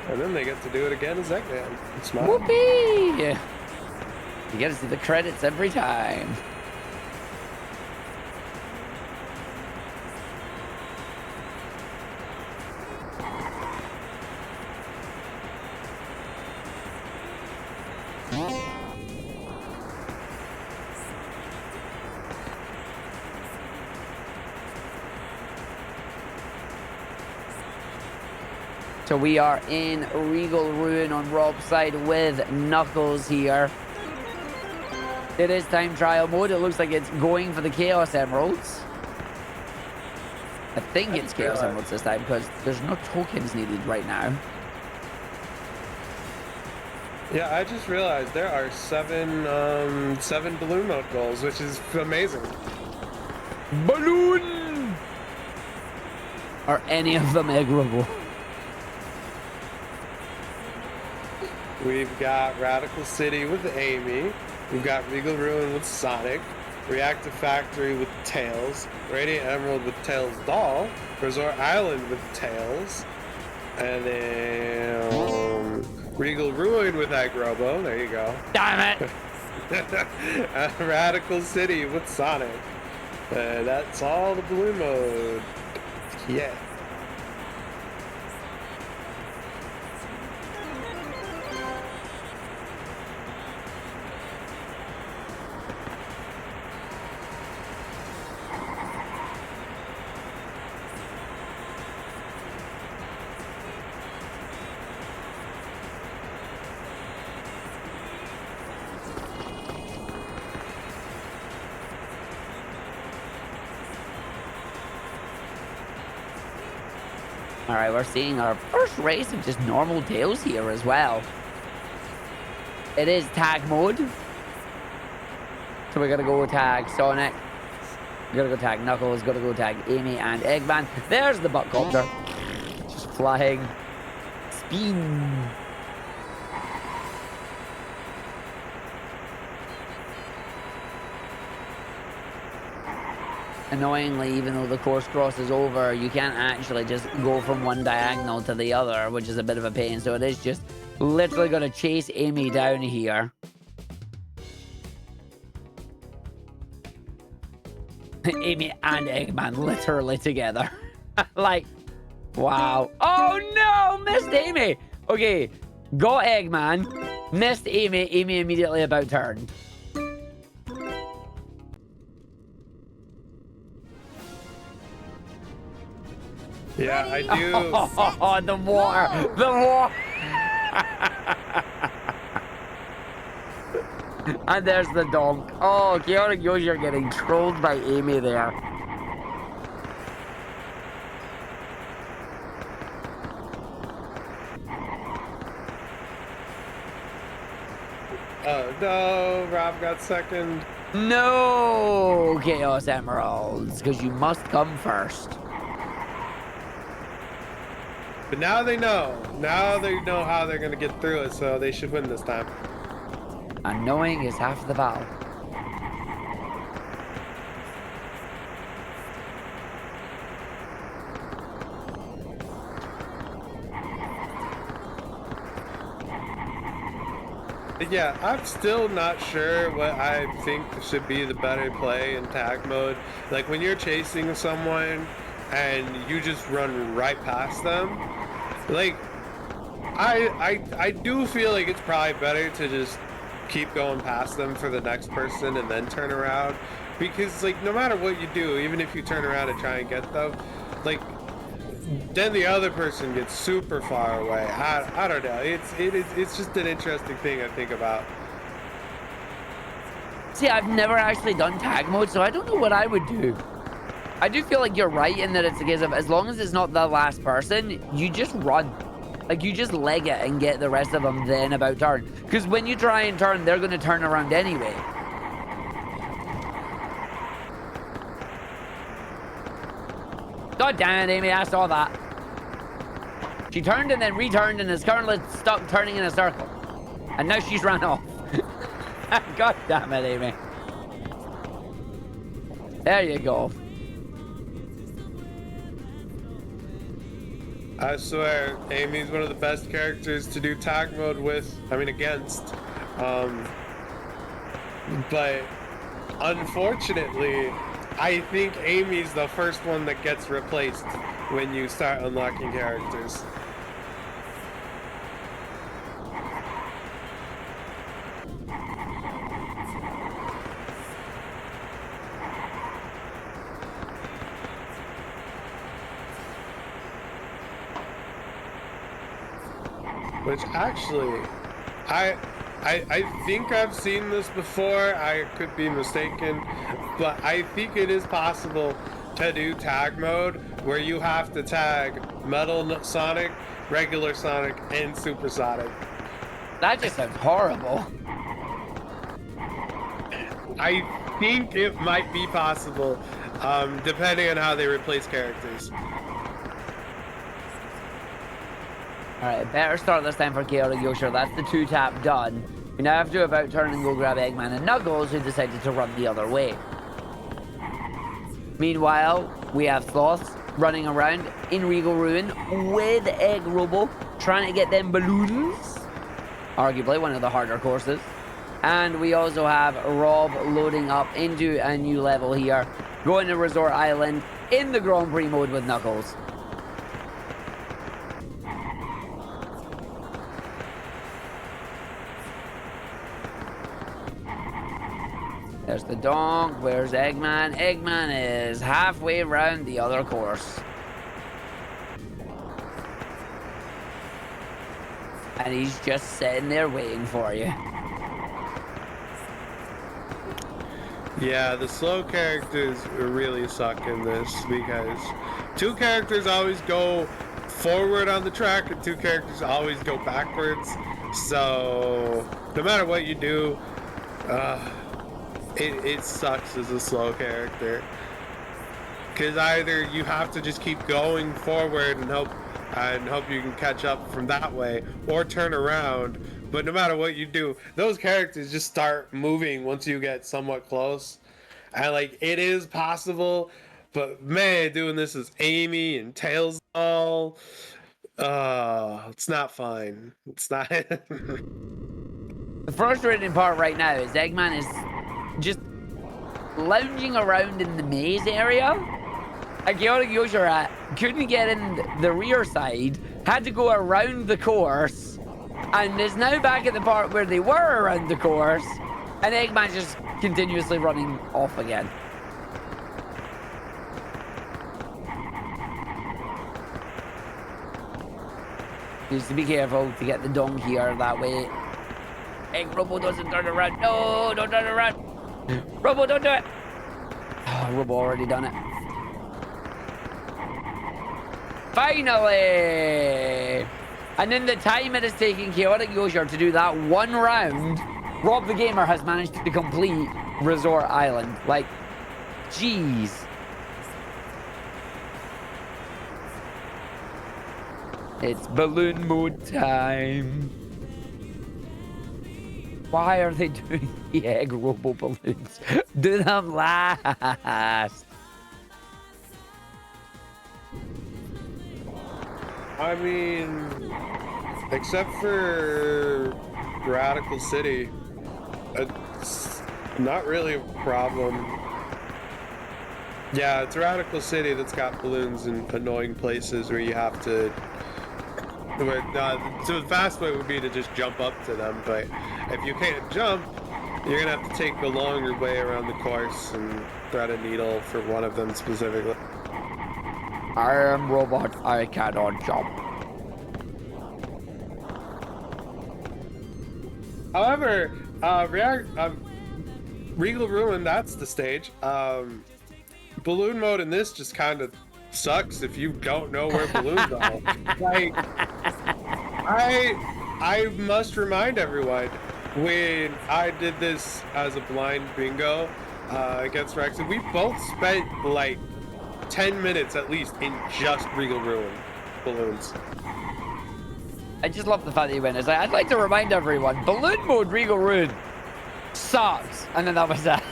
And then they get to do it again as Eggman. Smart. Whoopee! You get to see the credits every time. So we are in Regal Ruin on Rob's side with Knuckles here. It is time trial mode. It looks like it's going for the Chaos Emeralds. I think it's Chaos Emeralds this time because there's no tokens needed right now. Yeah, I just realized there are seven balloon mode goals, which is amazing. Balloon! Are any of them eggable? We've got Radical City with Amy. We've got Regal Ruin with Sonic. Reactive Factory with Tails. Radiant Emerald with Tails Doll. Resort Island with Tails. And then Regal Ruin with Egg Robo. There you go. Damn it! Radical City with Sonic. That's all the balloon mode. Yeah. All right, we're seeing our first race of just normal Tails here as well. It is tag mode. So we're gonna go tag Sonic. We're gonna go tag Knuckles. Gonna go tag Amy and Eggman. There's the Buttcopter. Just flying. Spin. Annoyingly, even though the course cross is over, you can't actually just go from one diagonal to the other, which is a bit of a pain. So it is just literally going to chase Amy down here. Amy and Eggman literally together. Like, wow. Oh no, missed Amy. Okay, got Eggman, missed Amy. Amy immediately about turned. Yeah, I do. Oh, the water. The water. And there's the donk. Oh, Chaotic Yoshi are getting trolled by Amy there. Oh no, Rob got second. No, Chaos Emeralds, because you must come first. But now they know. Now they know how they're gonna get through it, so they should win this time. And knowing is half the battle. Yeah, I'm still not sure what I think should be the better play in tag mode. Like when you're chasing someone and you just run right past them. Like I do feel like it's probably better to just keep going past them for the next person and then turn around, because like no matter what you do, even if you turn around and try and get them, like then the other person gets super far away. I don't know. It's just an interesting thing I think about. See, I've never actually done tag mode, so I don't know what I would do. I do feel like you're right in that it's a case of as long as it's not the last person, you just run. Like, you just leg it and get the rest of them then about turn. Because when you try and turn, they're going to turn around anyway. God damn it, Amy, I saw that. She turned and then returned and is currently stuck turning in a circle. And now she's run off. God damn it, Amy. There you go. I swear, Amy's one of the best characters to do tag mode with. I mean, against. But unfortunately, I think Amy's the first one that gets replaced when you start unlocking characters. Which actually, I think I've seen this before. I could be mistaken, but I think it is possible to do tag mode where you have to tag Metal Sonic, regular Sonic, and Super Sonic. That just sounds horrible. I think it might be possible, depending on how they replace characters. Alright, better start this time for Chaotic Yoshi. That's the 2-tap done. We now have to about turn and go grab Eggman and Knuckles, who decided to run the other way. Meanwhile, we have Sloth running around in Regal Ruin with Egg Robo, trying to get them balloons. Arguably one of the harder courses. And we also have Rob loading up into a new level here, going to Resort Island in the Grand Prix mode with Knuckles. There's the donk. Where's Eggman? Eggman is halfway around the other course. And he's just sitting there waiting for you. Yeah, the slow characters really suck in this because two characters always go forward on the track and two characters always go backwards. So no matter what you do, it sucks as a slow character. Because either you have to just keep going forward and hope you can catch up from that way, or turn around. But no matter what you do, those characters just start moving once you get somewhat close. And like, it is possible, but man, doing this as Amy and Tails all, it's not fine. It's not. The frustrating part right now is Eggman is just lounging around in the maze area. And Chaotic Yoshira couldn't get in the rear side, had to go around the course, and is now back at the part where they were around the course, and Eggman's just continuously running off again. Needs to be careful to get the dung here that way. Egg Robo doesn't turn around. No, don't turn around. Robo, don't do it. Oh, Robo already done it. Finally! And in the time it has taken Chaotic Yoshir to do that one round, Rob the Gamer has managed to complete Resort Island. Like, jeez. It's balloon mode time. Why are they doing the egg robo balloons? Do them last. I mean, except for Radical City, it's not really a problem. Yeah, it's Radical City that's got balloons in annoying places where you have to... so the fast way would be to just jump up to them, but if you can't jump, you're gonna have to take a longer way around the course and thread a needle for one of them specifically. I am robot, I cannot jump. However, Regal Ruin, that's the stage. Balloon mode in this just kind of sucks if you don't know where balloons are. Like, I must remind everyone, when I did this as a blind bingo against Rex, we both spent like 10 minutes at least in just Regal Ruin balloons. I just love the fact that you went. It's like, I'd like to remind everyone, balloon mode Regal Ruin sucks. And then that was that.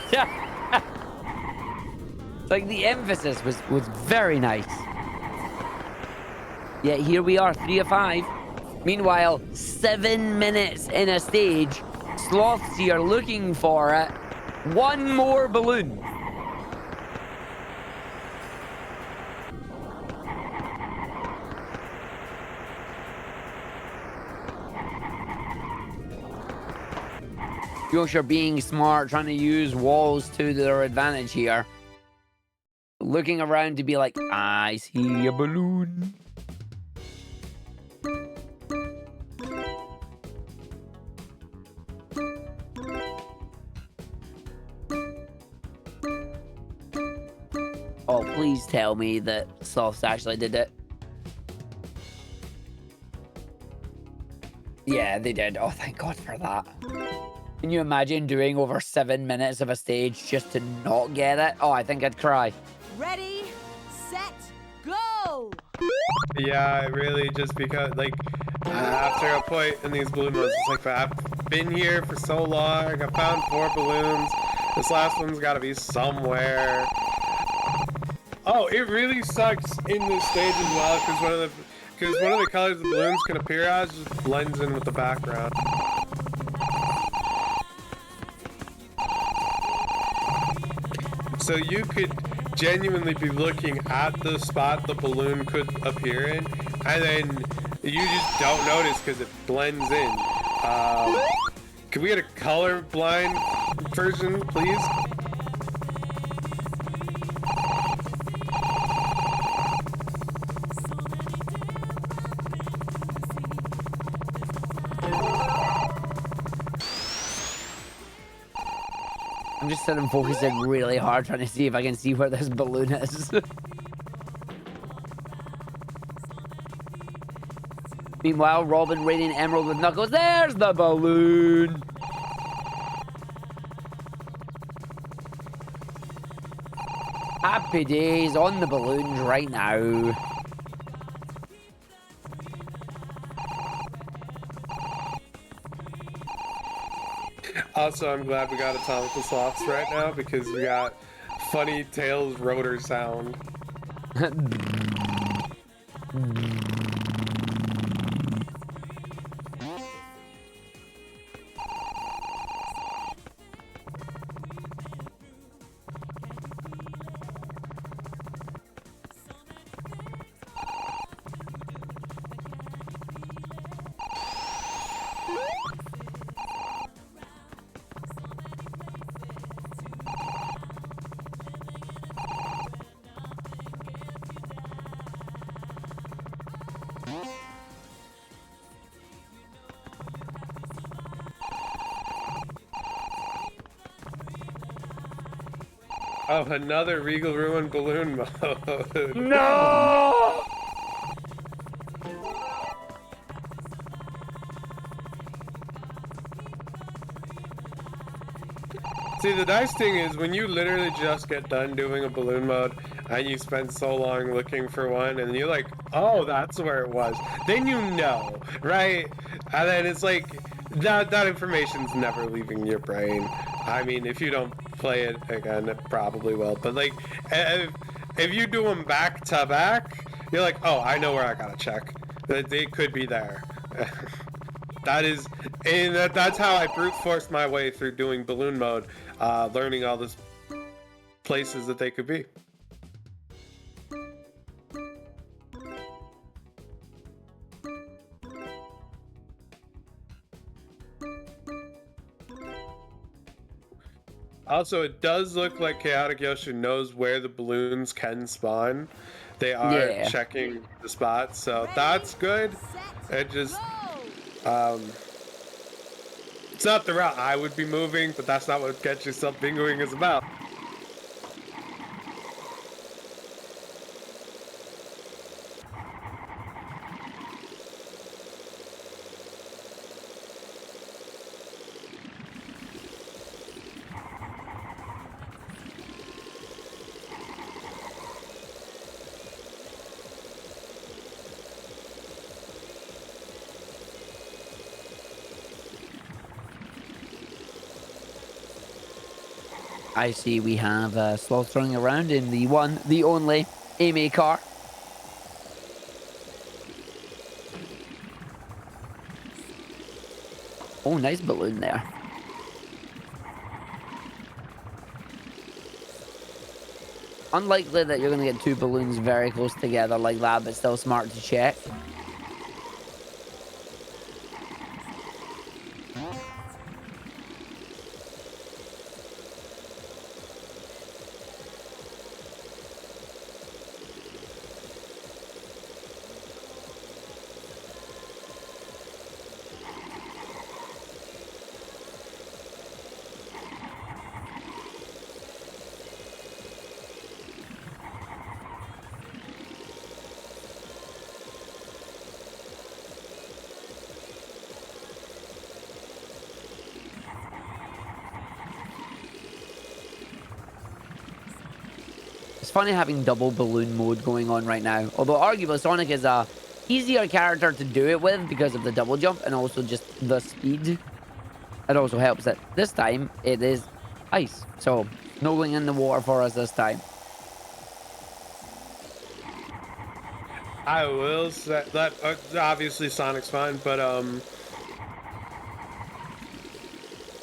Like, the emphasis was very nice. Yeah, here we are, 3 of 5. Meanwhile, 7 minutes in a stage. Sloths here looking for it. One more balloon. Yoshir being smart, trying to use walls to their advantage here. Looking around to be like, I see a balloon. Oh, please tell me that Sloths actually did it. Yeah, they did. Oh, thank God for that. Can you imagine doing over 7 minutes of a stage just to not get it? Oh, I think I'd cry. Ready, set, go! Yeah, really, just because, like, after a point in these balloon modes, it's like, I've been here for so long, I found 4 balloons, this last one's gotta be somewhere. Oh, it really sucks in this stage as well, because one of the colors the balloons can appear as just blends in with the background. So you could genuinely be looking at the spot the balloon could appear in, and then you just don't notice because it blends in. Could we get a colorblind version, please? I'm just sitting focusing really hard trying to see if I can see where this balloon is. Meanwhile, Robin raiding Emerald with Knuckles. There's the balloon! Happy days on the balloons right now. Also, I'm glad we got Atomical Sloths right now because we got funny Tails rotor sound. Oh, another Regal Ruin balloon mode. No! See, the nice thing is when you literally just get done doing a balloon mode and you spend so long looking for one and you're like, oh, that's where it was. Then you know, right? And then it's like, that information's never leaving your brain. I mean, if you don't play it again, it probably will. But like, if you do them back to back, you're like, oh, I know where I gotta check. It could be there. That's how I brute forced my way through doing balloon mode, learning all these places that they could be. Also, it does look like Chaotic Yoshi knows where the balloons can spawn. They are checking the spots, so that's good. It just, it's not the route I would be moving, but that's not what Get Yourself Bingoing is about. I see we have sloths running around in the one, the only AMA car. Oh, nice balloon there. Unlikely that you're going to get two balloons very close together like that, but still smart to check. It's funny having double balloon mode going on right now. Although arguably Sonic is a easier character to do it with because of the double jump and also just the speed. It also helps that this time it is ice. So no going in the water for us this time. I will say that obviously Sonic's fine, but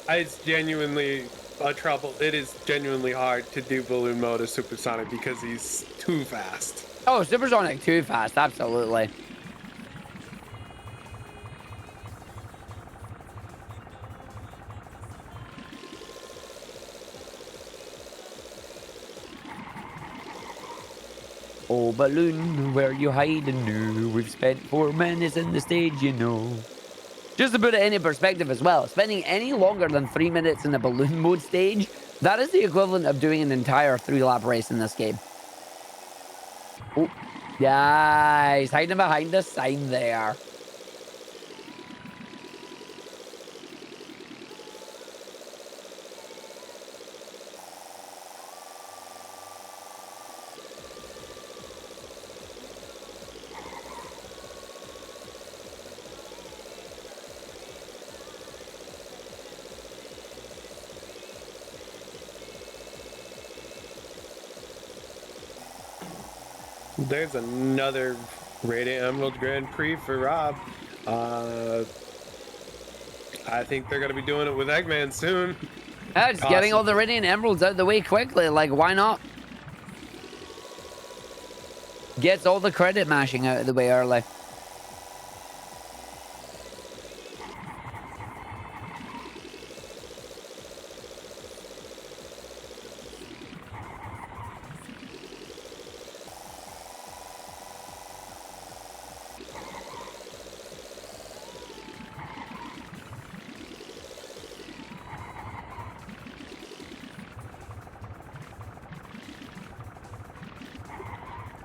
it's genuinely trouble. It is genuinely hard to do balloon mode as Supersonic because he's too fast. Oh, Supersonic too fast, absolutely. Oh, balloon, where you hiding now? We've spent 4 minutes in the stage, you know. Just to put it into perspective as well, spending any longer than 3 minutes in a balloon mode stage, that is the equivalent of doing an entire 3-lap race in this game. Oh, yeah, he's hiding behind the sign there. There's another Radiant Emerald Grand Prix for Rob. I think they're going to be doing it with Eggman soon. Yeah, just getting all the Radiant Emeralds out of the way quickly. Like, why not? Gets all the credit mashing out of the way early.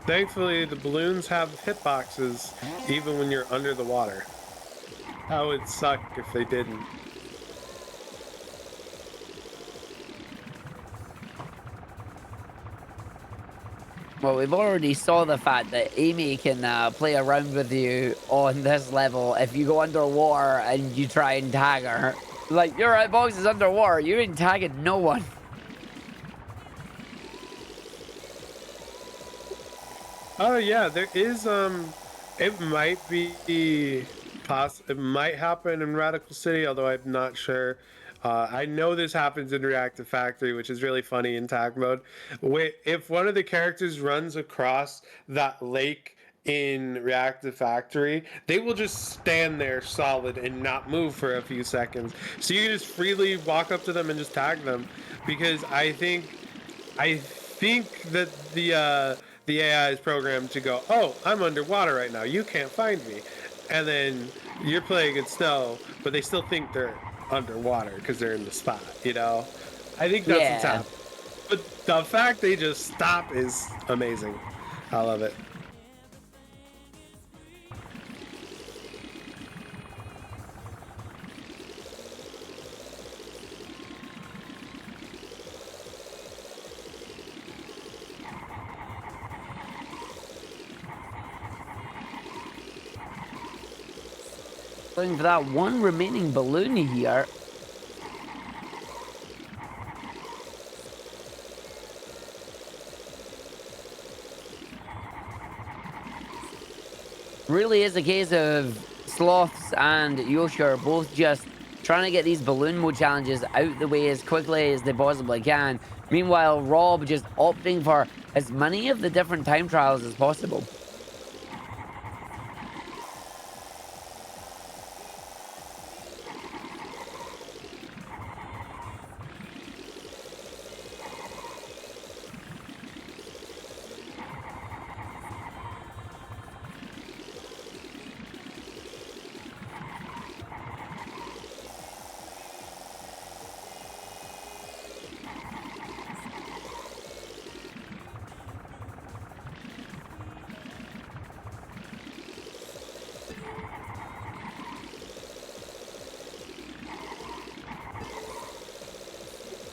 Thankfully, the balloons have hitboxes even when you're under the water. That would suck if they didn't. Well, we've already saw the fact that Amy can play around with you on this level if you go underwater and you try and tag her. Like, your hitbox is underwater. You ain't tagging no one. Oh yeah, there is it might be it might happen in Radical City, although I'm not sure. I know this happens in Reactive Factory, which is really funny in tag mode. If one of the characters runs across that lake in Reactive Factory, they will just stand there solid and not move for a few seconds. So you can just freely walk up to them and just tag them, because I think that the AI is programmed to go, oh, I'm underwater right now, you can't find me, and then you're playing in snow, but they still think they're underwater because they're in the spot. I think that's what's happening. But the fact they just stop is amazing. I love it. Looking for that one remaining balloon here. Really is a case of Sloths and Yoshi are both just trying to get these balloon mode challenges out the way as quickly as they possibly can. Meanwhile, Rob just opting for as many of the different time trials as possible.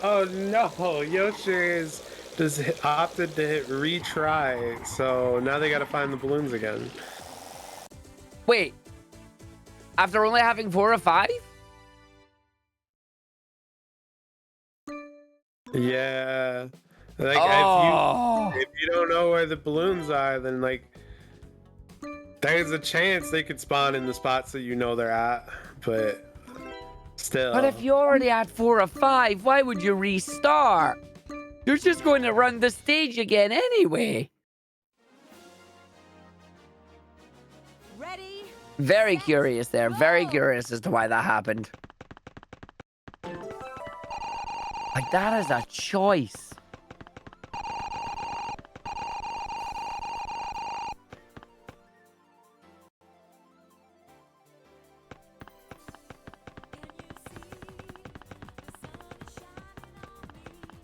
Oh no, Yoshi is just opted to hit retry, so now they gotta find the balloons again. Wait, after only having 4 or 5? Yeah, like if you don't know where the balloons are, then like there's a chance they could spawn in the spots that you know they're at, but still. But if you already had 4 or 5, why would you restart? You're just going to run the stage again anyway. Ready? Very curious there. Very curious as to why that happened. Like, that is a choice.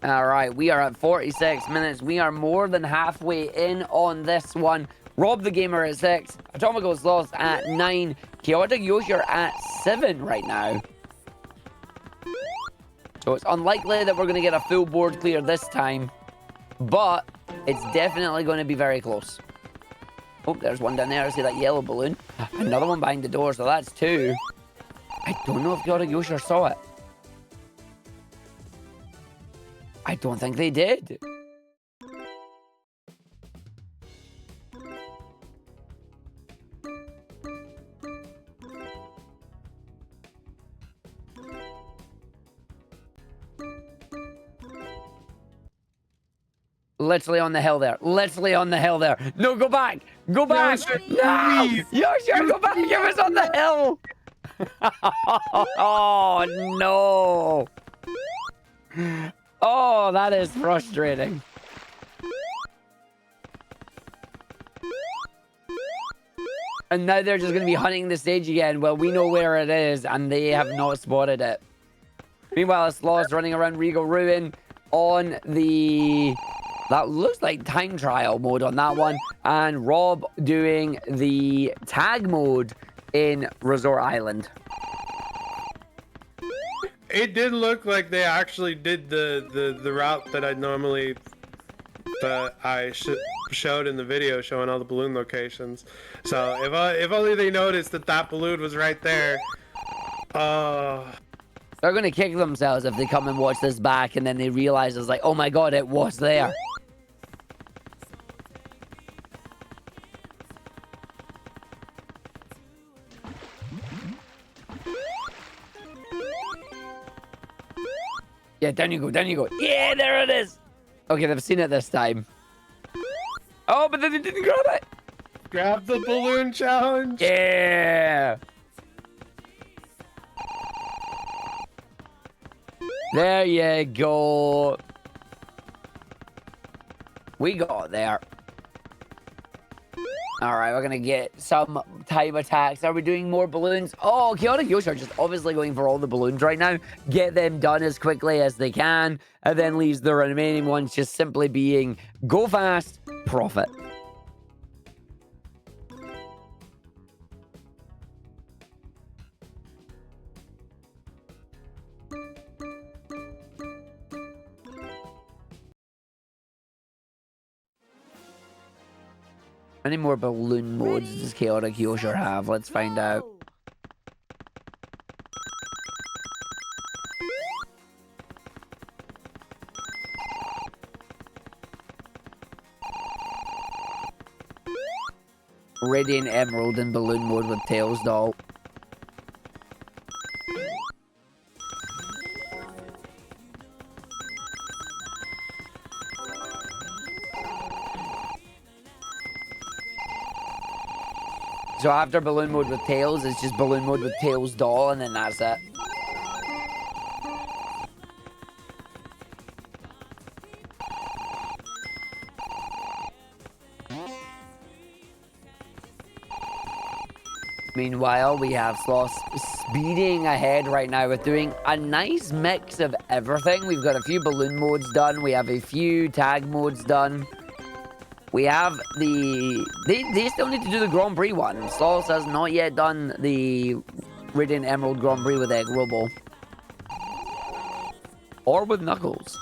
All right, we are at 46 minutes. We are more than halfway in on this one. Rob the Gamer at 6. Atomical Sloth at 9. Chaotic Yoshi are at 7 right now. So it's unlikely that we're going to get a full board clear this time. But it's definitely going to be very close. Oh, there's one down there. I see that yellow balloon. Another one behind the door, so that's 2. I don't know if Chaotic Yoshi saw it. I don't think they did. Literally on the hill there. Literally on the hill there. No, go back. Go back. No! Yoshi, go back. It was on the hill. Oh, no. Oh, that is frustrating. And now they're just going to be hunting the stage again. Well, we know where it is, and they have not spotted it. Meanwhile, Slaw's running around Regal Ruin on the... That looks like time trial mode on that one. and Rob doing the tag mode in Resort Island. It did look like they actually did the route that I showed in the video, showing all the balloon locations. So if only they noticed that balloon was right there. They're gonna kick themselves if they come and watch this back and then they realize it's like, oh my god, it was there. Yeah, down you go, down you go. Yeah, there it is. Okay, they've seen it this time. Oh, but then they didn't grab it. Grab the balloon challenge. Yeah. There you go. We got there. All right, we're gonna get some time attacks. Are we doing more balloons? Oh, Chaotic Yoshi are just obviously going for all the balloons right now. Get them done as quickly as they can, and then leaves the remaining ones just simply being go fast, profit. How many more balloon modes does Chaotic Yoshi have? Let's find out. Radiant Emerald in balloon mode with Tails doll. So after balloon mode with Tails, it's just balloon mode with Tails doll, and then that's it. Meanwhile, we have Sloth speeding ahead right now with doing a nice mix of everything. We've got a few balloon modes done. We have a few tag modes done. We have the... They still need to do the Grand Prix one. Sloth has not yet done the Radiant Emerald Grand Prix with Egg Robo. Or with Knuckles.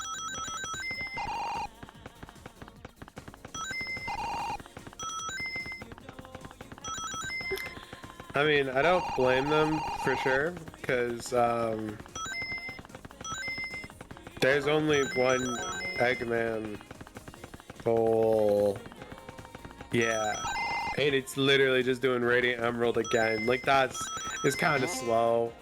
I mean, I don't blame them for sure, because there's only one Eggman. Oh, yeah. And it's literally just doing Radiant Emerald again. Like, it's kind of slow.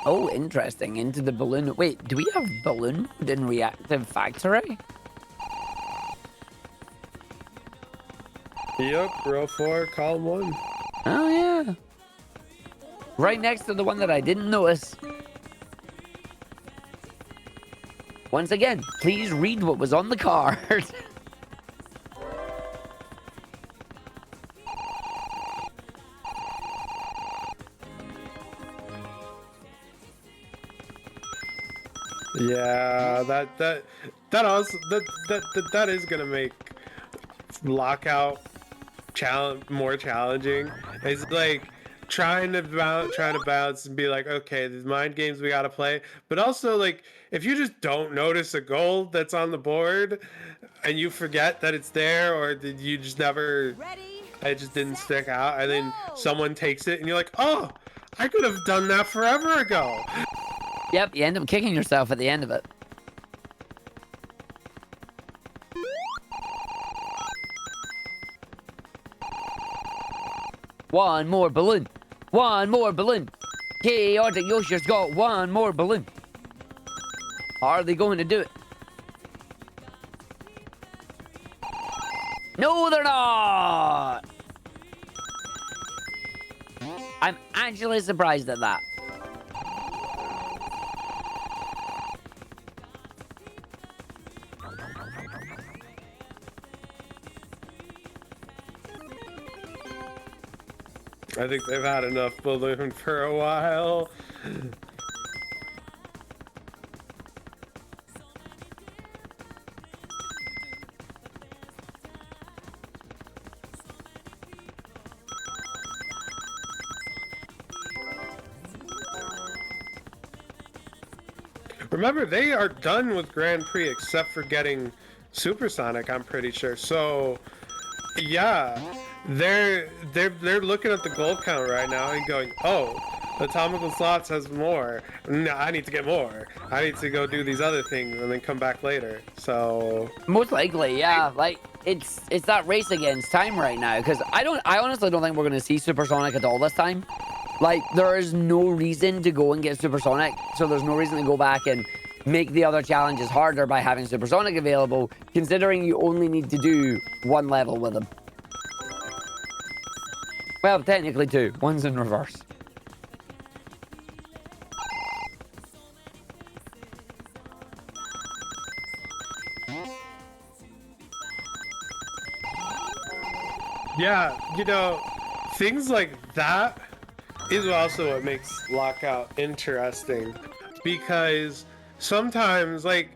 Oh, interesting. Into the balloon. Wait, do we have balloon mode in Reactive Factory? Yep, row 4, column 1. Oh, yeah. Right next to the one that I didn't notice. Once again, please read what was on the card. Yeah, that is gonna make lockout more challenging. It's like trying to bounce and be like, okay, these mind games we gotta play, but also like if you just don't notice a goal that's on the board and you forget that it's there, or did you just never, it just didn't stick out, and then someone takes it and you're like, oh, I could have done that forever ago. Yep, you end up kicking yourself at the end of it. One more balloon. One more balloon. Chaotic Yoshi's got one more balloon. Are they going to do it? No, they're not. I'm actually surprised at that. I think they've had enough balloon for a while. Remember, they are done with Grand Prix except for getting Supersonic, I'm pretty sure. So, yeah, they're looking at the gold count right now and going, oh, Atomical Slots has more. No, I need to get more. I need to go do these other things and then come back later. So Most likely, yeah. Like it's that race against time right now, because I honestly don't think we're gonna see Supersonic at all this time. Like, there is no reason to go and get Supersonic, so there's no reason to go back and make the other challenges harder by having Supersonic available, considering you only need to do one level with him. Well, technically two. One's in reverse. yeah, you know, things like that is also what makes Lockout interesting, because sometimes, like,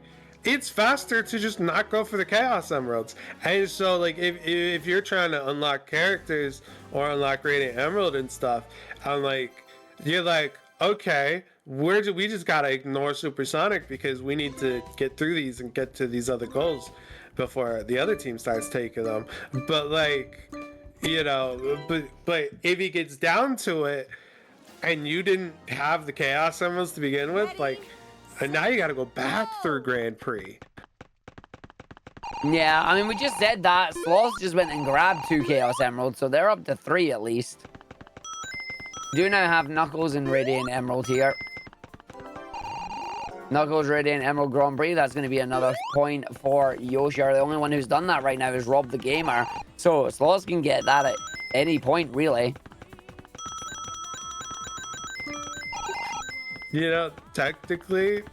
it's faster to just not go for the Chaos Emeralds. And so, like, if you're trying to unlock characters or unlock Radiant Emerald and stuff, I'm like, you're like, okay, we just gotta ignore Supersonic because we need to get through these and get to these other goals before the other team starts taking them. But, like, you know, but if he gets down to it, and you didn't have the Chaos Emeralds to begin with, like, and now you gotta go back through Grand Prix. Yeah, I mean, we just said that. Sloth just went and grabbed 2 Chaos Emeralds, so they're up to 3 at least. Do now have Knuckles and Radiant Emerald here. Knuckles, Radiant Emerald Grand Prix. That's going to be another point for Yoshi. The only one who's done that right now is Rob the Gamer. So Sloth can get that at any point, really. You know, technically,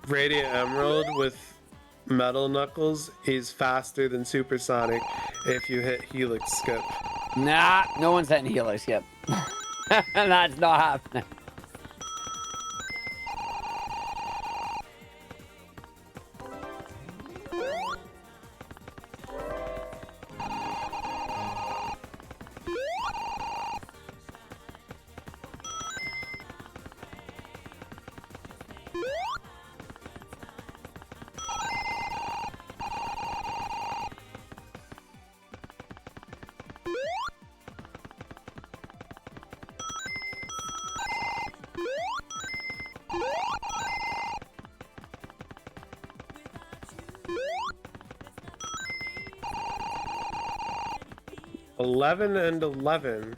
Radiant Emerald with Metal Knuckles is faster than Supersonic if you hit Helix Skip. Nah, no one's hitting Helix Skip. That's not happening. $11 and $11.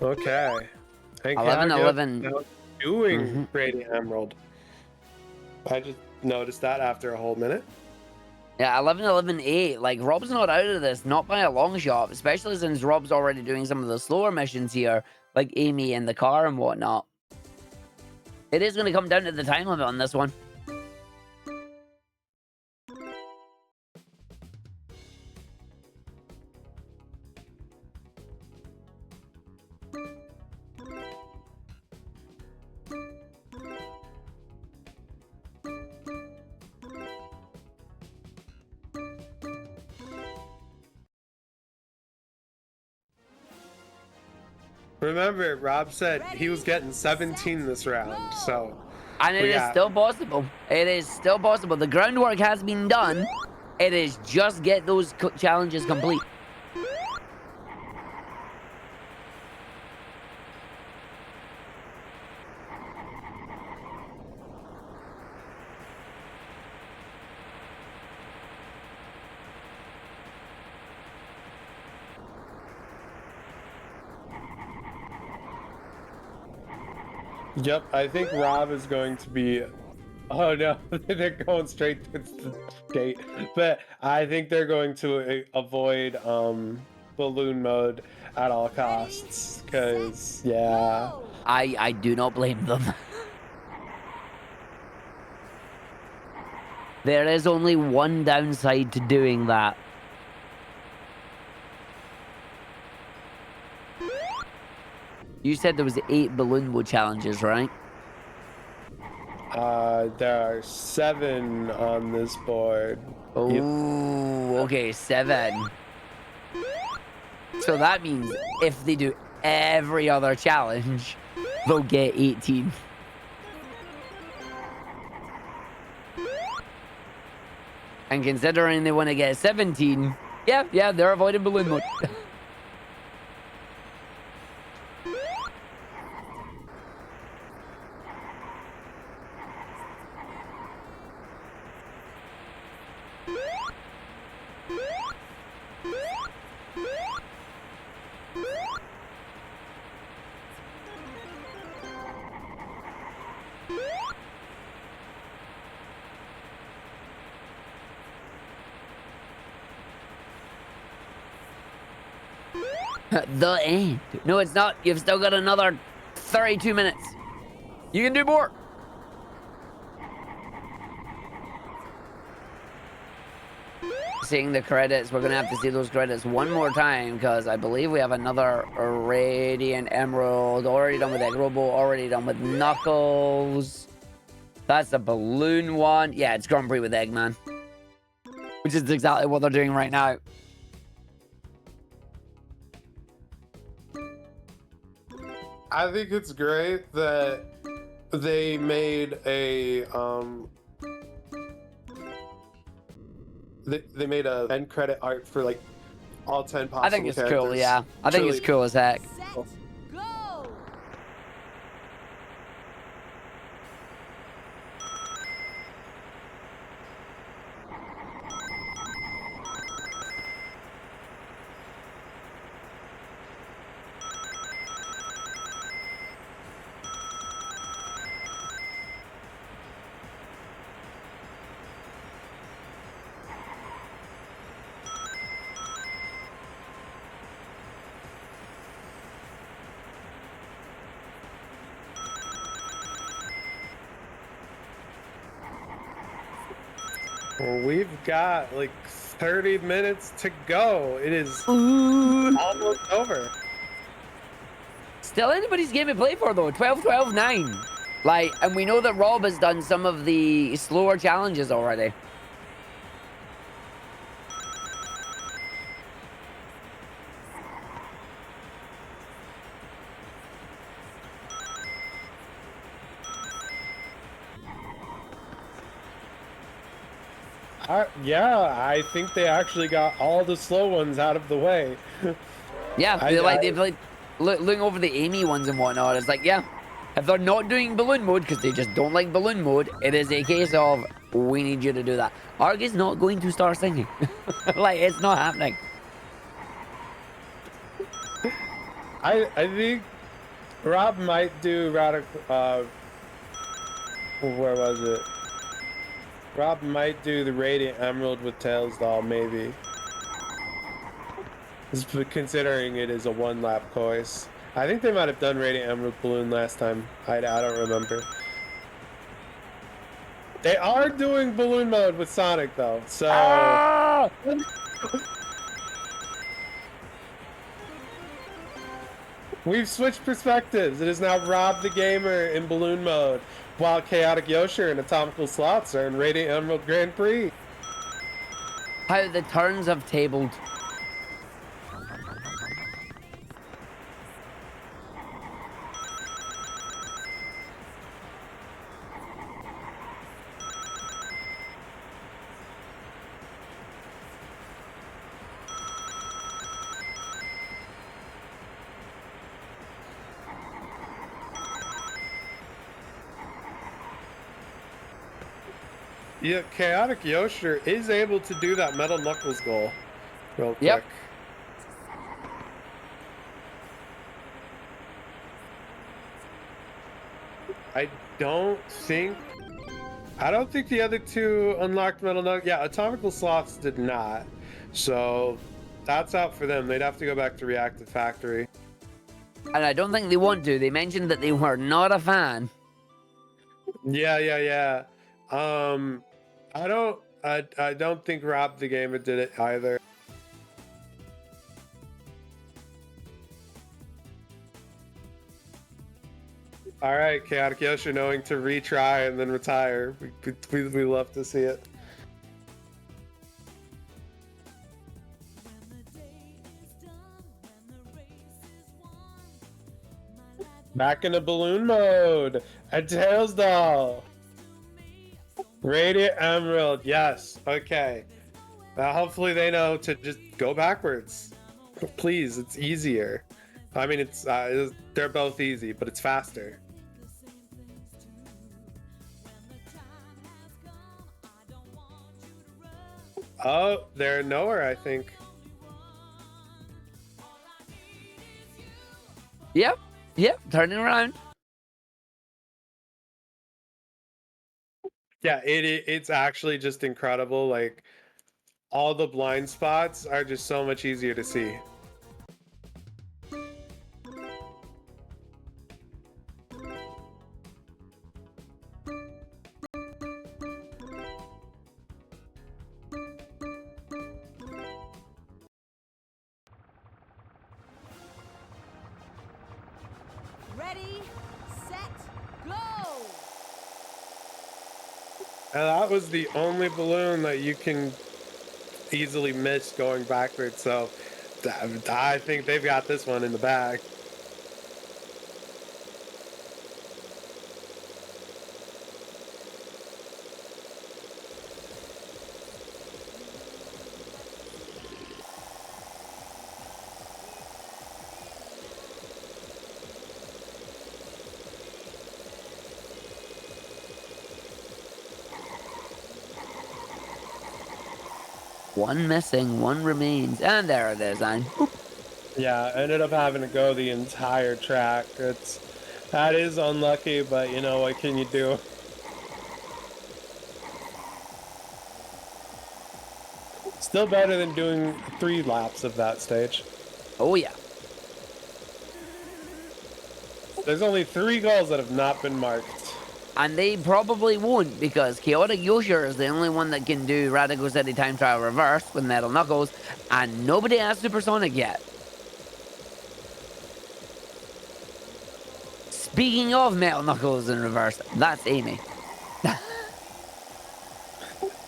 Okay. And 11, 11. Doing Radiant Emerald. I just noticed that after a whole minute. Yeah, 11, 11, 8. Like, Rob's not out of this, not by a long shot, especially since Rob's already doing some of the slower missions here, like Amy in the car and whatnot. It is going to come down to the time limit on this one. Remember, Rob said he was getting 17 this round, so... And it is still possible. It is still possible. The groundwork has been done. It is just get those challenges complete. Yep, I think Rob is going to be... Oh no, they're going straight to the gate. But I think they're going to avoid balloon mode at all costs. Because, yeah. I do not blame them. There is only one downside to doing that. You said there was 8 balloon mode challenges, right? There are 7 on this board. Oh, okay, 7. So that means if they do every other challenge, they'll get 18. And considering they want to get 17, yeah, they're avoiding balloon mode. The end. No, it's not. You've still got another 32 minutes. You can do more. Seeing the credits, we're going to have to see those credits one more time because I believe we have another Radiant Emerald. Already done with Egg Robo, already done with Knuckles. That's the balloon one. Yeah, it's Grand Prix with Eggman. Which is exactly what they're doing right now. I think it's great that they made a they made a end credit art for like all 10 possible I think it's characters. cool, yeah. I think it's cool as heck. Set, go! Well, we've got like 30 minutes to go. It is almost over. Still anybody's game to play for though. 12-12-9. Like, and we know that Rob has done some of the slower challenges already. Yeah, I think they actually got all the slow ones out of the way. Yeah, they're like looking over the Amy ones and whatnot. It's like, yeah, if they're not doing balloon mode because they just don't like balloon mode, it is a case of we need you to do that. Arg is not going to start singing. Like, it's not happening. I think Rob might do radical. Where was it? Rob might do the Radiant Emerald with Tails doll, maybe. Considering it is a 1-lap course. I think they might have done Radiant Emerald Balloon last time. I don't remember. They are doing balloon mode with Sonic though, so... Ah! We've switched perspectives. It is now Rob the Gamer in balloon mode, while Chaotic Yosher and Atomical Slots are in Radiant Emerald Grand Prix. How the turns have tabled. Yeah, Chaotic Yosher is able to do that Metal Knuckles goal real quick. Yep. I don't think the other two unlocked Metal Knuckles. Yeah, Atomical Sloths did not. So that's out for them. They'd have to go back to Reactive Factory. And I don't think they want to. They mentioned that they were not a fan. Yeah. I don't think Rob the Gamer did it either. All right, Chaotic Yoshi knowing to retry and then retire. We love to see it. Back into balloon mode. A Tails doll. Radiant Emerald. Yes. Okay. Now hopefully they know to just go backwards. Please, it's easier. I mean, they're both easy, but it's faster. Oh, they're nowhere, I think. Yep, turning around. Yeah, it's actually just incredible. Like, all the blind spots are just so much easier to see. Ready, set, go! And that was the only balloon that you can easily miss going backwards. So I think they've got this one in the bag. One missing, one remains, and there it is. Yeah, I ended up having to go the entire track. That is unlucky, but you know, what can you do? Still better than doing 3 laps of that stage. Oh yeah. There's only 3 goals that have not been marked. And they probably won't, because Chaotic Yoshi is the only one that can do Radical City Time Trial Reverse with Metal Knuckles, and nobody has Supersonic yet. Speaking of Metal Knuckles in reverse, that's Amy.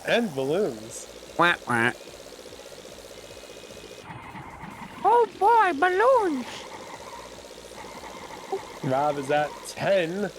And balloons. Wah, wah. Oh boy, balloons! Rob is at 10.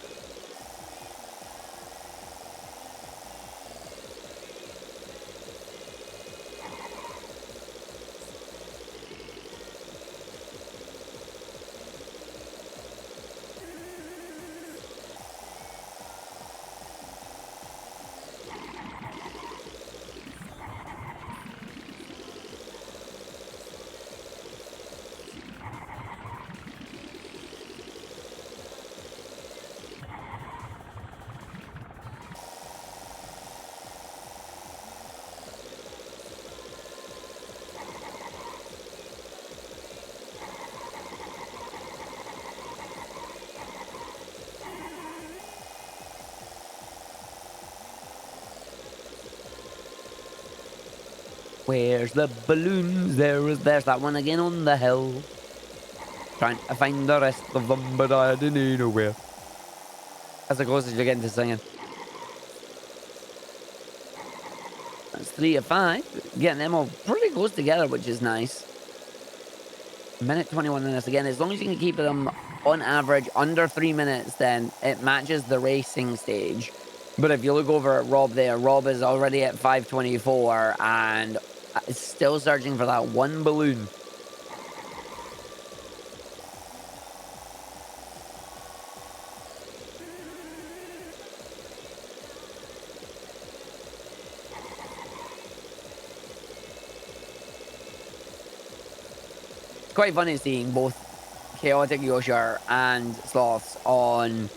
Where's the balloons? There's that one again on the hill. Trying to find the rest of them, but I didn't know where. That's the closest you're getting to singing. That's 3 of 5. Getting them all pretty close together, which is nice. Minute 21 in this again. As long as you can keep them on average under 3 minutes, then it matches the racing stage. But if you look over at Rob there, Rob is already at 5:24 and is still searching for that one balloon. It's quite funny seeing both Chaotic Yoshi and Sloths on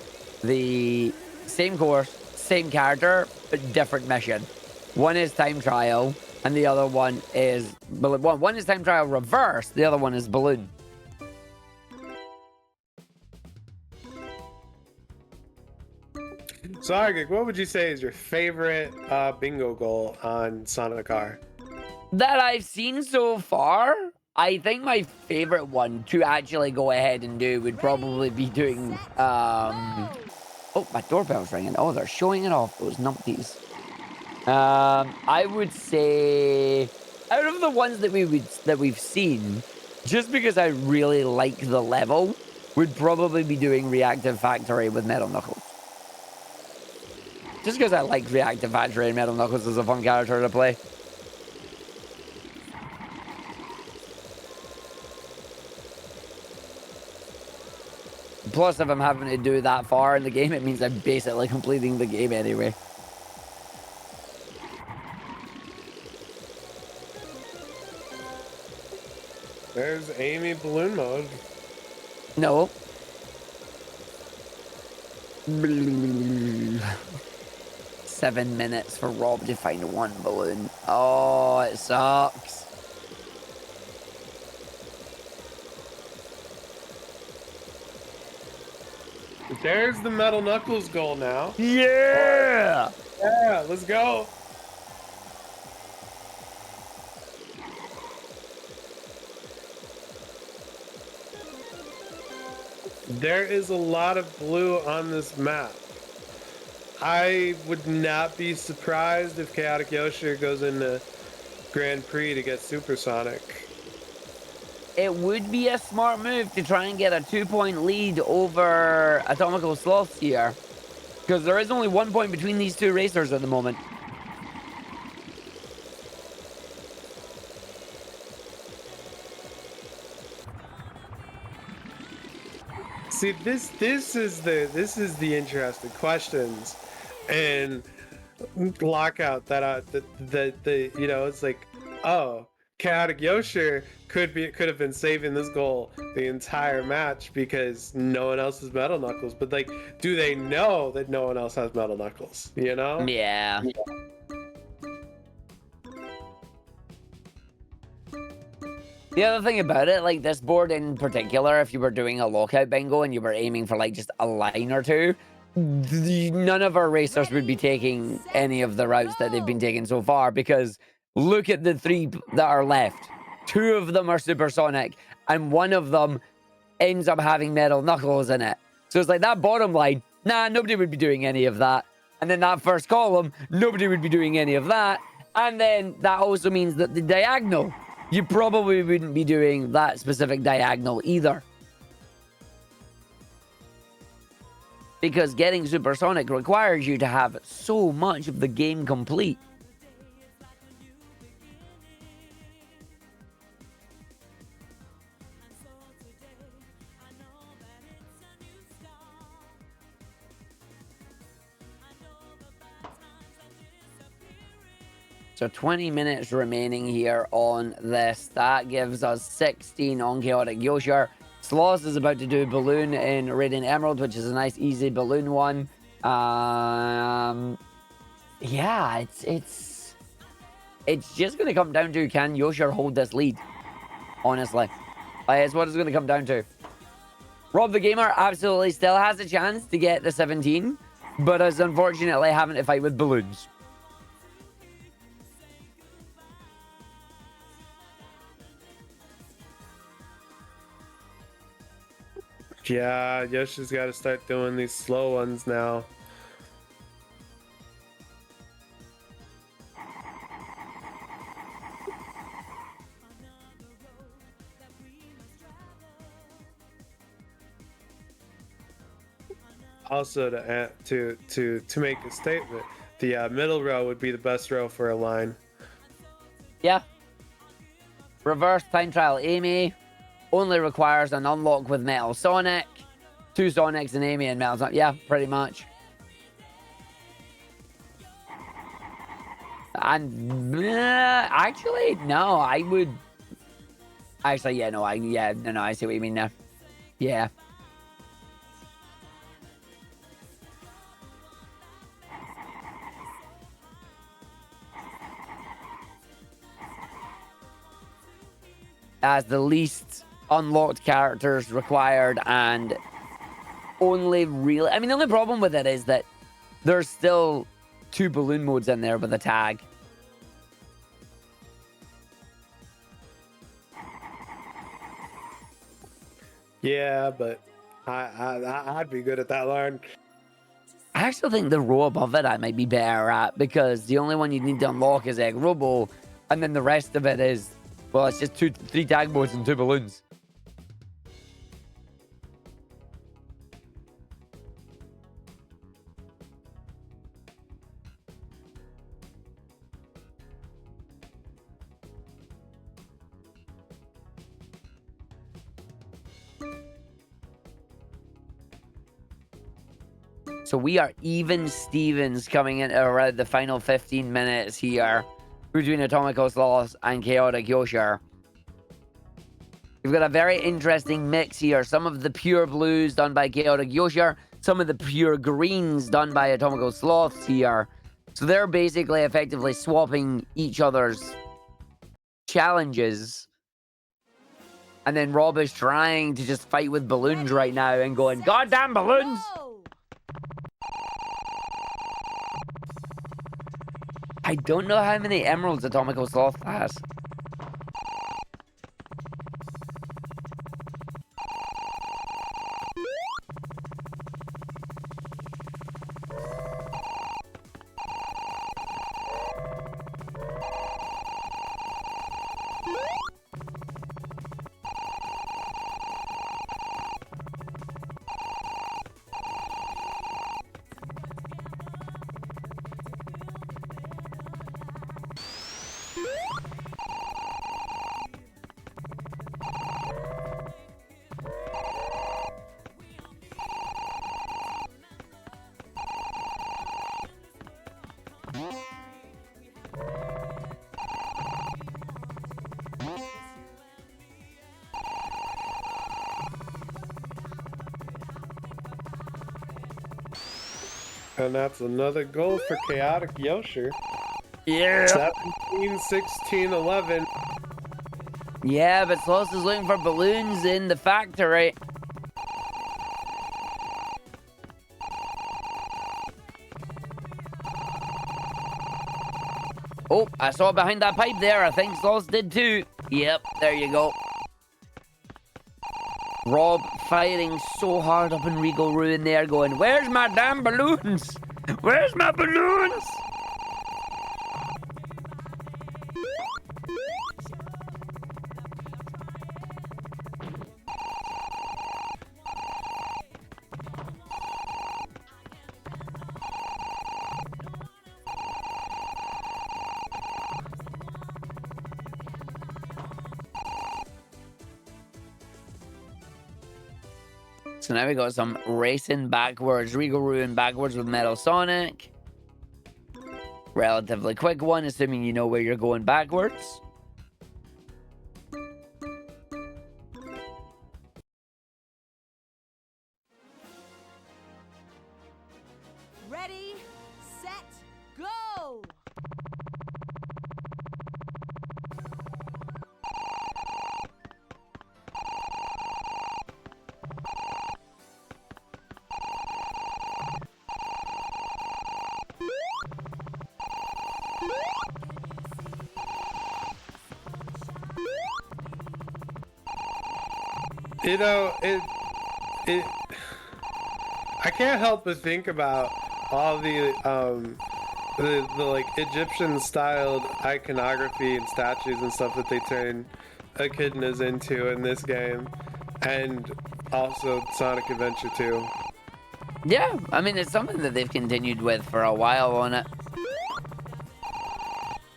the same course, same character, but different mission. One is time trial, and the other one is one is time trial reverse. The other one is balloon. So, Argik, what would you say is your favorite bingo goal on Sonic R? That I've seen so far, I think my favorite one to actually go ahead and do would probably be doing oh, my doorbell's ringing. Oh, they're showing it off, those numpties. I would say out of the ones that we've seen, just because I really like the level, would probably be doing Reactive Factory with Metal Knuckles. Just because I like Reactive Factory and Metal Knuckles as a fun character to play. Plus, if I'm having to do that far in the game, it means I'm basically completing the game anyway. There's Amy balloon mode. No. 7 minutes for Rob to find one balloon. Oh, it sucks. There's the Metal Knuckles goal now. Yeah! Yeah, let's go. There is a lot of blue on this map. I would not be surprised if Chaotic Yoshi goes into Grand Prix to get Supersonic. It would be a smart move to try and get a 2-point lead over Atomical Sloths here, because there is only 1 point between these two racers at the moment. See, this is the interesting questions and lockout that you know, it's like, oh, Chaotic Yoshi could have been saving this goal the entire match because no one else has Metal Knuckles, but like, do they know that no one else has Metal Knuckles? You know? Yeah. The other thing about it, like this board in particular, if you were doing a lockout bingo and you were aiming for like just a line or two, none of our racers would be taking any of the routes that they've been taking so far, because look at the 3 that are left. 2 of them are supersonic and 1 of them ends up having Metal Knuckles in it. So it's like that bottom line, nah, nobody would be doing any of that. And then that first column, nobody would be doing any of that. And then that also means that the diagonal, you probably wouldn't be doing that specific diagonal either. Because getting supersonic requires you to have so much of the game complete. So 20 minutes remaining here on this. That gives us 16 on Chaotic Yoshi. Sloth is about to do Balloon in Radiant Emerald, which is a nice, easy balloon one. Yeah, it's just going to come down to, can Yoshi hold this lead? Honestly. It's what it's going to come down to. Rob the Gamer absolutely still has a chance to get the 17, but is unfortunately having to fight with balloons. Yeah, Yoshi's got to start doing these slow ones now. Also, to make a statement, the middle row would be the best row for a line. Yeah. Reverse time trial Amy only requires an unlock with Metal Sonic. 2 Sonics and Amy and Metal Sonic. Yeah, pretty much. And actually, no, I would. Actually, yeah, no, I see what you mean now. Yeah. As the least unlocked characters required, and only really, I mean, the only problem with it is that there's still 2 balloon modes in there with a tag. Yeah, but I'd be good at that line. I actually think the row above it I might be better at, because the only one you need to unlock is Egg Robo, and then the rest of it is, well, it's just 3 tag modes and 2 balloons. So we are even Stevens coming in around the final 15 minutes here between Atomical Sloth and Chaotic Yosher. We've got a very interesting mix here. Some of the pure blues done by Chaotic Yosher, some of the pure greens done by Atomical Sloths here. So they're basically effectively swapping each other's challenges. And then Rob is trying to just fight with balloons right now and going, goddamn balloons! I don't know how many emeralds Atomical Sloth has. And that's another goal for Chaotic Yosher. Yeah. 17, 16, 11. Yeah, but Sloth is looking for balloons in the factory. Oh, I saw behind that pipe there. I think Sloth did too. Yep, there you go. Rob firing so hard up in Regal Ruin there, going, where's my damn balloons? Where's my balloons? So now we got some racing backwards. Regal Ruin backwards with Metal Sonic. Relatively quick one, assuming you know where you're going backwards. Ready, set, go! You know, I can't help but think about all the like Egyptian styled iconography and statues and stuff that they turn echidnas into in this game, and also Sonic Adventure 2. Yeah, I mean, it's something that they've continued with for a while on it.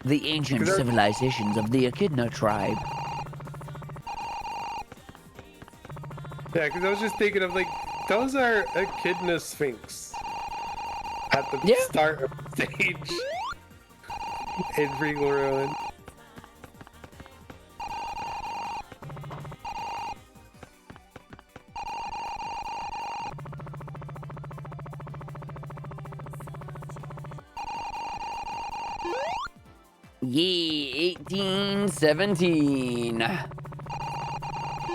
The ancient civilizations of the Echidna tribe. Yeah, because I was just thinking of, like, those are Echidna Sphinx at the start of the stage in Regal Ruin. Yeah, 1817.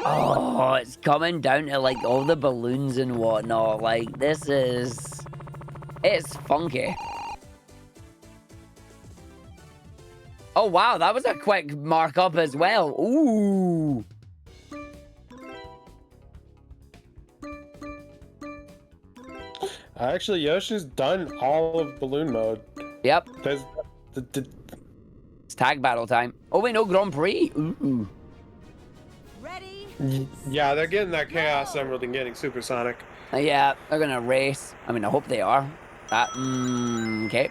Oh, it's coming down to like all the balloons and whatnot. Like, this is... It's funky. Oh, wow, that was a quick markup as well. Ooh. Actually, Yoshi's done all of balloon mode. Yep. There's It's tag battle time. Oh, wait, no, Grand Prix. Ooh. Ready? yeah, they're getting that Chaos Emerald and getting Supersonic. Yeah, they're gonna race. I mean, I hope they are. Okay.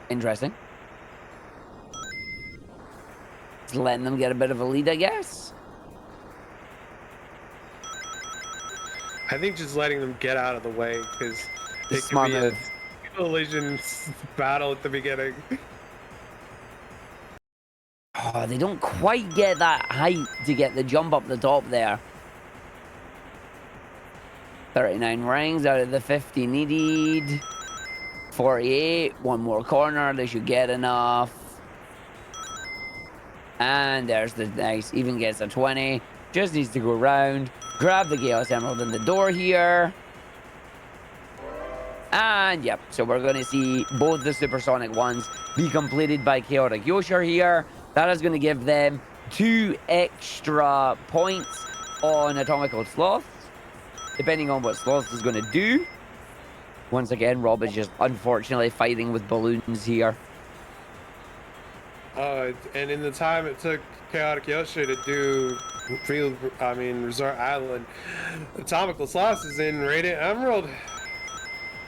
Interesting. Just letting them get a bit of a lead, I guess. I think just letting them get out of the way because it could Smart be move. a collision battle at the beginning. Oh, they don't quite get that height to get the jump up the top there. 39 rings out of the 50 needed. 48, one more corner, they should get enough. And there's the nice, even gets a 20. Just needs to go around, grab the Chaos Emerald in the door here. And yep, so we're going to see both the supersonic ones be completed by Chaotic Yoshi here. That is going to give them 2 extra points on Atomical Sloth, depending on what Sloth is going to do. Once again, Rob is just unfortunately fighting with balloons here. And in the time it took Chaotic Yoshi to do Resort Island, Atomical Sloth is in Radiant Emerald.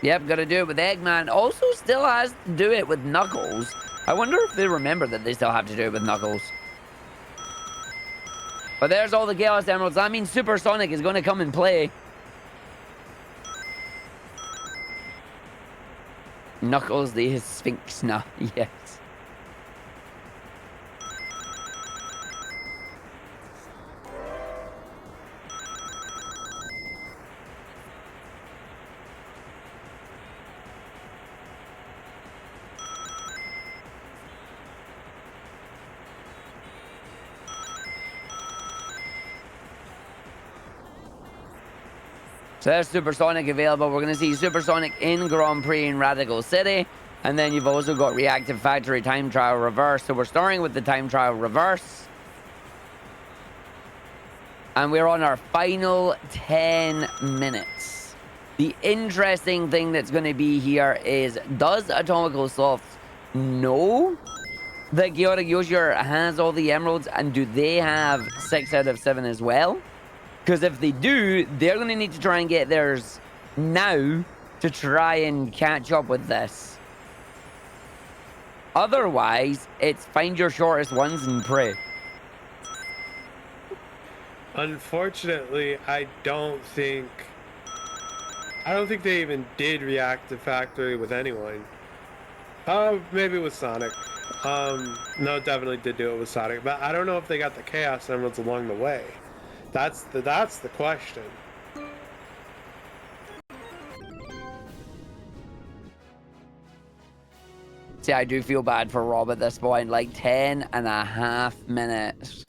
Yep, gotta do it with Eggman. Also still has to do it with Knuckles. I wonder if they remember that they still have to do it with Knuckles. But there's all the Chaos Emeralds. That means Supersonic is going to come and play. Knuckles the Sphinx now. Yes. So there's Supersonic available. We're going to see Supersonic in Grand Prix in Radical City. And then you've also got Reactive Factory Time Trial Reverse. So we're starting with the Time Trial Reverse. And we're on our final 10 minutes. The interesting thing that's going to be here is, does Atomical Sloth know that Chaotic Yoshi has all the emeralds? And do they have 6 out of 7 as well? Because if they do, they're going to need to try and get theirs now to try and catch up with this. Otherwise, it's find your shortest ones and pray. Unfortunately, I don't think they even did Reactive Factory with anyone. Oh, maybe with Sonic. No, definitely did do it with Sonic, but I don't know if they got the Chaos Emeralds along the way. That's the question. See, I do feel bad for Rob at this point. Like 10.5 minutes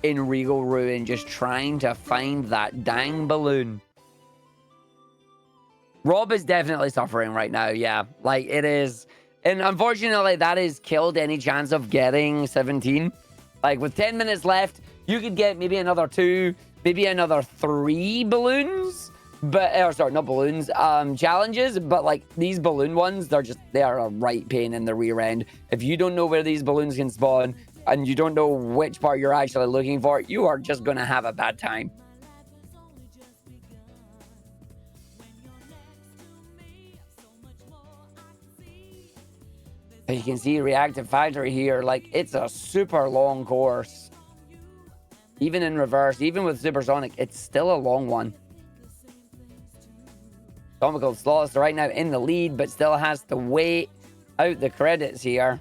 in Regal Ruin just trying to find that dang balloon. Rob is definitely suffering right now, yeah. Like, it is. And unfortunately, that has killed any chance of getting 17. Like, with 10 minutes left, you could get maybe another 2, maybe another 3 balloons. But, or sorry, not balloons, challenges. But, like, these balloon ones, they are a right pain in the rear end. If you don't know where these balloons can spawn, and you don't know which part you're actually looking for, you are just going to have a bad time. You can see Reactive Factory here, like, it's a super long course. Even in reverse, even with Supersonic, it's still a long one. Atomical Sloth right now in the lead, but still has to wait out the credits here.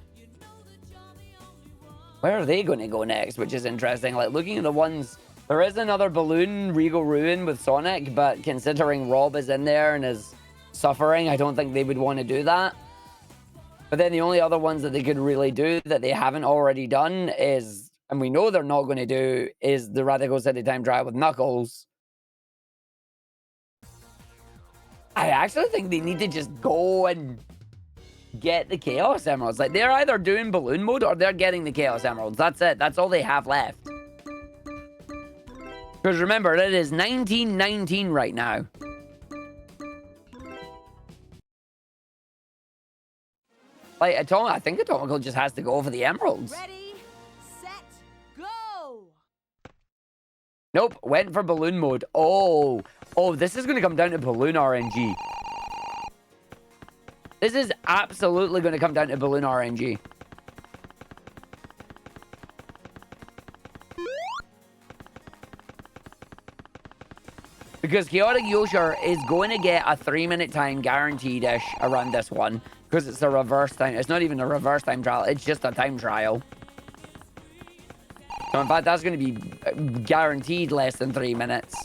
Where are they going to go next? Which is interesting. Like, looking at the ones, there is another balloon, Regal Ruin with Sonic, but considering Rob is in there and is suffering, I don't think they would want to do that. But then the only other ones that they could really do that they haven't already done is, and we know they're not going to do, is the Radical City Time Trial with Knuckles. I actually think they need to just go and get the Chaos Emeralds. Like, they're either doing balloon mode or they're getting the Chaos Emeralds. That's it. That's all they have left. Because remember, it is 19-19 right now. Like, I think Atomical just has to go for the emeralds. Ready, set, go! Nope, went for balloon mode. Oh, this is going to come down to balloon RNG. This is absolutely going to come down to balloon RNG. Because Chaotic Yosher is going to get a 3-minute time guaranteed-ish around this one. Because it's a reverse time. It's not even a reverse time trial. It's just a time trial. So in fact, that's going to be guaranteed less than 3 minutes.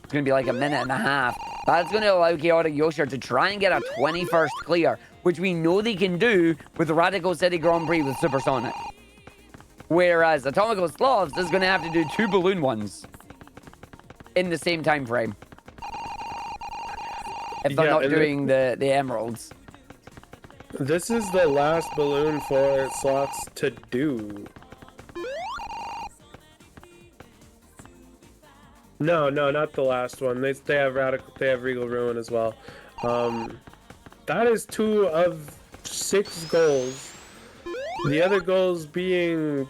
It's going to be like a minute and a half. That's going to allow Chaotic Yosher to try and get a 21st clear, which we know they can do with the Radical City Grand Prix with Supersonic. Whereas Atomical Sloths is going to have to do 2 balloon ones in the same time frame. If they're not doing the emeralds. This is the last balloon for Sloths to do. No, not the last one. They have Regal Ruin as well. That is 2 of 6 goals. The other goals being,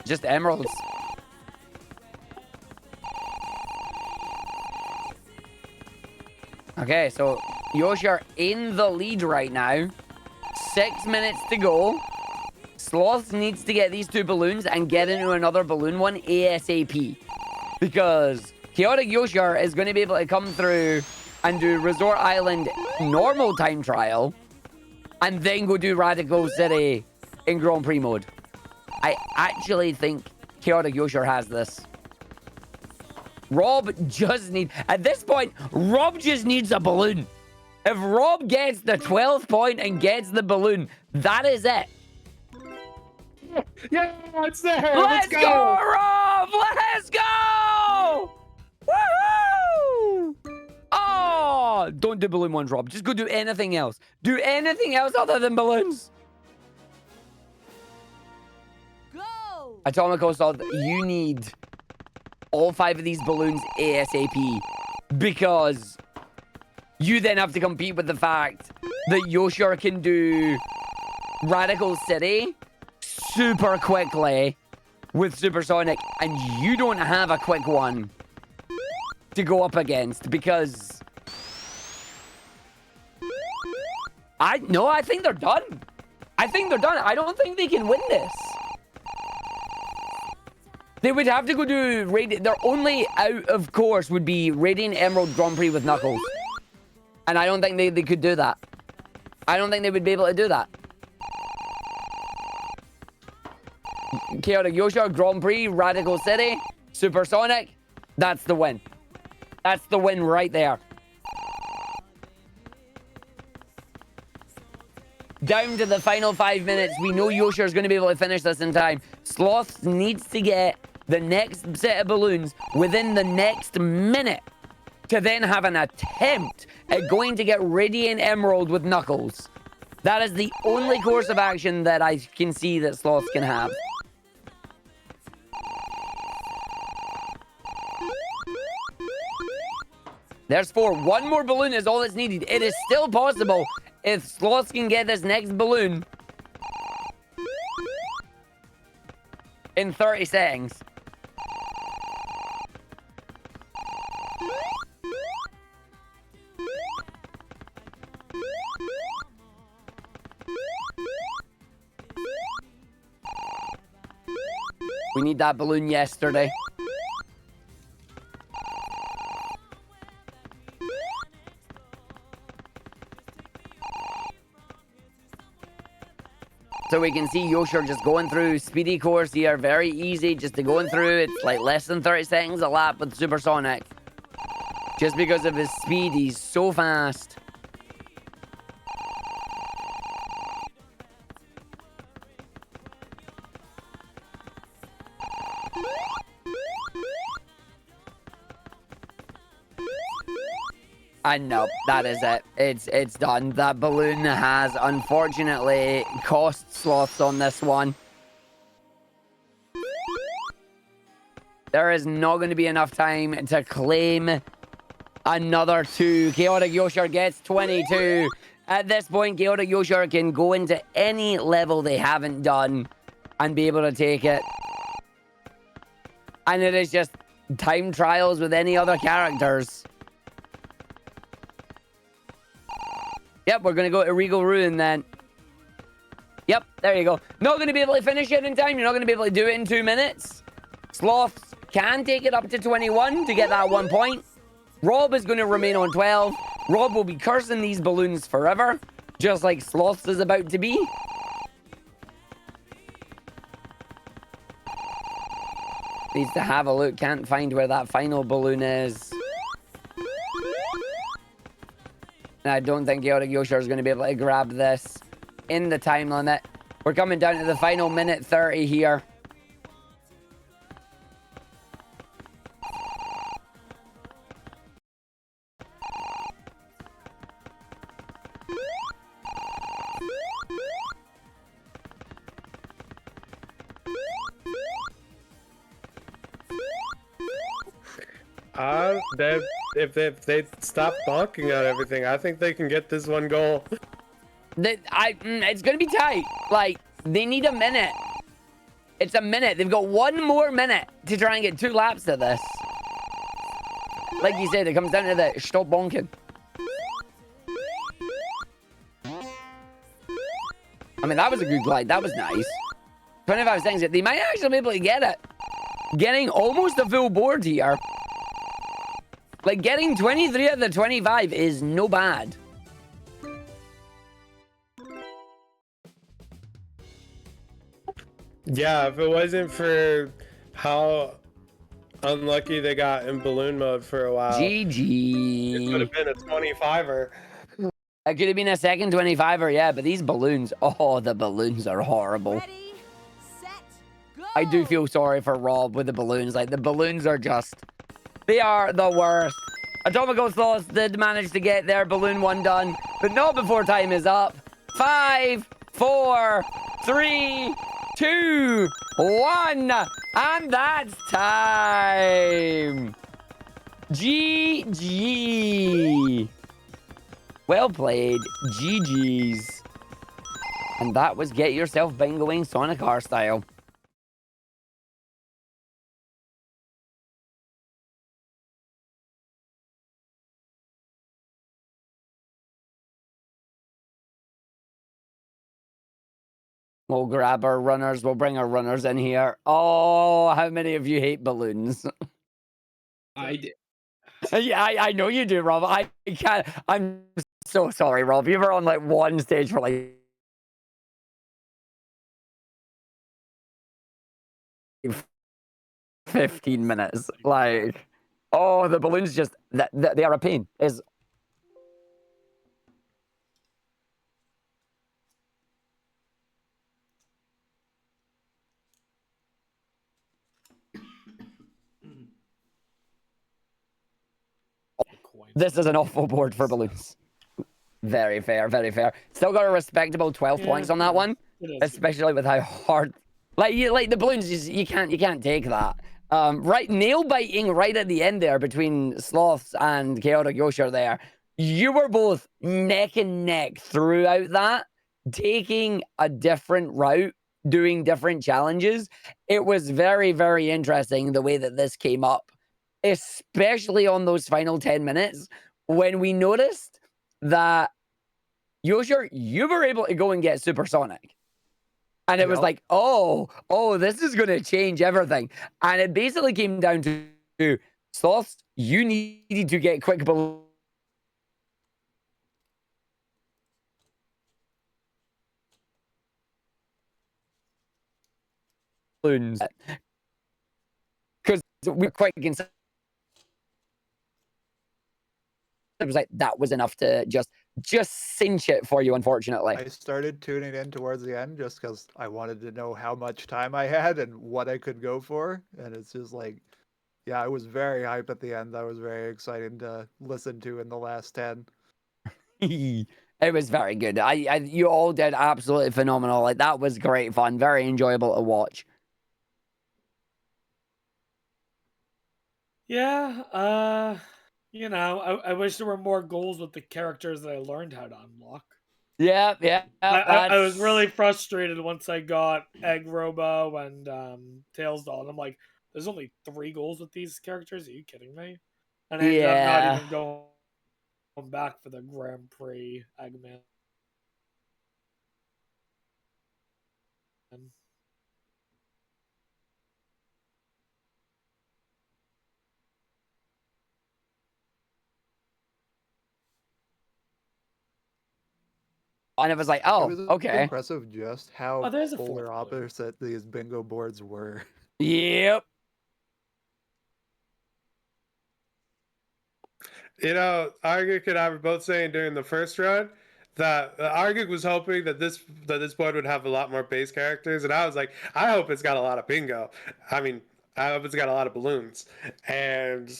just emeralds. Okay, so Yosher in the lead right now. 6 minutes to go. Sloths needs to get these 2 balloons and get into another balloon one ASAP. Because Chaotic Yosher is going to be able to come through and do Resort Island normal time trial. And then go do Radical City in Grand Prix mode. I actually think Chaotic Yosher has this. Rob just needs... At this point, Rob just needs a balloon. If Rob gets the 12th point and gets the balloon, that is it. Yeah, it's there. Let's go, Rob! Let's go! Woohoo! Oh, don't do balloon ones, Rob. Just go do anything else. Do anything else other than balloons. Go! Atomical Assault, you need all 5 of these balloons ASAP. Because you then have to compete with the fact that Yosher can do Radical City super quickly with Supersonic, and you don't have a quick one to go up against because I think they're done. I think they're done. I don't think they can win this. They would have to go do their only out of course would be Radiant Emerald Grand Prix with Knuckles. And I don't think they could do that. I don't think they would be able to do that. Chaotic Yosher, Grand Prix, Radical City, Supersonic. That's the win. That's the win right there. Down to the final 5 minutes. We know Yosher is going to be able to finish this in time. Sloth needs to get the next set of balloons within the next minute to then have an attempt at going to get Radiant Emerald with Knuckles. That is the only course of action that I can see that Sloth can have. There's 4. 1 more balloon is all that's needed. It is still possible if Sloths can get this next balloon in 30 seconds. We need that balloon yesterday. So we can see Yosher just going through speedy course here. Very easy just to going through. It's like less than 30 seconds a lap with Supersonic. Just because of his speed, he's so fast. And nope, that is it. It's done. That balloon has unfortunately cost Sloths on this one. There is not going to be enough time to claim Another 2. Chaotic Yoshar gets 22. At this point, Chaotic Yoshar can go into any level they haven't done and be able to take it. And it is just time trials with any other characters. Yep, we're going to go to Regal Ruin then. Yep, there you go. Not going to be able to finish it in time. You're not going to be able to do it in 2 minutes. Sloths can take it up to 21 to get that 1 point. Rob is going to remain on 12. Rob will be cursing these balloons forever, just like Sloths is about to be. Needs to have a look. Can't find where that final balloon is. And I don't think Chaotic Yoshar is going to be able to grab this in the time limit. We're coming down to the final minute 30 here. If they stop bonking on everything, I think they can get this 1 goal. It's gonna be tight. Like, they need a minute. It's a minute. They've got 1 more minute to try and get 2 laps of this. Like you said, it comes down to the stop bonking. I mean, that was a good glide. That was nice. 25 seconds. They might actually be able to get it. Getting almost a full board here. Like, getting 23 out of the 25 is no bad. Yeah, if it wasn't for how unlucky they got in balloon mode for a while, GG. it would have been a 25er. That could have been a second 25er, yeah, but these balloons, oh, the balloons are horrible. Ready, set, go. I do feel sorry for Rob with the balloons. Like, the balloons are just, they are the worst. Atomical Sloths did manage to get their balloon 1 done, but not before time is up. 5, 4, 3, 2, 1, and that's time. GG. Well played. GG's. And that was Get Yourself Bingoing Sonic R style. We'll grab our runners. We'll bring our runners in here. Oh, how many of you hate balloons? I did. Yeah, I know you do, Rob. I can't. I'm so sorry, Rob. You were on like 1 stage for like 15 minutes. Like, oh, the balloons just, they are a pain. Is this is an awful board for balloons. Very fair, very fair. Still got a respectable 12 points on that one, especially with how hard, like the balloons. You can't take that. Right, nail biting right at the end there between Sloths and Chaotic Yoshar there. You were both neck and neck throughout that, taking a different route, doing different challenges. It was very, very interesting the way that this came up, especially on those final 10 minutes when we noticed that Yoshar, you were able to go and get supersonic. And it was like, oh, this is going to change everything. And it basically came down to Sloths, you needed to get quick balloons. Because we're quite concerned. It was like, that was enough to just cinch it for you, unfortunately. I started tuning in towards the end just because I wanted to know how much time I had and what I could go for. And it's just like, yeah, I was very hype at the end. That was very exciting to listen to in the last 10. It was very good. You all did absolutely phenomenal. Like, that was great fun. Very enjoyable to watch. Yeah, You know, I wish there were more goals with the characters that I learned how to unlock. Yeah, I was that's really frustrated once I got Egg Robo and Tails Doll, and I'm like, there's only 3 goals with these characters? Are you kidding me? And I ended up not yeah. even going back for the Grand Prix Eggman. And it was like, It oh, was okay. impressive just how Oh, there's a 4th polar blue. opposite these bingo boards were. Yep. You know, Argik and I were both saying during the first run that Argik was hoping that this board would have a lot more base characters, and I was like, I hope it's got a lot of bingo. I mean, I hope it's got a lot of balloons, and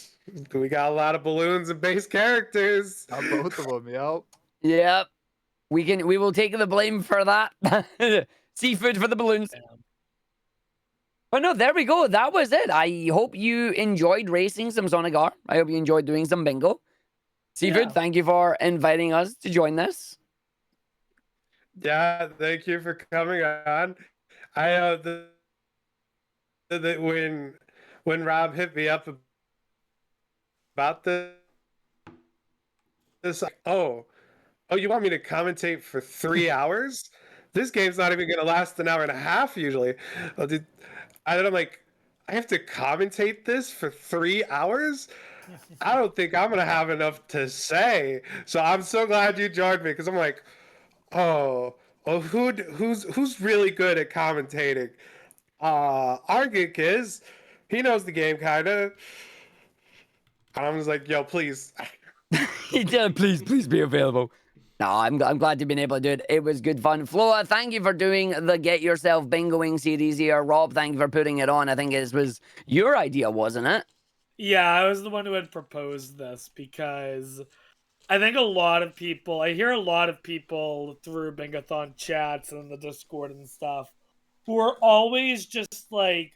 we got a lot of balloons and base characters. Both of them, yep. Yep. We will take the blame for that. Seafood for the balloons. Damn. But no, there we go. That was it. I hope you enjoyed racing some Sonic R. I hope you enjoyed doing some bingo. Seafood, Yeah. thank you for inviting us to join this. Yeah, thank you for coming on. I when Rob hit me up about this, like, oh, you want me to commentate for 3 hours? This game's not even gonna last an hour and a half usually. And I'm like, I have to commentate this for 3 hours? I don't think I'm gonna have enough to say. So I'm so glad you joined me, because I'm like, oh, who's really good at commentating? Argik is. He knows the game kinda. And I'm just like, yo, please. Please be available. No, I'm glad you've been able to do it. It was good fun. Floa, thank you for doing the Get Yourself Bingoing series here. Rob, thank you for putting it on. I think it was your idea, wasn't it? Yeah, I was the one who had proposed this because I think a lot of people, I hear a lot of people through Bingathon chats and the Discord and stuff who are always just like,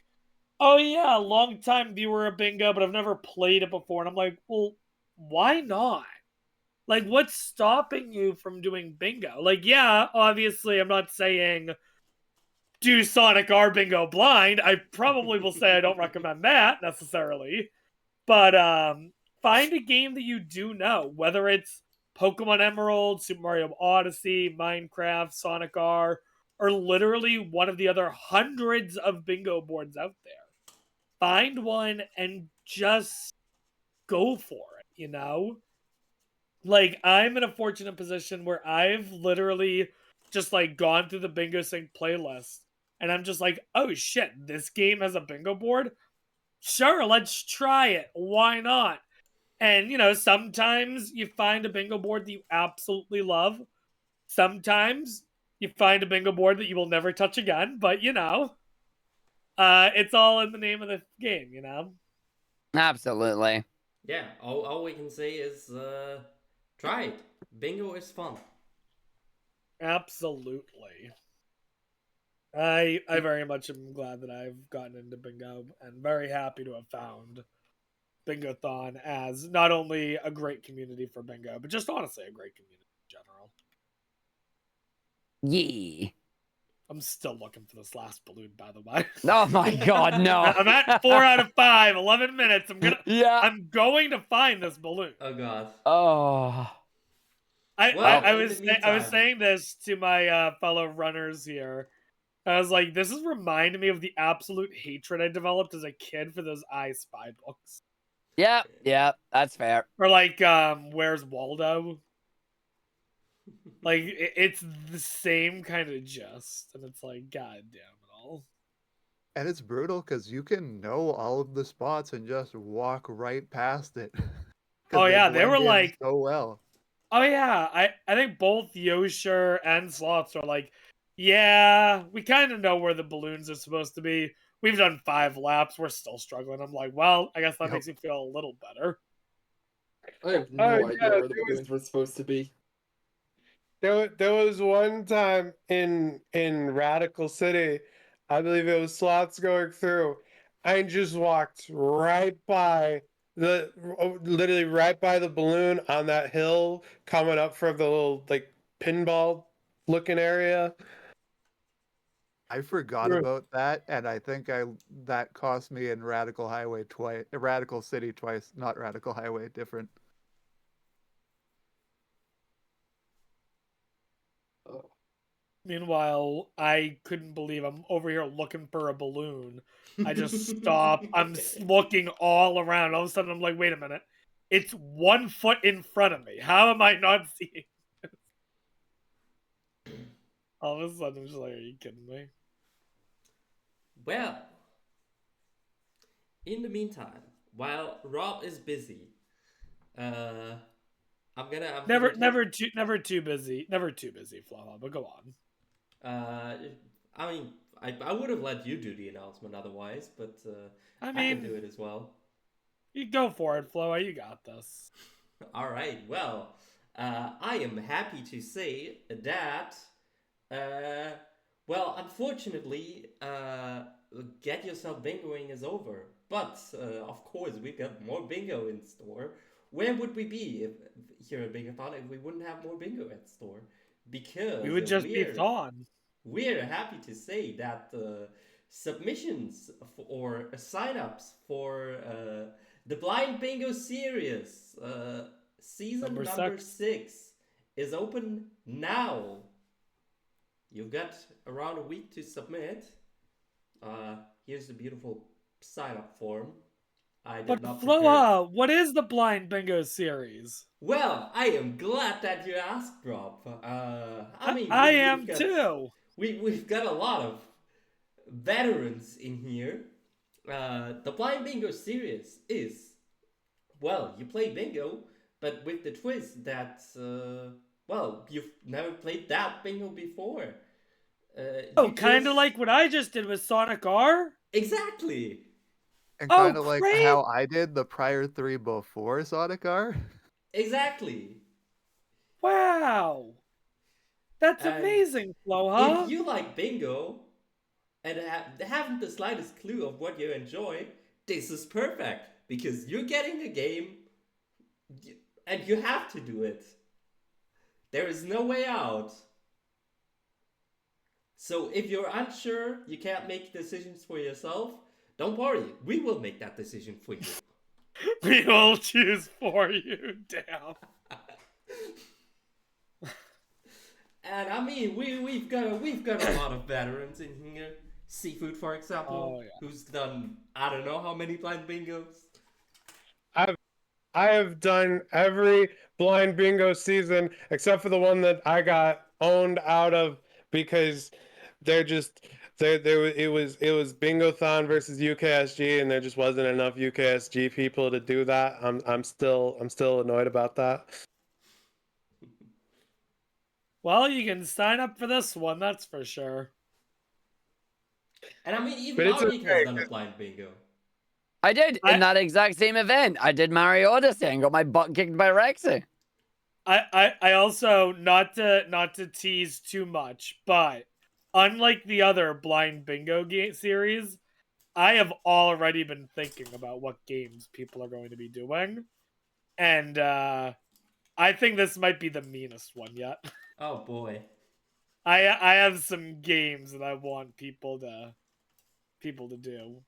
oh yeah, long time viewer of Bingo, but I've never played it before. And I'm like, well, why not? Like, what's stopping you from doing Bingo? Like, yeah, obviously, I'm not saying do Sonic R Bingo blind. I probably will say I don't recommend that necessarily. But find a game that you do know, whether it's Pokemon Emerald, Super Mario Odyssey, Minecraft, Sonic R, or literally one of the other hundreds of bingo boards out there. Find one and just go for it, you know? Like, I'm in a fortunate position where I've literally just like gone through the Bingo Sync playlist and I'm just like, oh shit, this game has a bingo board? Sure, let's try it. Why not? And, you know, sometimes you find a bingo board that you absolutely love. Sometimes you find a bingo board that you will never touch again. But, you know, it's all in the name of the game, you know? Absolutely. Yeah, all we can say is try it. Bingo is fun. Absolutely. I very much am glad that I've gotten into bingo and very happy to have found Bingothon as not only a great community for bingo, but just honestly a great community in general. Yeah. I'm still looking for this last balloon, by the way. Oh my god, no. I'm at 4 out of 5, 11 minutes. Yeah. I'm going to find this balloon. Oh god. Oh. I in was the I was meantime- saying this to my fellow runners here. I was like, this is reminding me of the absolute hatred I developed as a kid for those I Spy books. Yeah, that's fair. Or like, Where's Waldo? Like, it's the same kind of gist, and it's like, god damn it all. And it's brutal because you can know all of the spots and just walk right past it. 'Cause Oh yeah, they blend were in like, so well. oh yeah, I think both Yosher and Sloths are like, yeah, we kind of know where the balloons are supposed to be. We've done 5 laps, we're still struggling. I'm like, well, I guess that Yep. makes me feel a little better. I have no idea where the balloons were supposed to be. There was one time in Radical City, I believe it was Slots going through. I just walked right by literally right by the balloon on that hill coming up from the little like pinball looking area. I forgot about that, and I think that cost me in Radical Highway twice, Radical City twice, not Radical Highway, different. Meanwhile, I couldn't believe I'm over here looking for a balloon. I just stop. I'm looking all around. All of a sudden, I'm like, wait a minute. It's 1 foot in front of me. How am I not seeing this? All of a sudden, I'm just like, are you kidding me? Well, in the meantime, while Rob is busy, I'm Never too busy, Flaw. But go on. I mean, I would have let you do the announcement otherwise, but I I can mean, do it as well. you go for it, Flo. You got this. All right. Well, I am happy to say that. Well, unfortunately, Get Yourself Bingoing is over. But of course, we've got more bingo in store. Where would we be if here at Bingothon if we wouldn't have more bingo at store? Because We would just be Thon. We're happy to say that submissions or signups for the Blind Bingo series, season number 6, is open now. You've got around a week to submit. Here's the beautiful sign-up form. But Floa, what is the Blind Bingo series? Well, I am glad that you asked, Rob. I am too. We've got a lot of veterans in here. The Blind Bingo series is, well, you play bingo, but with the twist that, well, you've never played that bingo before. Kind of like what I just did with Sonic R? Exactly. And kind of like how I did the prior 3 before Sonic R? Exactly. Wow. That's amazing, Floha. If you like bingo and haven't the slightest clue of what you enjoy, this is perfect because you're getting a game and you have to do it. There is no way out. So if you're unsure, you can't make decisions for yourself, don't worry. We will make that decision for you. We will choose for you, damn. And I mean, we've got a lot of veterans in here. Seafood, for example, who's done I don't know how many blind bingos. I have done every blind bingo season except for the one that I got owned out of because it was Bingo-thon versus UKSG and there just wasn't enough UKSG people to do that. I'm still annoyed about that. Well, you can sign up for this one, that's for sure. And I mean, even Audrey has done a blind bingo. I did in that exact same event. I did Mario Odyssey and got my butt kicked by Rexy. I also not to tease too much, but unlike the other blind bingo series, I have already been thinking about what games people are going to be doing, and I think this might be the meanest one yet. Oh boy. I have some games that I want people to do.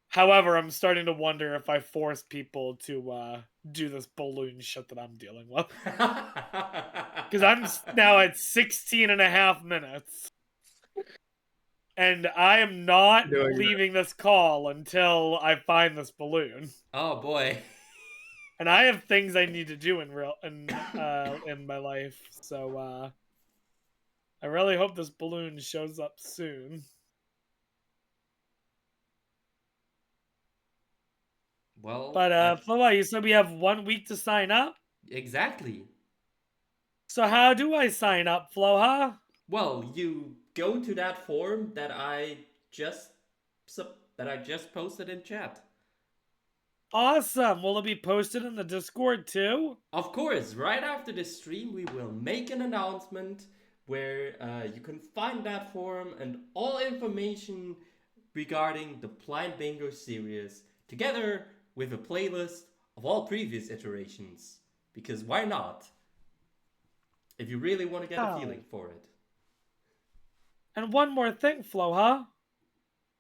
However, I'm starting to wonder if I force people to do this balloon shit that I'm dealing with. Because I'm now at 16 and a half minutes. And I am not leaving this call until I find this balloon. Oh boy. And I have things I need to do in my life. So I really hope this balloon shows up soon. Well, but Floa, you said we have 1 week to sign up? Exactly. So how do I sign up, Floha? Well, you go to that form that I just posted in chat. Awesome. Will it be posted in the Discord too? Of course. Right after the stream, we will make an announcement where you can find that form and all information regarding the Blind Bingo series together with a playlist of all previous iterations. Because why not? If you really want to get a feeling for it. And one more thing, Flo, huh?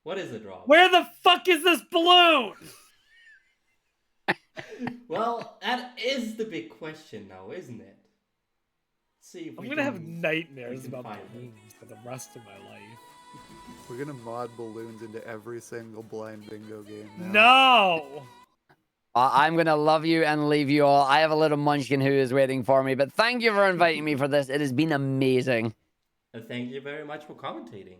What is it, Rob? Where the fuck is this balloon? Well, that is the big question now, isn't it? Let's see if I'm gonna have nightmares about balloons for the rest of my life. We're gonna mod balloons into every single blind bingo game now. No! I'm going to love you and leave you all. I have a little munchkin who is waiting for me, but thank you for inviting me for this. It has been amazing. Thank you very much for commentating.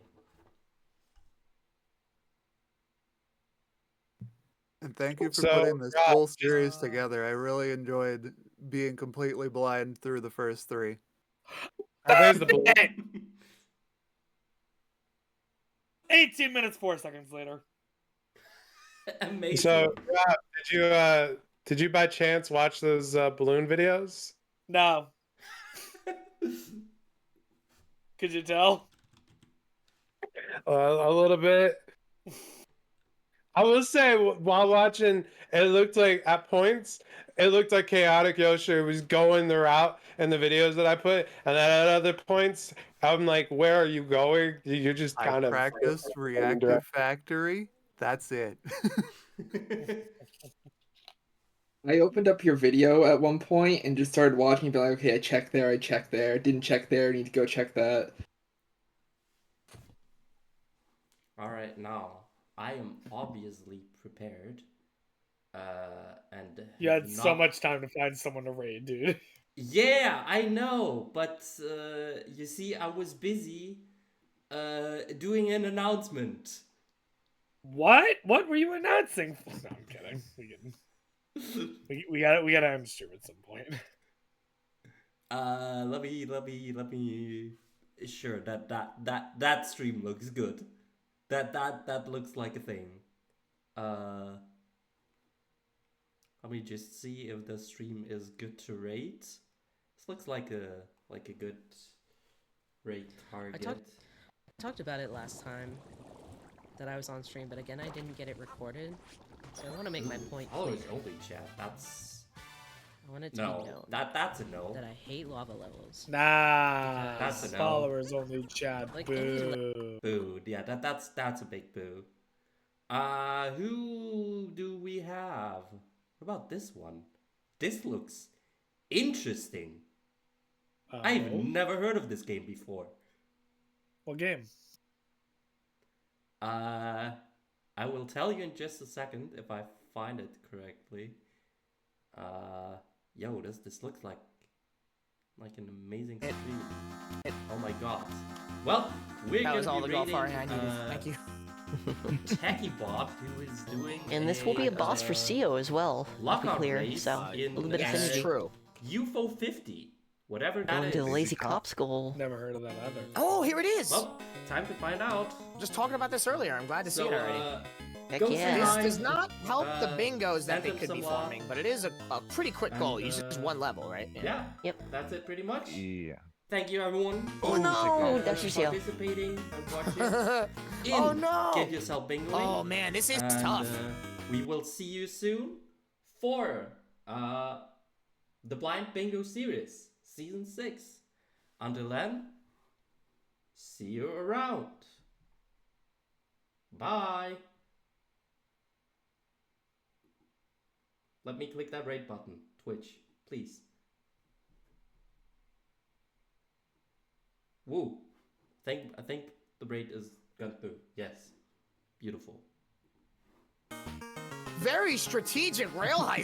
And thank you for putting this whole series together. I really enjoyed being completely blind through the first 3. There's the balloon. 18 minutes, 4 seconds later. Amazing. So, did you by chance watch those balloon videos? No. Could you tell? A little bit. I will say, while watching, it looked like at points, it looked like Chaotic Yoshi was going the route in the videos that I put, and then at other points, I'm like, "Where are you going? You're just kind of practiced Reactive Factory. That's it." I opened up your video at one point and just started watching and be like, okay, I checked there, didn't check there, need to go check that. Alright, now, I am obviously prepared. And you had so much time to find someone to raid, dude. Yeah, I know, but you see, I was busy doing an announcement. What? What were you announcing? No, I'm kidding. We gotta end stream at some point. Let me. Sure, that stream looks good. That looks like a thing. Let me just see if the stream is good to rate. This looks like a good rate target. I talked about it last time that I was on stream, but again, I didn't get it recorded. So I want to make my point clear. Followers only chat. That's. I want it to be known. That's a no. That I hate lava levels. Nah. That's a no. Followers only chat. Like, boo. Boo. Yeah, that's a big boo. Who do we have? What about this one? This looks interesting. I've never heard of this game before. What game? I will tell you in just a second if I find it correctly. Yo, this looks like an amazing stream. Oh my god. Well, we're that was gonna all be the golf rating, I needed. Thank you. TechieBot, who is doing and this will be a boss for CO as well, to be lockout clear, race so a in little bit of That's synergy. true. UFO 50. Whatever that Going is. to the Lazy Cop School. Never heard of that either. Oh, here it is! Well, time to find out. Just talking about this earlier. I'm glad to see it already. Heck go yeah. This say does not help the bingos that send they them could be some love. forming, but it is a pretty quick goal. You just one level, right? Yeah. Yep. That's it pretty much. Yeah. Thank you everyone. Oh no, for that's your participating and watching. Oh no! Get yourself bingoing. Oh man, this is and, tough. We will see you soon for the Blind Bingo Series, Season 6. Until then, see you around. Bye. Let me click that rate button, Twitch, please. Woo. I think the rate is gone through. Yes. Beautiful. Very strategic rail heist.